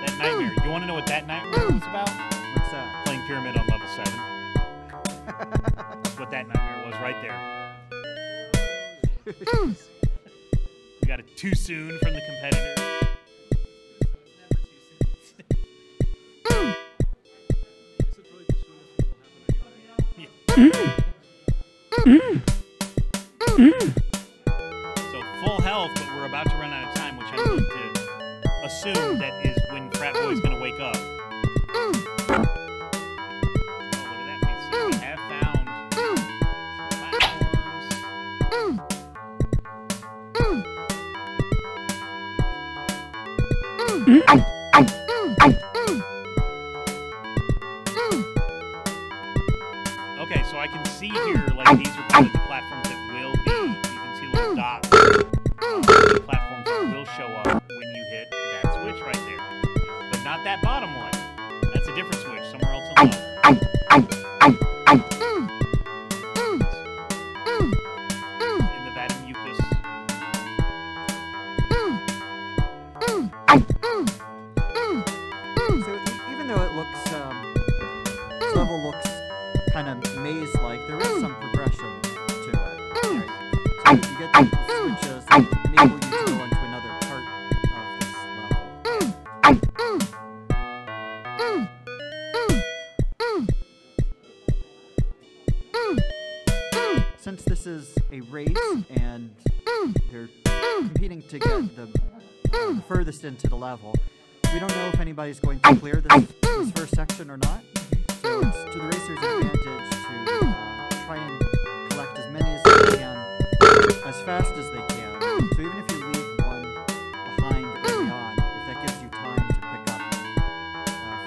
That nightmare. You want to know what that nightmare was about? What's that? Playing Pyramid on level 7. That's what that nightmare was right there. We got it too soon from the competitor. So full health, but we're about to run out of time, which I'm going to assume that is when Frat Boy's going to wake up. Oh, look at that. We have found some platforms. Okay, so I can see here, like, these are probably the platforms that will be. You can see little dots. The platforms that will show up when you hit that switch right there. But not that bottom one. That's a different switch, somewhere else on the level. In the Vatum Mucus. So even though it looks, this level looks kind of maze-like, there is some progression to it. Right? So you get the switches that enable you to go into another part of this level. Since this is a race and they're competing to get the furthest into the level, we don't know if anybody's going to clear this first section or not. So it's to the racer's advantage to try and collect as many as they can, as fast as they can. So even if you leave one behind early on, if that gives you time to pick up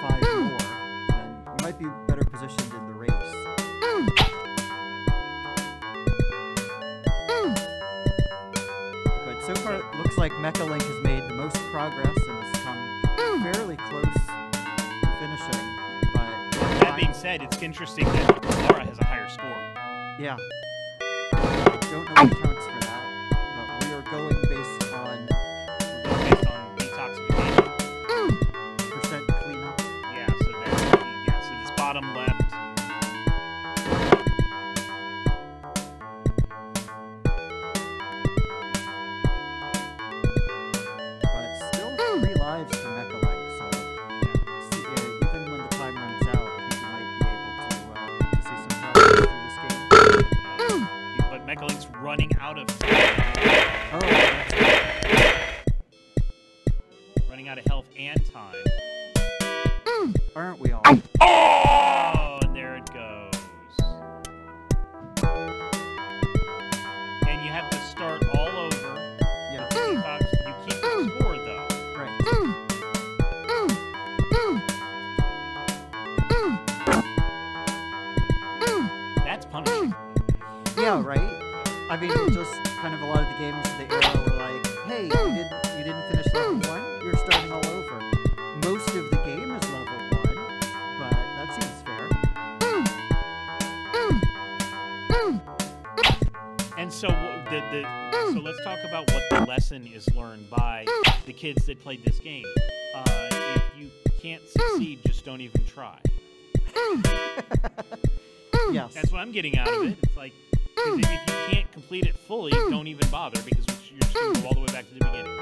5 more, then you might be better positioned in the race. But so far, it looks like Mecha Link has made the most progress and has come fairly close to finishing. But That being said, it's interesting that Laura has a higher score. yeah, I don't know what counts for that, but we are going based on Based on detoxification. percent cleanup. Yeah, so this bottom left. But still 3 lives for Mecha Link, so even when the time runs out, I think we might be able to see some progress through this game. But Mecha Link's running out of Oh, that's good. running out of health and time. Aren't we all? Oh, and there it goes. And you have to start all over. Yeah, You keep the score though. right. That's punishing. Yeah, right? I mean, just kind of a lot of the games of the era were like, hey, you didn't finish level 1, you're starting all over. Most of the game is level 1, but that seems fair. And so so let's talk about what the lesson is learned by the kids that played this game. If you can't succeed, just don't even try. Yes. That's what I'm getting out of it. It's like, 'cause if you can't complete it fully, don't even bother because you're just going to go all the way back to the beginning.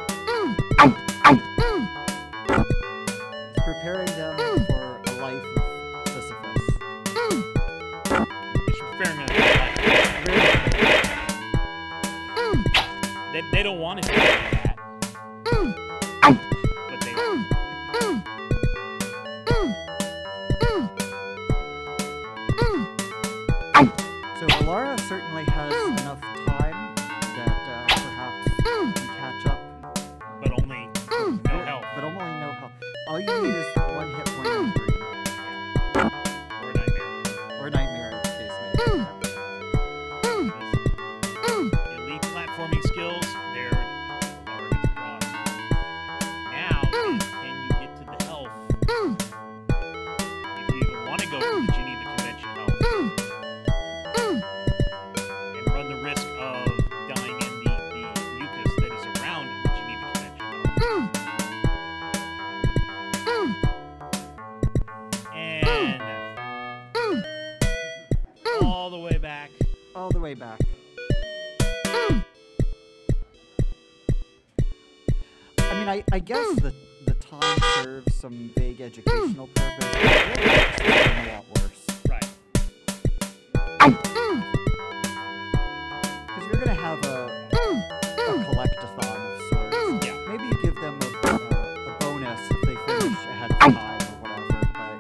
It's preparing them for a life of Sisyphus. It's preparing them for life. Very good. They don't want to do that. But they are. So Alara certainly has enough time that perhaps you can catch up. But only no help. But only no help. All you need is one hit point on green. Or a nightmare. Or nightmare in this case, maybe. Elite platforming skills, they're Laura gets across. Now, can you get to the health? If you even want to go to the Geneva Convention health. And run the risk of dying in the mucus that is around the Geneva Convention health. And all the way back. All the way back. I mean, I guess the time serves some vague educational purpose, but it really makes the game a lot worse. Right. Because you're going to have a collect-a-thon of sorts. Yeah. Maybe you give them a bonus if they finish ahead of time or whatever, but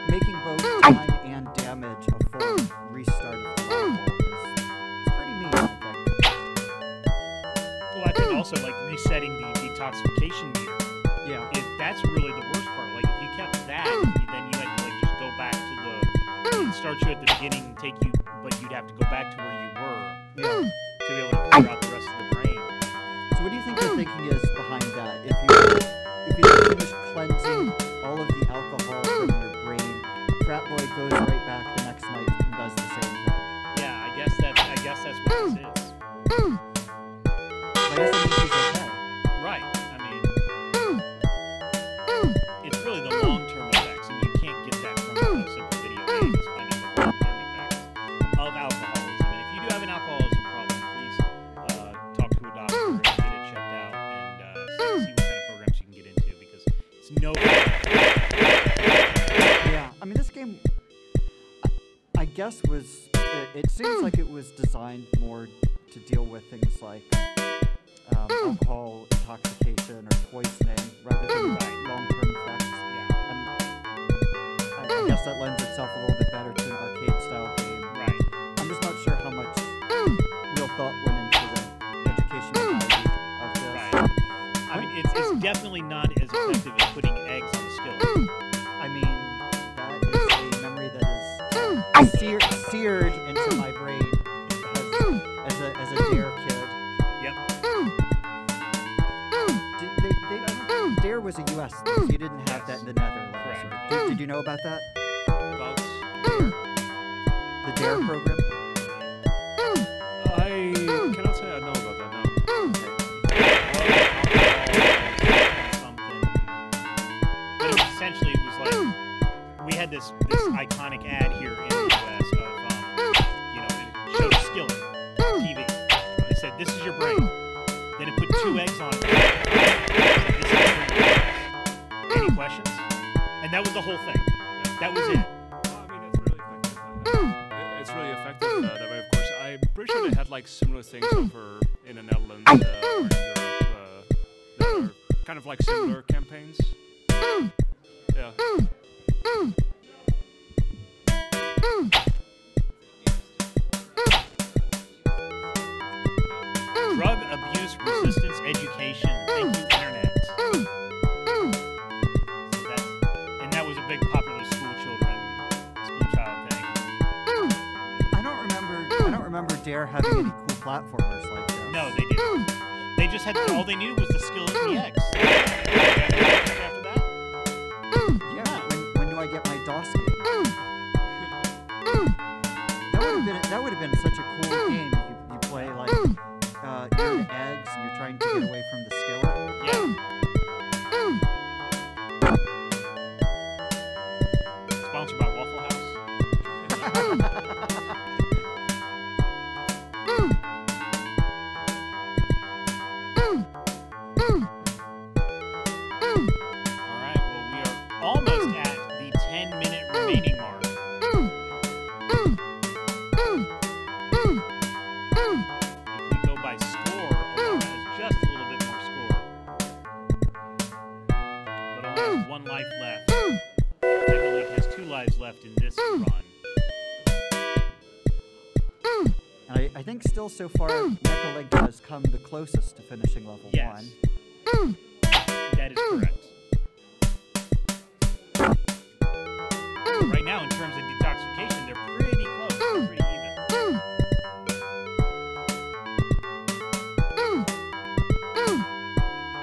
making both time and damage a full restart of the level is pretty mean, I think. Well, I think also like resetting the detoxification meter. Yeah. That's really the worst part. Like if you kept that, then you had to like just go back to the start you at the beginning and take you, but you'd have to go back to where you were Yeah. to be able to clear out the rest of the brain. So what do you think the thinking is behind that? If you finish cleansing all of the alcohol from your brain, Frat Boy goes right back the next night and does the same thing. Yeah, I guess that's what this is. I guess that means he's okay. Right. I mean, it's really the long-term effects, and you can't get that from a simple video game. It's finding the long-term effects of alcoholism. And if you do have an alcoholism problem, please talk to a doctor and get it checked out and see what kind of programs you can get into because it's no. Yeah, I mean, this game, I guess it seems like it was designed more to deal with things like alcohol intoxication or poisoning rather than long-term effects. Yeah. And I guess that lends itself a little bit better to an arcade-style game. Right. I'm just not sure how much real thought went into the educational value of this. Right. I mean, it's definitely not as effective as putting eggs on the skillet. I mean, that is a memory that is seared into my brain as a Dare kid. Yep. Dare was a U.S. thing, so you didn't have that in the Netherlands. Correct. Right? Did you know about that? About The Dare program? I cannot say I know about that now. Something. But essentially, it was like we had this iconic ad here in the U.S. of it showed a skillet TV. It said, "This is your brain." Then it put 2 eggs on it. This is your brain. Any questions? And that was the whole thing. That was it. I mean, it's really effective. It's really effective that way, of course. I'm pretty sure they had like similar things over in the Netherlands or in Europe that are kind of like similar campaigns. Yeah. Drug abuse resistance education. Thank you, Internet. And that was a big popular school child thing. I don't remember Dare having any cool platformers like this. No, they didn't. They just had all they needed was the skillet and the eggs. After that, Yeah, when do I get my DOS game? That would have been such a cool game if you play like you're the eggs and you're trying to get away from the skillet. yeah. Sponsored by Waffle House. All right. Well, we are almost at the 10-minute remaining mark. If we go by score, I think still so far, Mecha Link has come the closest to finishing level Yes. 1. That is correct. Right now, in terms of detoxification, they're pretty close. They're pretty even.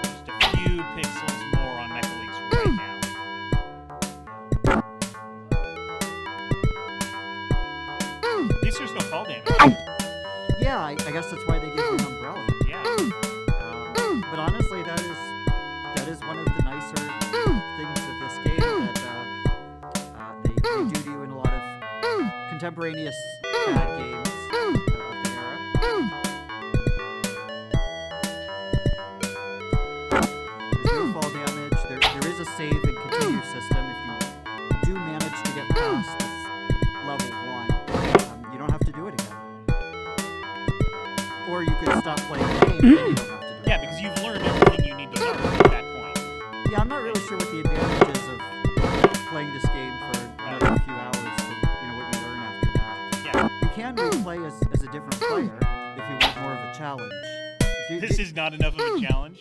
Just a few pixels more on Mecha Links right now. At least there's no fall damage. Yeah, I guess that's why they give you an umbrella. Yeah. But honestly, that is one of the nicer things of this game that they do to you in a lot of contemporaneous bad games of the era. There's no fall damage. There is a save and continue system if you do manage to get past this level 1. You don't have to do it again. Or you could stop playing the game and you don't have to do it. Yeah, because you've learned everything you need to learn at that point. Yeah, I'm not really sure what the advantage is of playing this game for another few hours to, what you learn after that. Yeah. You can replay as a different player if you want more of a challenge. This is not enough of a challenge.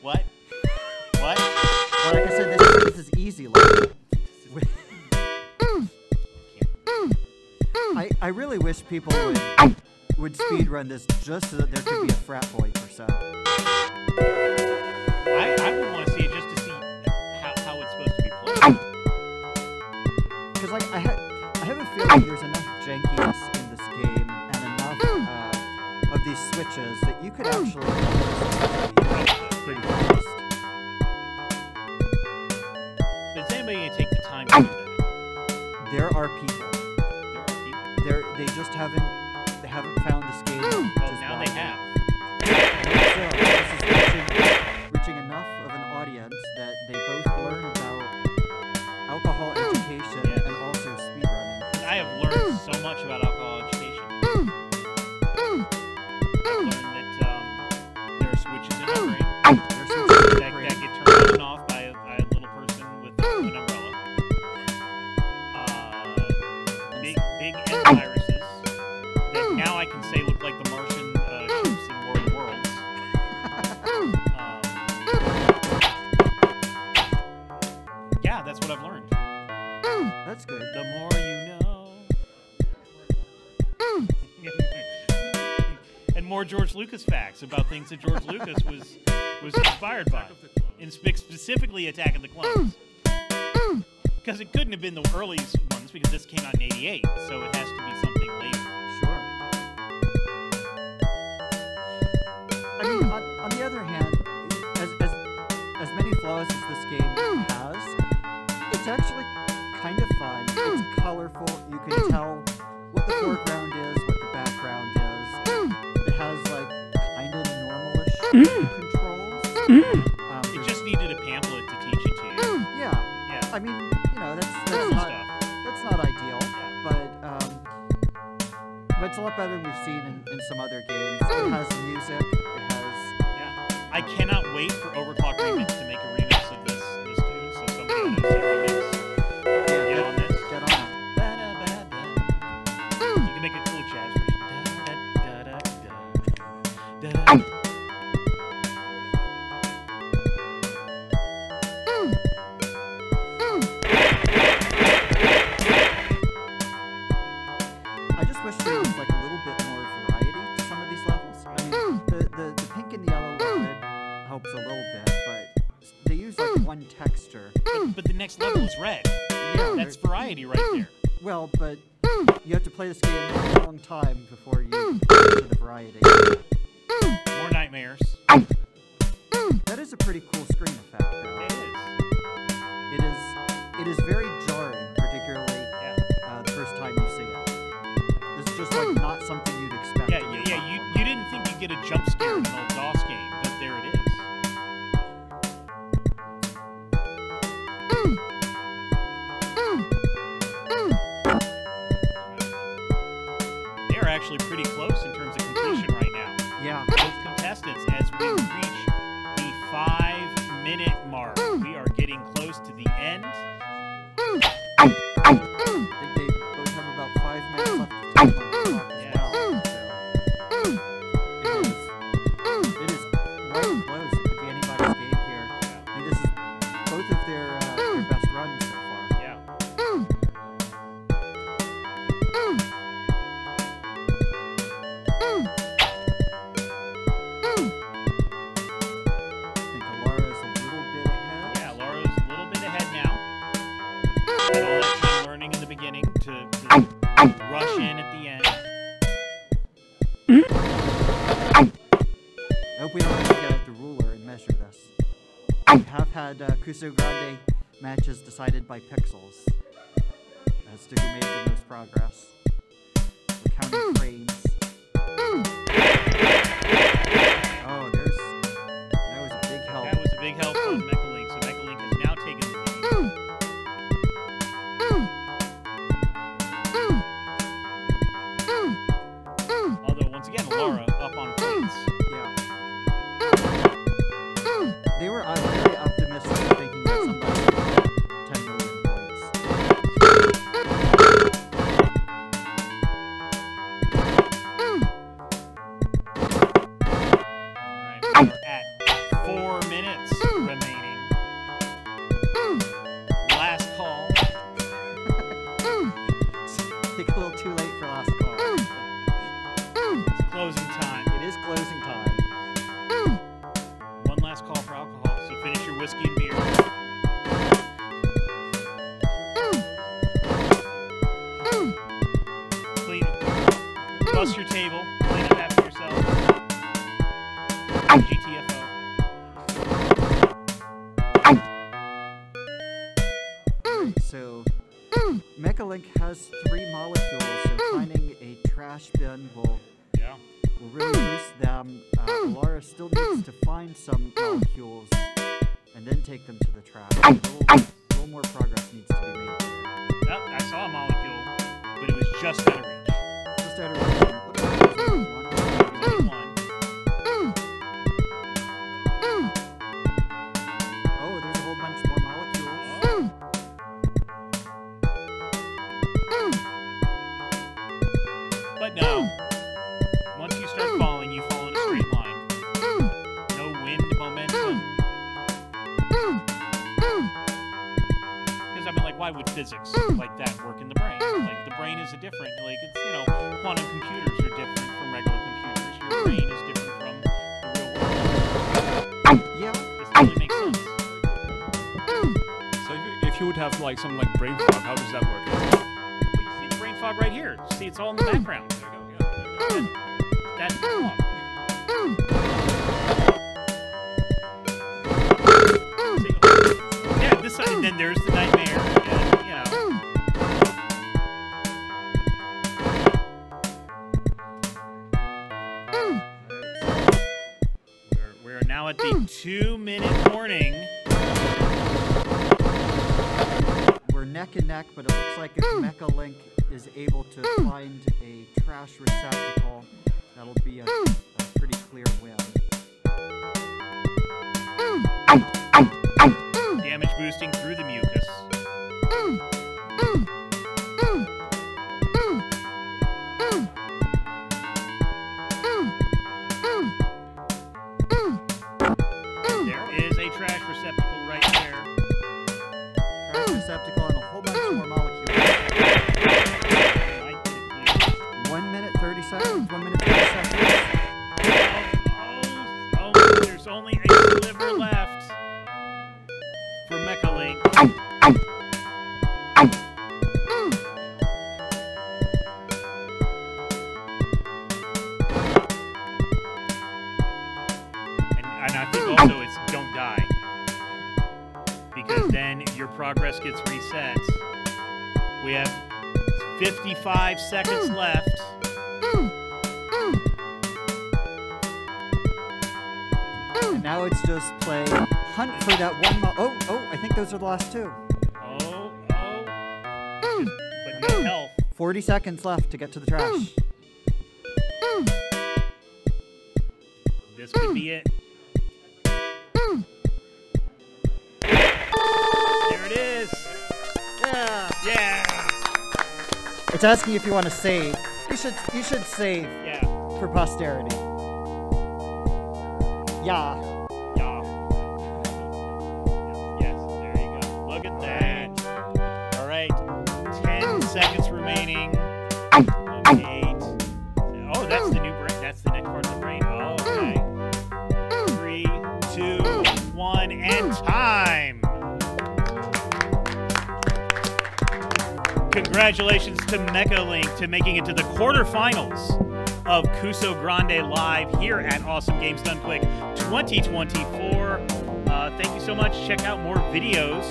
What? What? Well, like I said, this is easy level. I really wish people would speedrun this just so that there could be a frat boy percent. I would want to see it just to see how it's supposed to be played. Because I have a feeling there's enough jankiness in this game and enough of these switches that you could actually pretty fast. Is anybody going to take the time to do that? There are people. They just haven't found this game. Well, just now well they yet. have. So this is reaching enough of an audience that they both learn about alcohol education and also speedrunning. I have learned so much about alcohol education. I've learned that there are switches in my brain There's some that get turned on and off by a little person with an umbrella. Big end viruses that now I can say look like the Martian ships in War of the Worlds. Yeah, that's what I've learned. That's good. The more you know. And more George Lucas facts about things that George Lucas was inspired by. And specifically Attack of the Clones. Because it couldn't have been the earliest ones because this came out in '88, so it has to be something later. Sure. I mean, on the other hand, as many flaws as this game has, it's actually kind of fun. It's colorful. You can tell what the foreground is, what the background is. It has kind of normalish controls. It just needed a pamphlet to teach it to you. Yeah. Yeah. I mean, that's Cool not stuff. that's not ideal, Yeah. but it's a lot better than we've seen in some other games. It has music. It has. Yeah. I cannot wait for Overclock Remix to make a remix of this tune, so somebody on this remix. Yeah, Get on this. Get on it. You can make a cool jazz version. Da-da-da-da-da. I just wish there was a little bit more variety to some of these levels. I mean, the pink and the yellow liquid helps a little bit, but they use one texture. But the next level is red. Yeah, That's variety right there. well, but you have to play this game a long time before you get to the variety. More nightmares. That is a pretty cool screen effect, though. It is. It is very jarring, particularly Yeah. the first time you see it. It's just not something you'd expect. Yeah, in your yeah. platform. You didn't think you'd get a jump scare in an old DOS game, but there it is. They're actually pretty close in terms of completion right now. Yeah. Both contestants, as we reach the 5-minute mark, we are getting close to the end. I think they both have about 5 minutes left to talk as Yes. well. So. I hope we don't have to get out the ruler and measure this. We have had Kusogrande matches decided by pixels as to who made the most progress. We're counting frames. Oh, that was a big help. That was a big help on Mechalink. So Mechalink has now taken the lead. Although, once again, Laura up on points. Yeah. They were very optimistic in thinking that somebody would get 10 million points. Alright, we're at 4 minutes remaining. Last call. Think a little too late for last call. It's closing time. It is closing time. One last call for alcohol, so finish your whiskey and beer. Clean it. Bust your table. Clean up after yourself. GTFO. So, Mechalink has 3 molecules, so finding a trash bin will Yeah. really boost them. Laura still needs to find some molecules and then take them to the trash. A little more progress needs to be made there. Yep, I saw a molecule, but it was just out of reach. Just out of reach. Looks like there's only one. Only one. Oh, there's a whole bunch more molecules. But no. Once you start falling, you fall in a straight line. No wind momentum. Because I mean, like, why would physics like that work in the brain? Like, the brain is a different, like, it's, you know, quantum computers are different from regular computers. Your brain is different from the real world. Yeah. This totally makes sense. So if you would have like some like brain fog, how does that work? Well, you see the brain fog right here. See, it's all in the background. There we go. Yeah, there we go. That's the fog. See, yeah, this side, and then there's the nightmare. And, you know. We're now at the 2-minute warning. We're neck and neck, but it looks like if Mechalink is able to find a trash receptacle, that'll be a pretty clear win. Damage boosting through the mucus. There is a trash receptacle right there. Trash receptacle and a whole bunch more molecules. Might get it clear. 1 minute 30 seconds. 1 minute 30 seconds. Oh, there's only a sliver left for Mechalink. And I think also it's don't die. Because then your progress gets reset. We have 55 seconds left. And now it's just play hunt for that one oh, I think those are the last 2. Oh. But no health. 40 seconds left to get to the trash. This could be it. There it is. Yeah. Yeah. It's asking if you want to save. You should save Yeah. for posterity. Yeah. Yeah. Yes, there you go. Look at that. All right. 10 seconds remaining. 8. Oh, that's the new brain. That's the next part of the brain. Oh, okay. 3, 2, 1, and time. Congratulations to Mechalink to making it to the quarterfinals of Kusogrande Live here at Awesome Games Done Quick 2024. Thank you so much. Check out more videos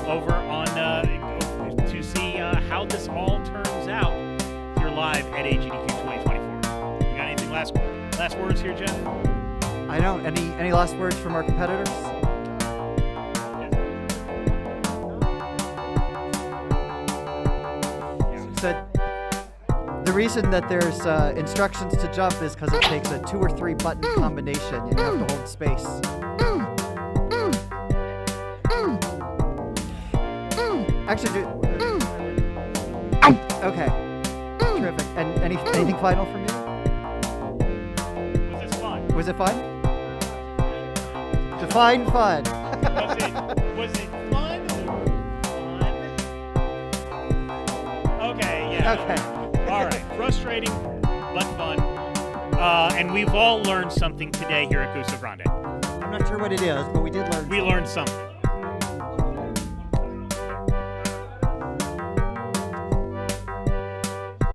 over on to see how this all turns out here live at AGDQ 2024. You got anything last words here, Jeff? I don't. Any last words from our competitors? So the reason that there's instructions to jump is because it takes a 2 or 3 button combination and you have to hold space. Actually, okay. Terrific. And anything final from you? Was this fun? Was it fun? Define fun. Was it fun or fun? Okay, yeah. Okay. All right. Frustrating, but fun. And we've all learned something today here at Kusogrande. I'm not sure what it is, but we did learn. We learned something.